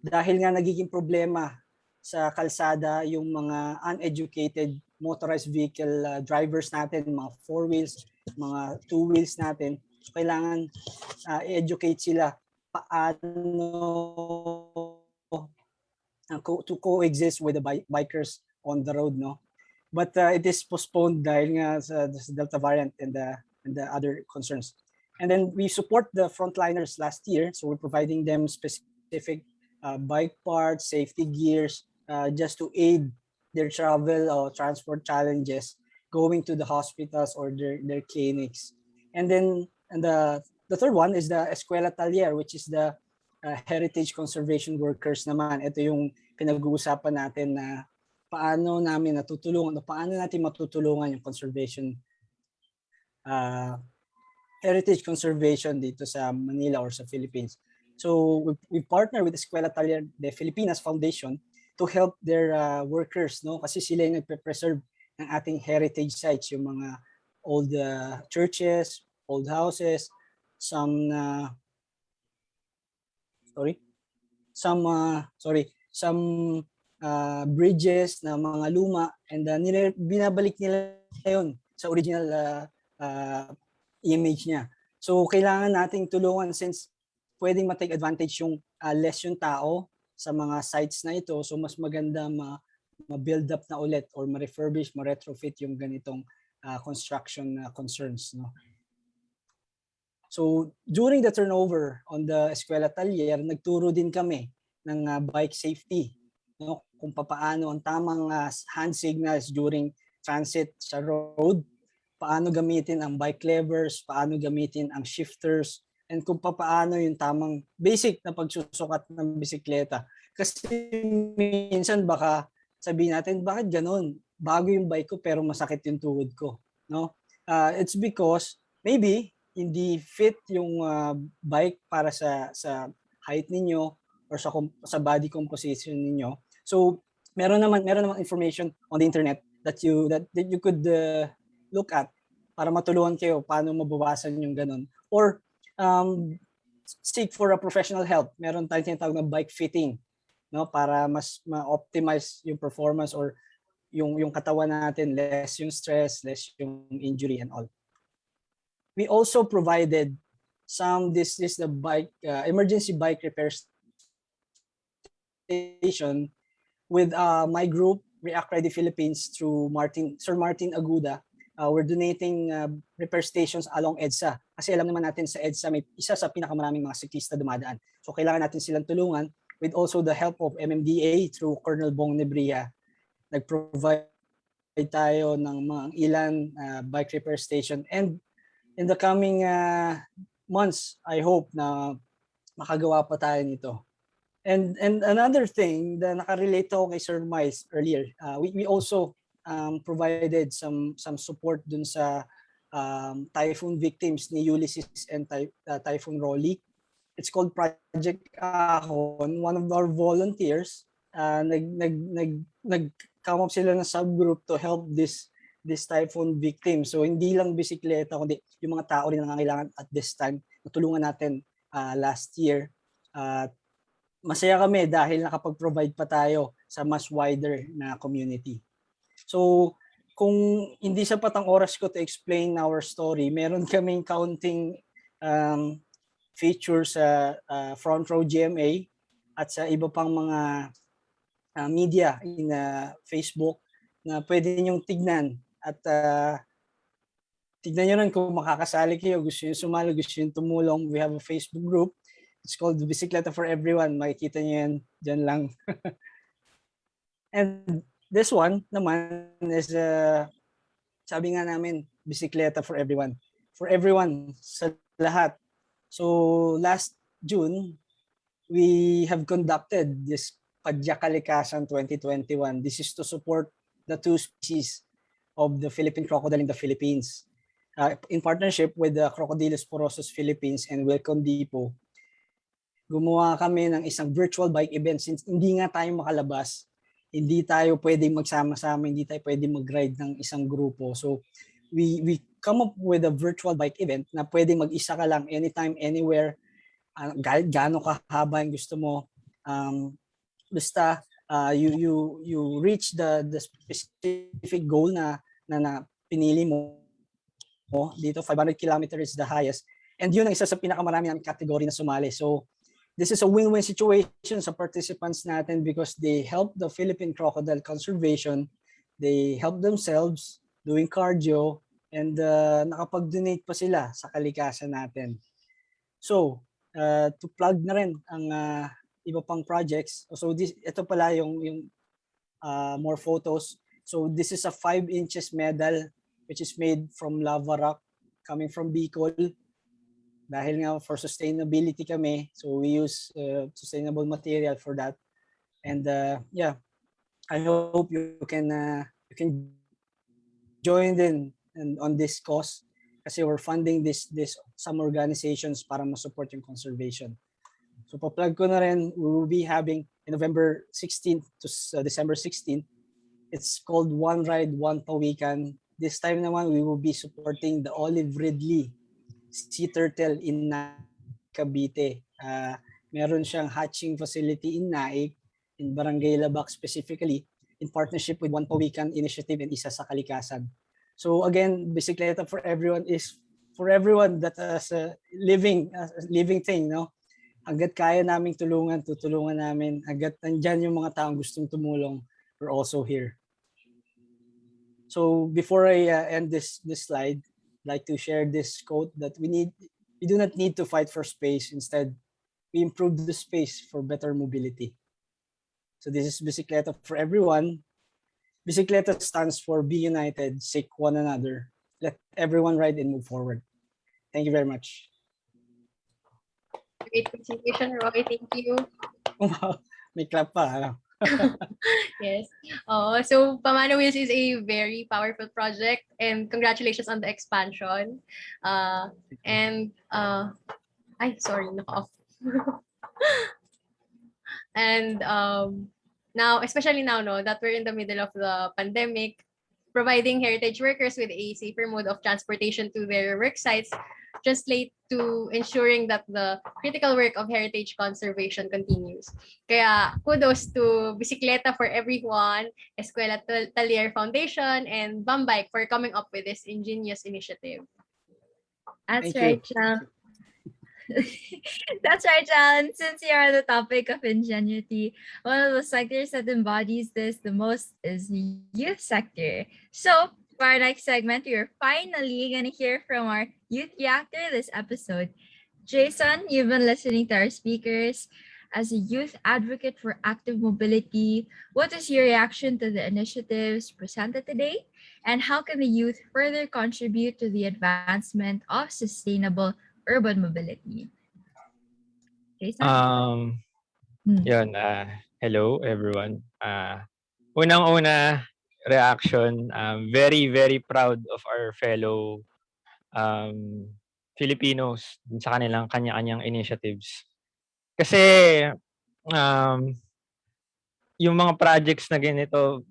Dahil nga nagiging problema sa kalsada yung mga uneducated motorized vehicle drivers natin, mga 4 wheels, mga 2 wheels natin. So kailangan i-educate sila paano to coexist with the bikers on the road, no? But it is postponed dahil nga sa Delta variant and the other concerns. And then we support the frontliners last year, so we're providing them specific bike parts, safety gears, just to aid their travel or transport challenges going to the hospitals or their clinics. And then the third one is the Escuela Taller, which is the heritage conservation workers naman. Ito yung pinag-uusapan natin na paano namin natutulungan o paano natin matutulungan yung conservation, heritage conservation dito sa Manila or sa Philippines. So we partner with Escuela Taller de Filipinas Foundation to help their workers, no? Kasi sila yung nagpe-preserve ng ating heritage sites, yung mga old churches, old houses, some bridges na mga luma, and binabalik nila yun sa original image niya. So kailangan nating tulungan since pwedeng ma-take advantage yung less yung tao sa mga sites na ito, so mas maganda ma-build up na ulit or ma-refurbish, ma-retrofit yung ganitong construction concerns, no? So during the turnover on the Escuela Taller, nagturo din kami ng bike safety, no? Kung paano ang tamang hand signals during transit sa road, paano gamitin ang bike levers, paano gamitin ang shifters, and kung paano yung tamang basic na pagsusukat ng bisikleta. Kasi minsan baka sabihin natin, bakit ganun? Bago yung bike ko pero masakit yung tuhod ko, no? It's because maybe hindi fit yung bike para sa height ninyo or sa body composition ninyo. So meron naman information on the internet that you could look at para matulungan kayo paano mabawasan yung ganun. Or seek for a professional help. Meron tayong tinatawag na bike fitting, no, para mas ma-optimize yung performance or yung katawan natin, less yung stress, less yung injury and all. We also provided this is the bike emergency bike repair station with my group React Ready Philippines through Sir Martin Aguda. We're donating repair stations along EDSA kasi alam naman natin sa EDSA may isa sa pinakamaraming mga siklista dumadaan. So kailangan natin silang tulungan with also the help of MMDA through Colonel Bong Nebria. Nag-provide tayo ng mga ilan bike repair station, and in the coming months, I hope na makagawa pa tayo nito. And another thing na nakarelate ako kay Sir Myles earlier, we also provided some support dun sa typhoon victims ni Ulysses and Typhoon Rolly. It's called Project Ahon. One of our volunteers nag-come up sila ng subgroup to help this typhoon victim. So hindi lang bisikleta kundi yung mga tao rin na nangangailangan at this time. Natulungan natin last year. Masaya kami dahil nakapag-provide pa tayo sa mas wider na community. So kung hindi sapat ang oras ko to explain our story, meron kaming counting features sa Front Row GMA at sa iba pang mga media in Facebook na pwede ninyong tignan at tignan nyo rin kung makakasali kayo, gusto nyo sumali, gusto nyo tumulong. We have a Facebook group. It's called Beseekleta for Everyone. Makikita nyo yan, dyan lang. And this one naman is, sabi nga namin, Beseekleta for Everyone. For everyone, sa lahat. So last June, we have conducted this Padya Kalikasan 2021. This is to support the 2 species of the Philippine crocodile in the Philippines. In partnership with the Crocodilus Porosus Philippines and Welcome Depot, gumawa kami ng isang virtual bike event since hindi nga tayo makalabas. Hindi tayo pwedeng magsama-sama, hindi tayo pwedeng mag-ride ng isang grupo. So we come up with a virtual bike event na pwedeng mag-isa ka lang anytime, anywhere, gaano kahaba yung gusto mo. Basta you reach the specific goal na pinili mo. Dito 500 kilometers is the highest, and yun ang isa sa pinakamarami ng category na sumali. So this is a win-win situation sa participants natin because they help the Philippine crocodile conservation, they help themselves doing cardio, and nakapag-donate pa sila sa kalikasan natin. So to plug na rin ang iba pang projects. So ito pala yung more photos. So this is a 5 inches medal which is made from lava rock coming from Bicol. Dahil nga for sustainability kami, so we use sustainable material for that. And yeah, I hope you can join in on this cause kasi we're funding this some organizations para ma-support yung conservation. So pa-plug ko na rin, we will be having in November 16th to December 16th. It's called One Ride, One Pawikan. This time naman, we will be supporting the Olive Ridley Sea Turtle in Cavite. Meron siyang hatching facility in Naik, in Barangay Labak specifically, in partnership with One Pawikan Initiative and Isa sa Kalikasan. So again, Beseekleta for Everyone is for everyone that is a living thing, no? Hanggat kaya naming tulungan, tutulungan namin. Hanggat nandyan yung mga taong gustong tumulong, we're also here. So before I end this slide, I'd like to share this quote that we do not need to fight for space. Instead, we improve the space for better mobility. So this is Beseekleta for Everyone. Beseekleta stands for Be United, Seek One Another. Let everyone ride and move forward. Thank you very much. Great presentation, Roy. Thank you. May clap pa. Ano? Yes. So Pamana Wheels is a very powerful project, and congratulations on the expansion. And ay, sorry, naka-off. And now, especially now, no, that we're in the middle of the pandemic, providing heritage workers with a safer mode of transportation to their work sites translate to ensuring that the critical work of heritage conservation continues. Kaya kudos to Beseekleta for Everyone, Escuela Talier Foundation, and Bambike for coming up with this ingenious initiative. That's Thank right, you. Jal. That's right, Jal. And since you're on the topic of ingenuity, one of the sectors that embodies this the most is the youth sector. So, for our next segment, we're finally going to hear from our youth reactor this episode. Jayson, you've been listening to our speakers. As a youth advocate for active mobility, what is your reaction to the initiatives presented today? And how can the youth further contribute to the advancement of sustainable urban mobility? Jayson? Yun, hello everyone. Unang-una reaction, very very proud of our fellow um, Filipinos dun sa kanilang kanya-kanyang initiatives. Kasi um, yung mga projects na ganito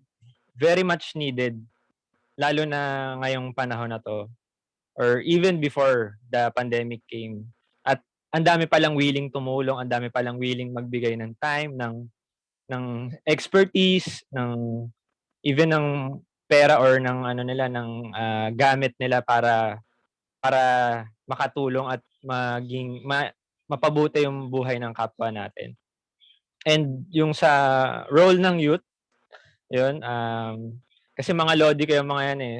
very much needed lalo na ngayong panahon na 'to or even before the pandemic came. At ang dami palang willing tumulong, ang dami palang willing magbigay ng time, ng expertise, ng even ng pera or ng ano nila ng gamit nila para makatulong at mapabuti yung buhay ng kapwa natin. And yung sa role ng youth, yun, kasi mga lodi ko yung mga yan eh.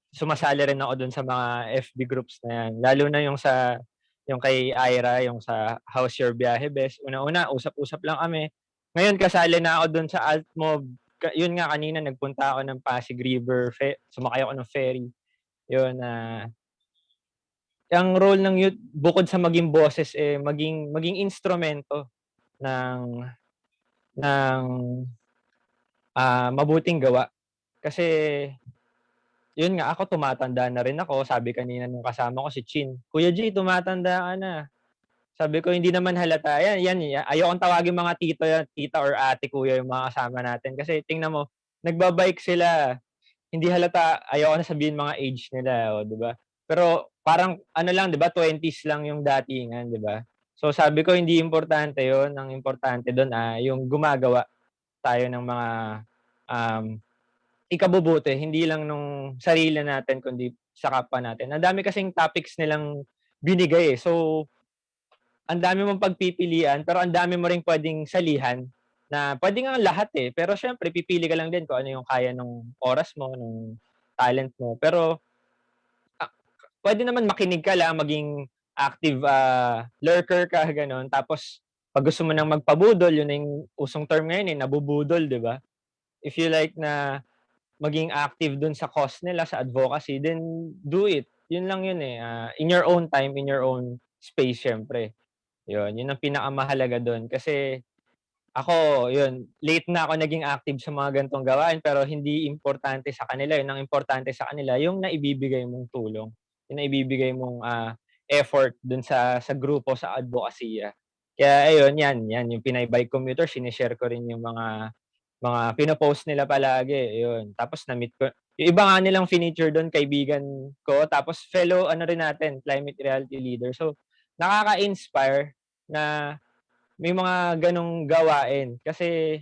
Sumasali rin ako dun sa mga FB groups na yan. Lalo na yung kay Ira, yung sa How's Your Biyahe Best. Una-una, usap-usap lang kami. Ngayon, kasali na ako dun sa AltMob. Yun nga, kanina nagpunta ako ng Pasig River. Sumakay ako ng ferry. Yun, ang role ng youth, bukod sa maging boses, maging instrumento ng mabuting gawa. Kasi yun nga, ako tumatanda na rin ako. Sabi kanina nung kasama ko si Chin, Kuya G, tumatanda ka na. Sabi ko, hindi naman halata. Yan. Ayokong tawagin mga tita or ate, kuya yung mga kasama natin. Kasi tingnan mo, nagbabike sila. Hindi halata, ayoko na sabihin mga age nila, o, di ba? Pero parang ano lang, di ba, 20s lang yung datingan, di ba? So sabi ko, hindi importante yun. Ang importante doon, yung gumagawa tayo ng mga ikabubuti, hindi lang nung sarili natin, kundi sa kapwa natin. Ang dami kasing topics nilang binigay eh. So, ang dami mong pagpipilian, pero ang dami mo ring pwedeng salihan na pwede nga lahat eh. Pero syempre, pipili ka lang din kung ano yung kaya ng oras mo, ng talent mo. Pero, pwede naman makinig ka lang, maging active lurker ka, gano'n. Tapos, pag gusto mo nang magpabudol, yun na yung usong term ngayon eh, nabubudol, di ba? If you like na maging active dun sa cause nila, sa advocacy, then do it. Yun lang yun eh. In your own time, in your own space, syempre. Yun ang pinakamahalaga dun. Kasi ako, yun, late na ako naging active sa mga ganitong gawain, pero hindi importante sa kanila. Yun ang importante sa kanila, yung naibibigay mong tulong. Yung naibibigay mong effort dun sa grupo, sa advocacy. Kaya ayun, yan. Yung Pinay Bike Commuter, sinishare ko rin yung mga pinopost nila palagi. Yun. Tapos na-meet ko. Yung iba nga nilang feature doon, kaibigan ko. Tapos fellow, rin natin, climate reality leader. So, nakaka-inspire na may mga ganong gawain. Kasi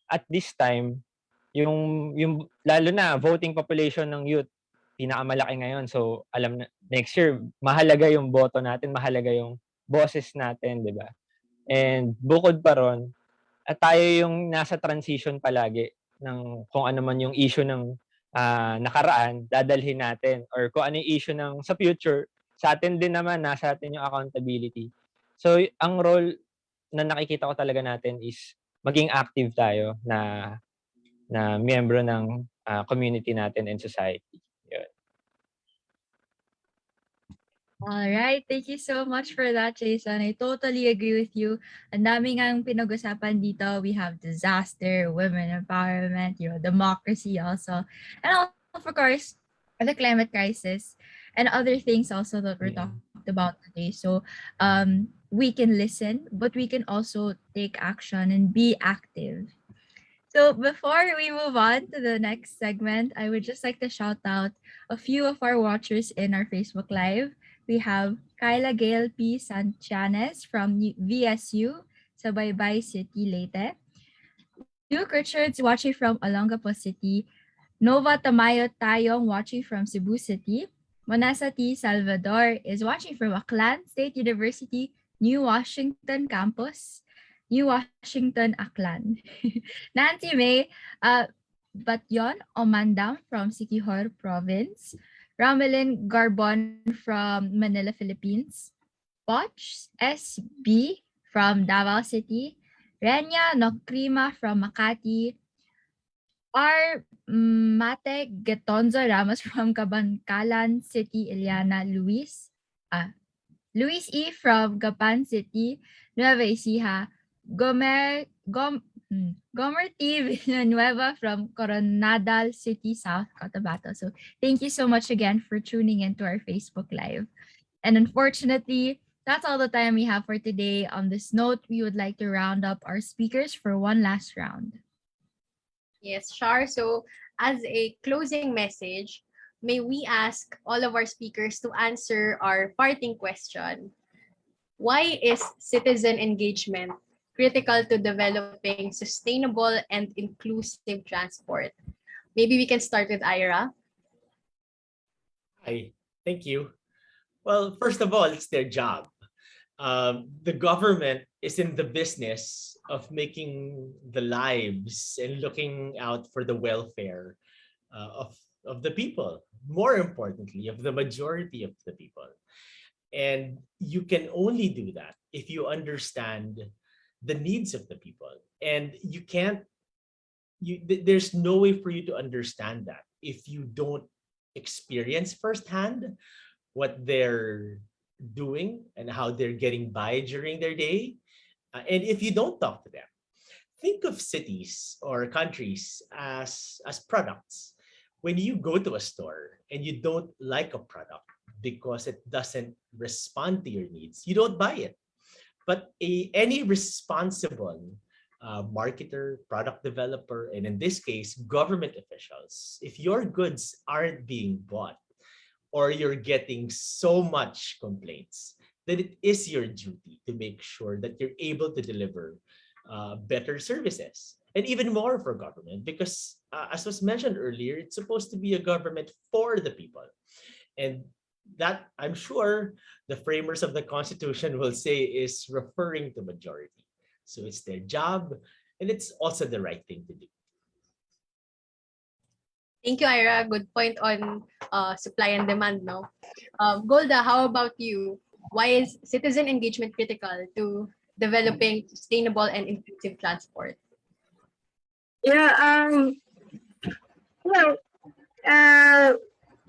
at this time, yung lalo na voting population ng youth, pinakamalaki ngayon. So, alam na, next year, mahalaga yung boto natin, mahalaga yung boses natin, di ba? And bukod pa ron, at tayo yung nasa transition palagi ng kung ano man yung issue ng nakaraan, dadalhin natin. Or kung ano yung issue ng sa future, sa atin din naman, nasa atin yung accountability. So, ang role na nakikita ko talaga natin is maging active tayo na miyembro ng community natin and society. Yun. All right, thank you so much for that, Jayson. I totally agree with you. Ang dami ngang pinag-usapan dito. We have disaster, women empowerment, democracy also. And also, of course, the climate crisis and other things also that we're talked about today. So we can listen, but we can also take action and be active. So before we move on to the next segment, I would just like to shout out a few of our watchers in our Facebook Live. We have Kyla Gail P. Sanchanes from VSU, sa Baybay City, Leyte. Duke Richards watching from Olongapo City. Nova Tamayo Tayong watching from Cebu City. Manasa T. Salvador is watching from Aklan State University, New Washington Campus. New Washington, Aklan. Nancy May Batyon Omandam from Siquijor Province. Ramelin Garbon from Manila, Philippines. Poch SB from Davao City. Renya Nokrima from Makati. R. Mate Getonzo Ramos from Cabancalan City, Iliana. Luis E. from Gapan City, Nueva Ecija. Gomer T. Villanueva from Coronadal City, South Cotabato. So thank you so much again for tuning into our Facebook Live. And unfortunately, that's all the time we have for today. On this note, we would like to round up our speakers for one last round. Yes, Shar. So as a closing message, may we ask all of our speakers to answer our parting question. Why is citizen engagement critical to developing sustainable and inclusive transport? Maybe we can start with Ira. Hi, thank you. Well, first of all, it's their job. The government is in the business of making the lives and looking out for the welfare of the people, more importantly, of the majority of the people. And you can only do that if you understand the needs of the people. And there's no way for you to understand that if you don't experience firsthand what they're doing and how they're getting by during their day. And if you don't talk to them, think of cities or countries as products. When you go to a store and you don't like a product because it doesn't respond to your needs, you don't buy it. But any responsible marketer, product developer, and in this case, government officials, if your goods aren't being bought or you're getting so much complaints, then it is your duty to make sure that you're able to deliver better services. And even more for government, because as was mentioned earlier, it's supposed to be a government for the people. And that, I'm sure, the framers of the Constitution will say is referring to majority. So it's their job, and it's also the right thing to do. Thank you, Ira. Good point on supply and demand. No, Golda, how about you? Why is citizen engagement critical to developing sustainable and inclusive transport? Yeah, well,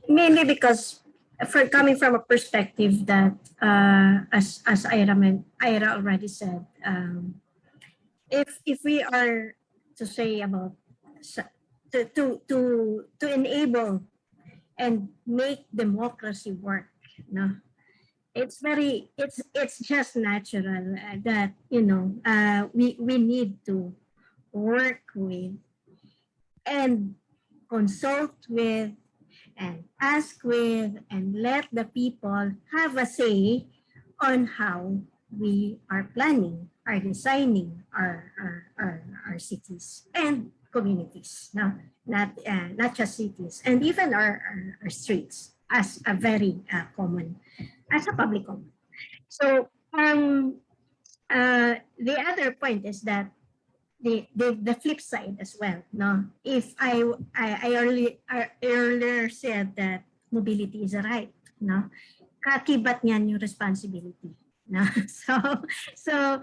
mainly because coming from a perspective that, as Ira already said, if we are to say about to enable and make democracy work, no, it's just natural that we need to work with and consult with and ask with and let the people have a say on how we are planning, are designing our cities and communities. No, not just cities, and even our streets as a very common, as a public common. So the other point is that the flip side as well. No, if I earlier said that mobility is a right. No, kakibat niyan yung responsibility. No, so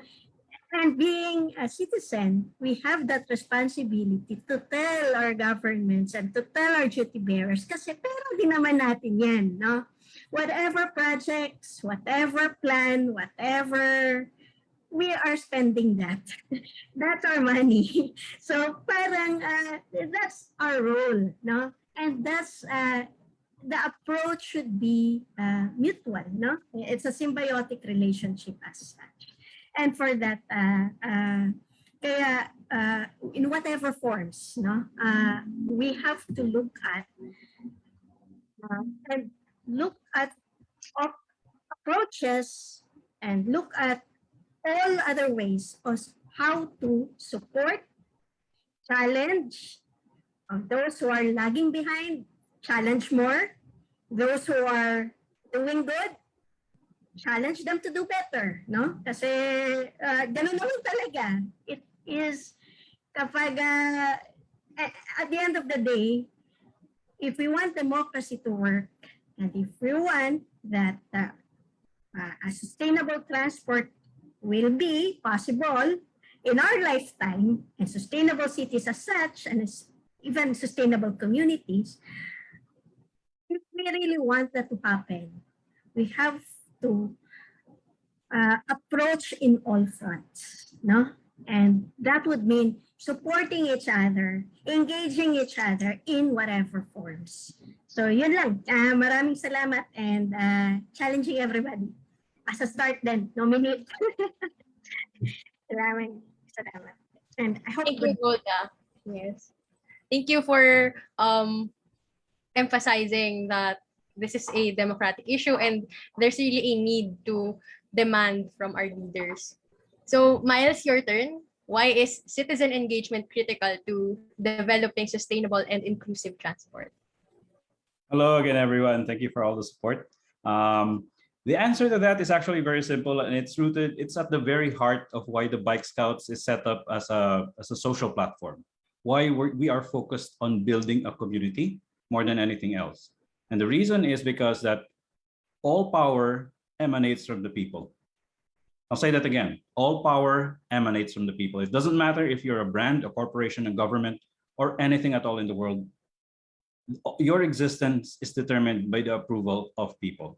and being a citizen, we have that responsibility to tell our governments and to tell our duty bearers kasi pero din naman natin yan, no? whatever projects, whatever plan, whatever, we are spending that. That's our money. So parang that's our role, no? And that's the approach should be mutual, no? It's a symbiotic relationship as such. And for that, kaya in whatever forms, no, we have to look at and look at approaches and look at all other ways of how to support, challenge those who are lagging behind, challenge more, those who are doing good, challenge them to do better, no? Kasi ganun naman talaga. It is kapag at the end of the day, if we want democracy to work and if we want that a sustainable transport will be possible in our lifetime and sustainable cities as such and even sustainable communities, if we really want that to happen, we have to approach in all fronts, no? And that would mean supporting each other, engaging each other in whatever forms. So yun lang. Maraming salamat and challenging everybody. As a start then, nominate. Salamat. And I hope Thank you, Golda. Yes. Thank you for emphasizing that this is a democratic issue and there's really a need to demand from our leaders. So, Myles, your turn. Why is citizen engagement critical to developing sustainable and inclusive transport? Hello again, everyone. Thank you for all the support. The answer to that is actually very simple, and it's at the very heart of why the Bike Scouts is set up as a social platform. Why we are focused on building a community more than anything else. And the reason is because that all power emanates from the people. I'll say that again. All power emanates from the people. It doesn't matter if you're a brand, a corporation, a government, or anything at all in the world. Your existence is determined by the approval of people.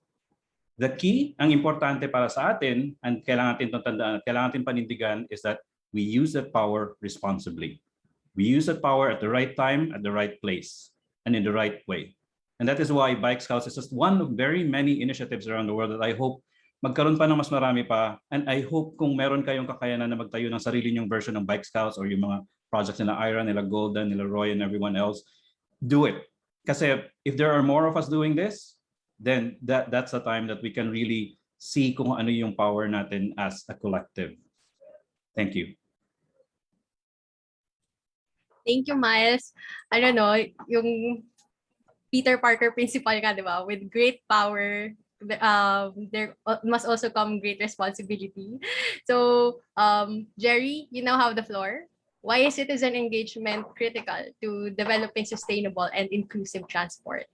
The key, ang importante para sa atin, and kailangan natin tandaan, kailangan natin panindigan, is that we use that power responsibly. We use that power at the right time, at the right place, and in the right way. And that is why Bike Scouts is just one of very many initiatives around the world that I hope magkaroon pa ng mas marami pa. And I hope kung meron kayong kakayanan na magtayo ng sarili nyong version ng Bike Scouts or yung mga projects nila Ira, nila Golda, nila Roy, and everyone else, do it. Kasi if there are more of us doing this, then that's the time that we can really see kung ano yung power natin as a collective. Thank you. Thank you, Myles. I don't know, yung Peter Parker principle ka, di ba? With great power, there must also come great responsibility. So, Geri, you now have the floor. Why is citizen engagement critical to developing sustainable and inclusive transport?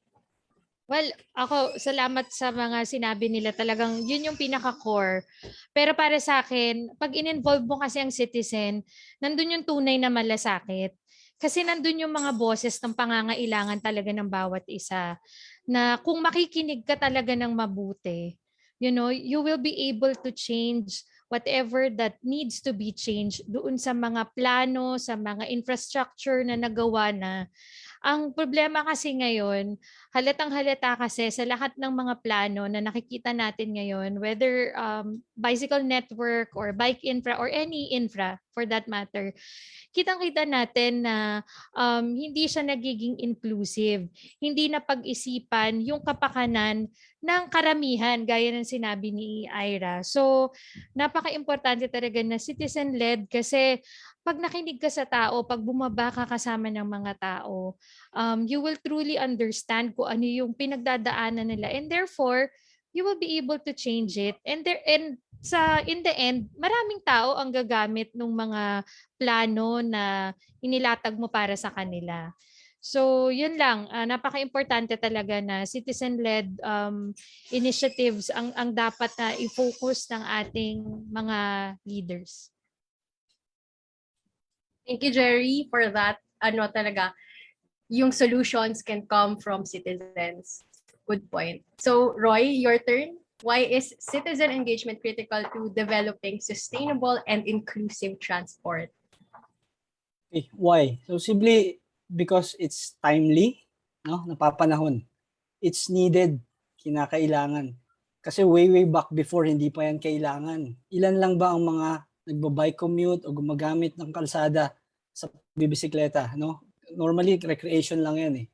Well, ako, salamat sa mga sinabi nila. Talagang yun yung pinaka-core. Pero para sa akin, pag in-involve mo kasi ang citizen, nandun yung tunay na malasakit. Kasi nandun yung mga boses ng pangangailangan talaga ng bawat isa. Na kung makikinig ka talaga ng mabuti, you know, you will be able to change whatever that needs to be changed doon sa mga plano, sa mga infrastructure na nagawa na. Ang problema kasi ngayon, halatang-halata kasi sa lahat ng mga plano na nakikita natin ngayon, whether bicycle network or bike infra or any infra for that matter, kitang-kita natin na hindi siya nagiging inclusive. Hindi na pag-isipan yung kapakanan ng karamihan, gaya ng sinabi ni Ira. So, napaka-importante talaga na citizen-led kasi pag nakinig ka sa tao, pag bumaba ka kasama ng mga tao, you will truly understand kung ano yung pinagdadaanan nila. And therefore, you will be able to change it. And in the end, maraming tao ang gagamit ng mga plano na inilatag mo para sa kanila. So, yun lang. Napaka-importante talaga na citizen-led initiatives ang dapat na i-focus ng ating mga leaders. Thank you, Geri, for that. Ano talaga, yung solutions can come from citizens. Good point. So, Roy, your turn. Why is citizen engagement critical to developing sustainable and inclusive transport? Okay, why? So simply because it's timely, no? Napapanahon. It's needed, kinakailangan. Kasi way back before hindi pa yan kailangan. Ilan lang ba ang mga nagba-bike commute o gumagamit ng kalsada sa bibisikleta, no? Normally recreation lang yan eh.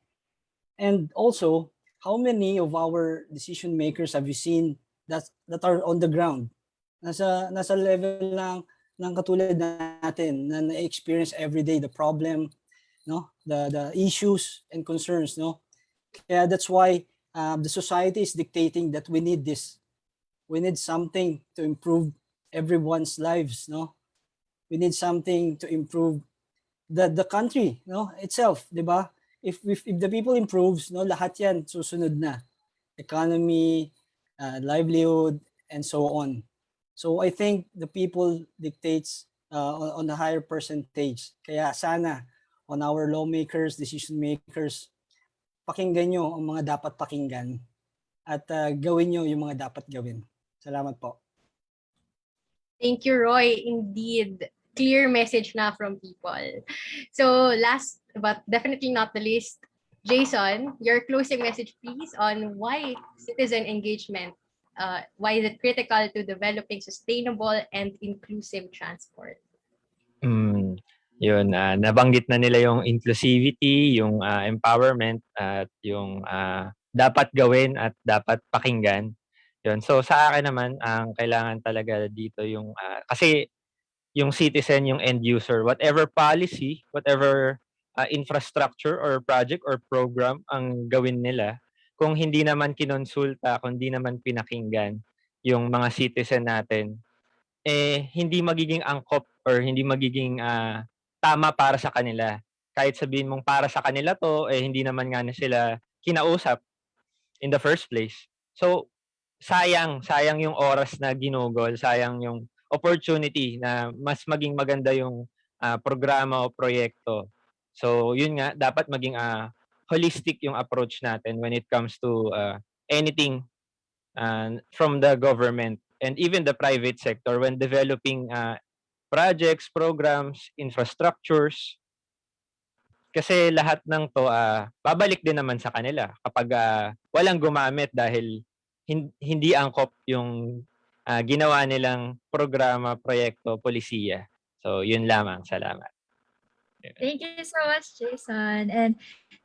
And also, how many of our decision makers have you seen that are on the ground? Nasa level lang ng katulad natin na na-experience every day the problem, no? The issues and concerns, no? Kaya that's why the society is dictating that we need this. We need something to improve everyone's lives, no? We need something to improve the country, no, itself, 'di ba? If the people improves, no, lahat 'yan susunod na. Economy, livelihood, and so on. So I think the people dictates on a higher percentage. Kaya sana on our lawmakers, decision makers, pakinggan nyo ang mga dapat pakinggan at gawin nyo yung mga dapat gawin. Salamat po. Thank you, Roy. Indeed, clear message na from people. So last but definitely not the least, Jayson, your closing message please on why citizen engagement, why is it critical to developing sustainable and inclusive transport? Yun, nabanggit na nila yung inclusivity, yung empowerment, at yung dapat gawin at dapat pakinggan. Yun. So sa akin naman, ang kailangan talaga dito yung, kasi yung citizen, yung end user, whatever policy, whatever infrastructure or project or program ang gawin nila, kung hindi naman kinonsulta, kung hindi naman pinakinggan yung mga citizen natin, hindi magiging angkop or hindi magiging tama para sa kanila. Kahit sabihin mong para sa kanila to, hindi naman nga na sila kinausap in the first place. So, sayang yung oras na ginugol, sayang yung opportunity na mas maging maganda yung programa o proyekto. So, yun nga, dapat maging holistic yung approach natin when it comes to anything from the government and even the private sector when developing projects, programs, infrastructures. Kasi lahat ng to babalik din naman sa kanila kapag walang gumamit dahil hindi angkop yung ginawa nilang programa, proyekto, polisiya. So, yun lamang. Salamat. Thank you so much, Jayson. And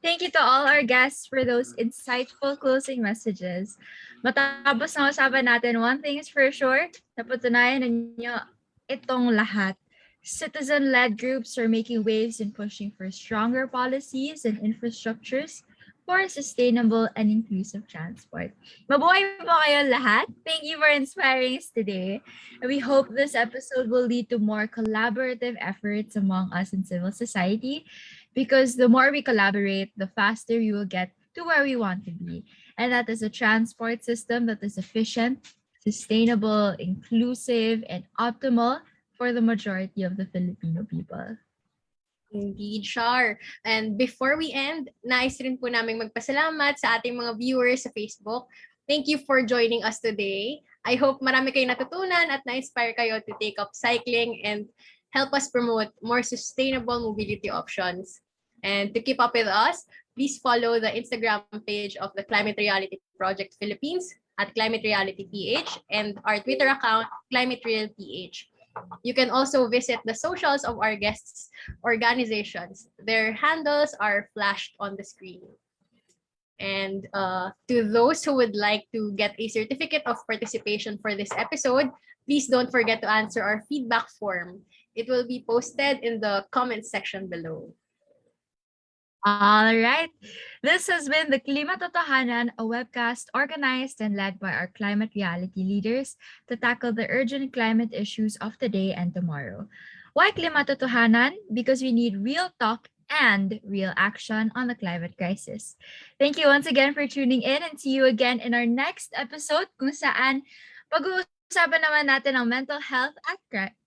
thank you to all our guests for those insightful closing messages. Matapos na usapan natin, one thing is for sure, napatunayan ninyo itong lahat. Citizen-led groups are making waves in pushing for stronger policies and infrastructures for sustainable and inclusive transport. Mabuhay po kayo lahat. Thank you for inspiring us today. And we hope this episode will lead to more collaborative efforts among us in civil society, because the more we collaborate, the faster we will get to where we want to be. And that is a transport system that is efficient, sustainable, inclusive, and optimal for the majority of the Filipino people. Indeed, Char. And before we end, nais rin po namin magpasalamat sa ating mga viewers sa Facebook. Thank you for joining us today. I hope marami kayo natutunan at na-inspire kayo to take up cycling and help us promote more sustainable mobility options. And to keep up with us, please follow the Instagram page of the Climate Reality Project Philippines at Climate Reality PH and our Twitter account, Climate Real PH. You can also visit the socials of our guests' organizations. Their handles are flashed on the screen. And to those who would like to get a certificate of participation for this episode, please don't forget to answer our feedback form. It will be posted in the comments section below. All right. This has been the Klimatotohanan, a webcast organized and led by our climate reality leaders to tackle the urgent climate issues of today and tomorrow. Why Klimatotohanan? Because we need real talk and real action on the climate crisis. Thank you once again for tuning in, and see you again in our next episode kung saan pag-uusapan naman natin ang mental health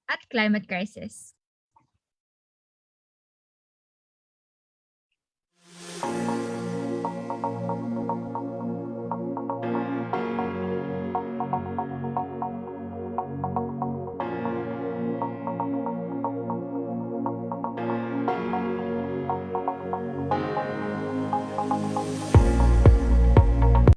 at climate crisis.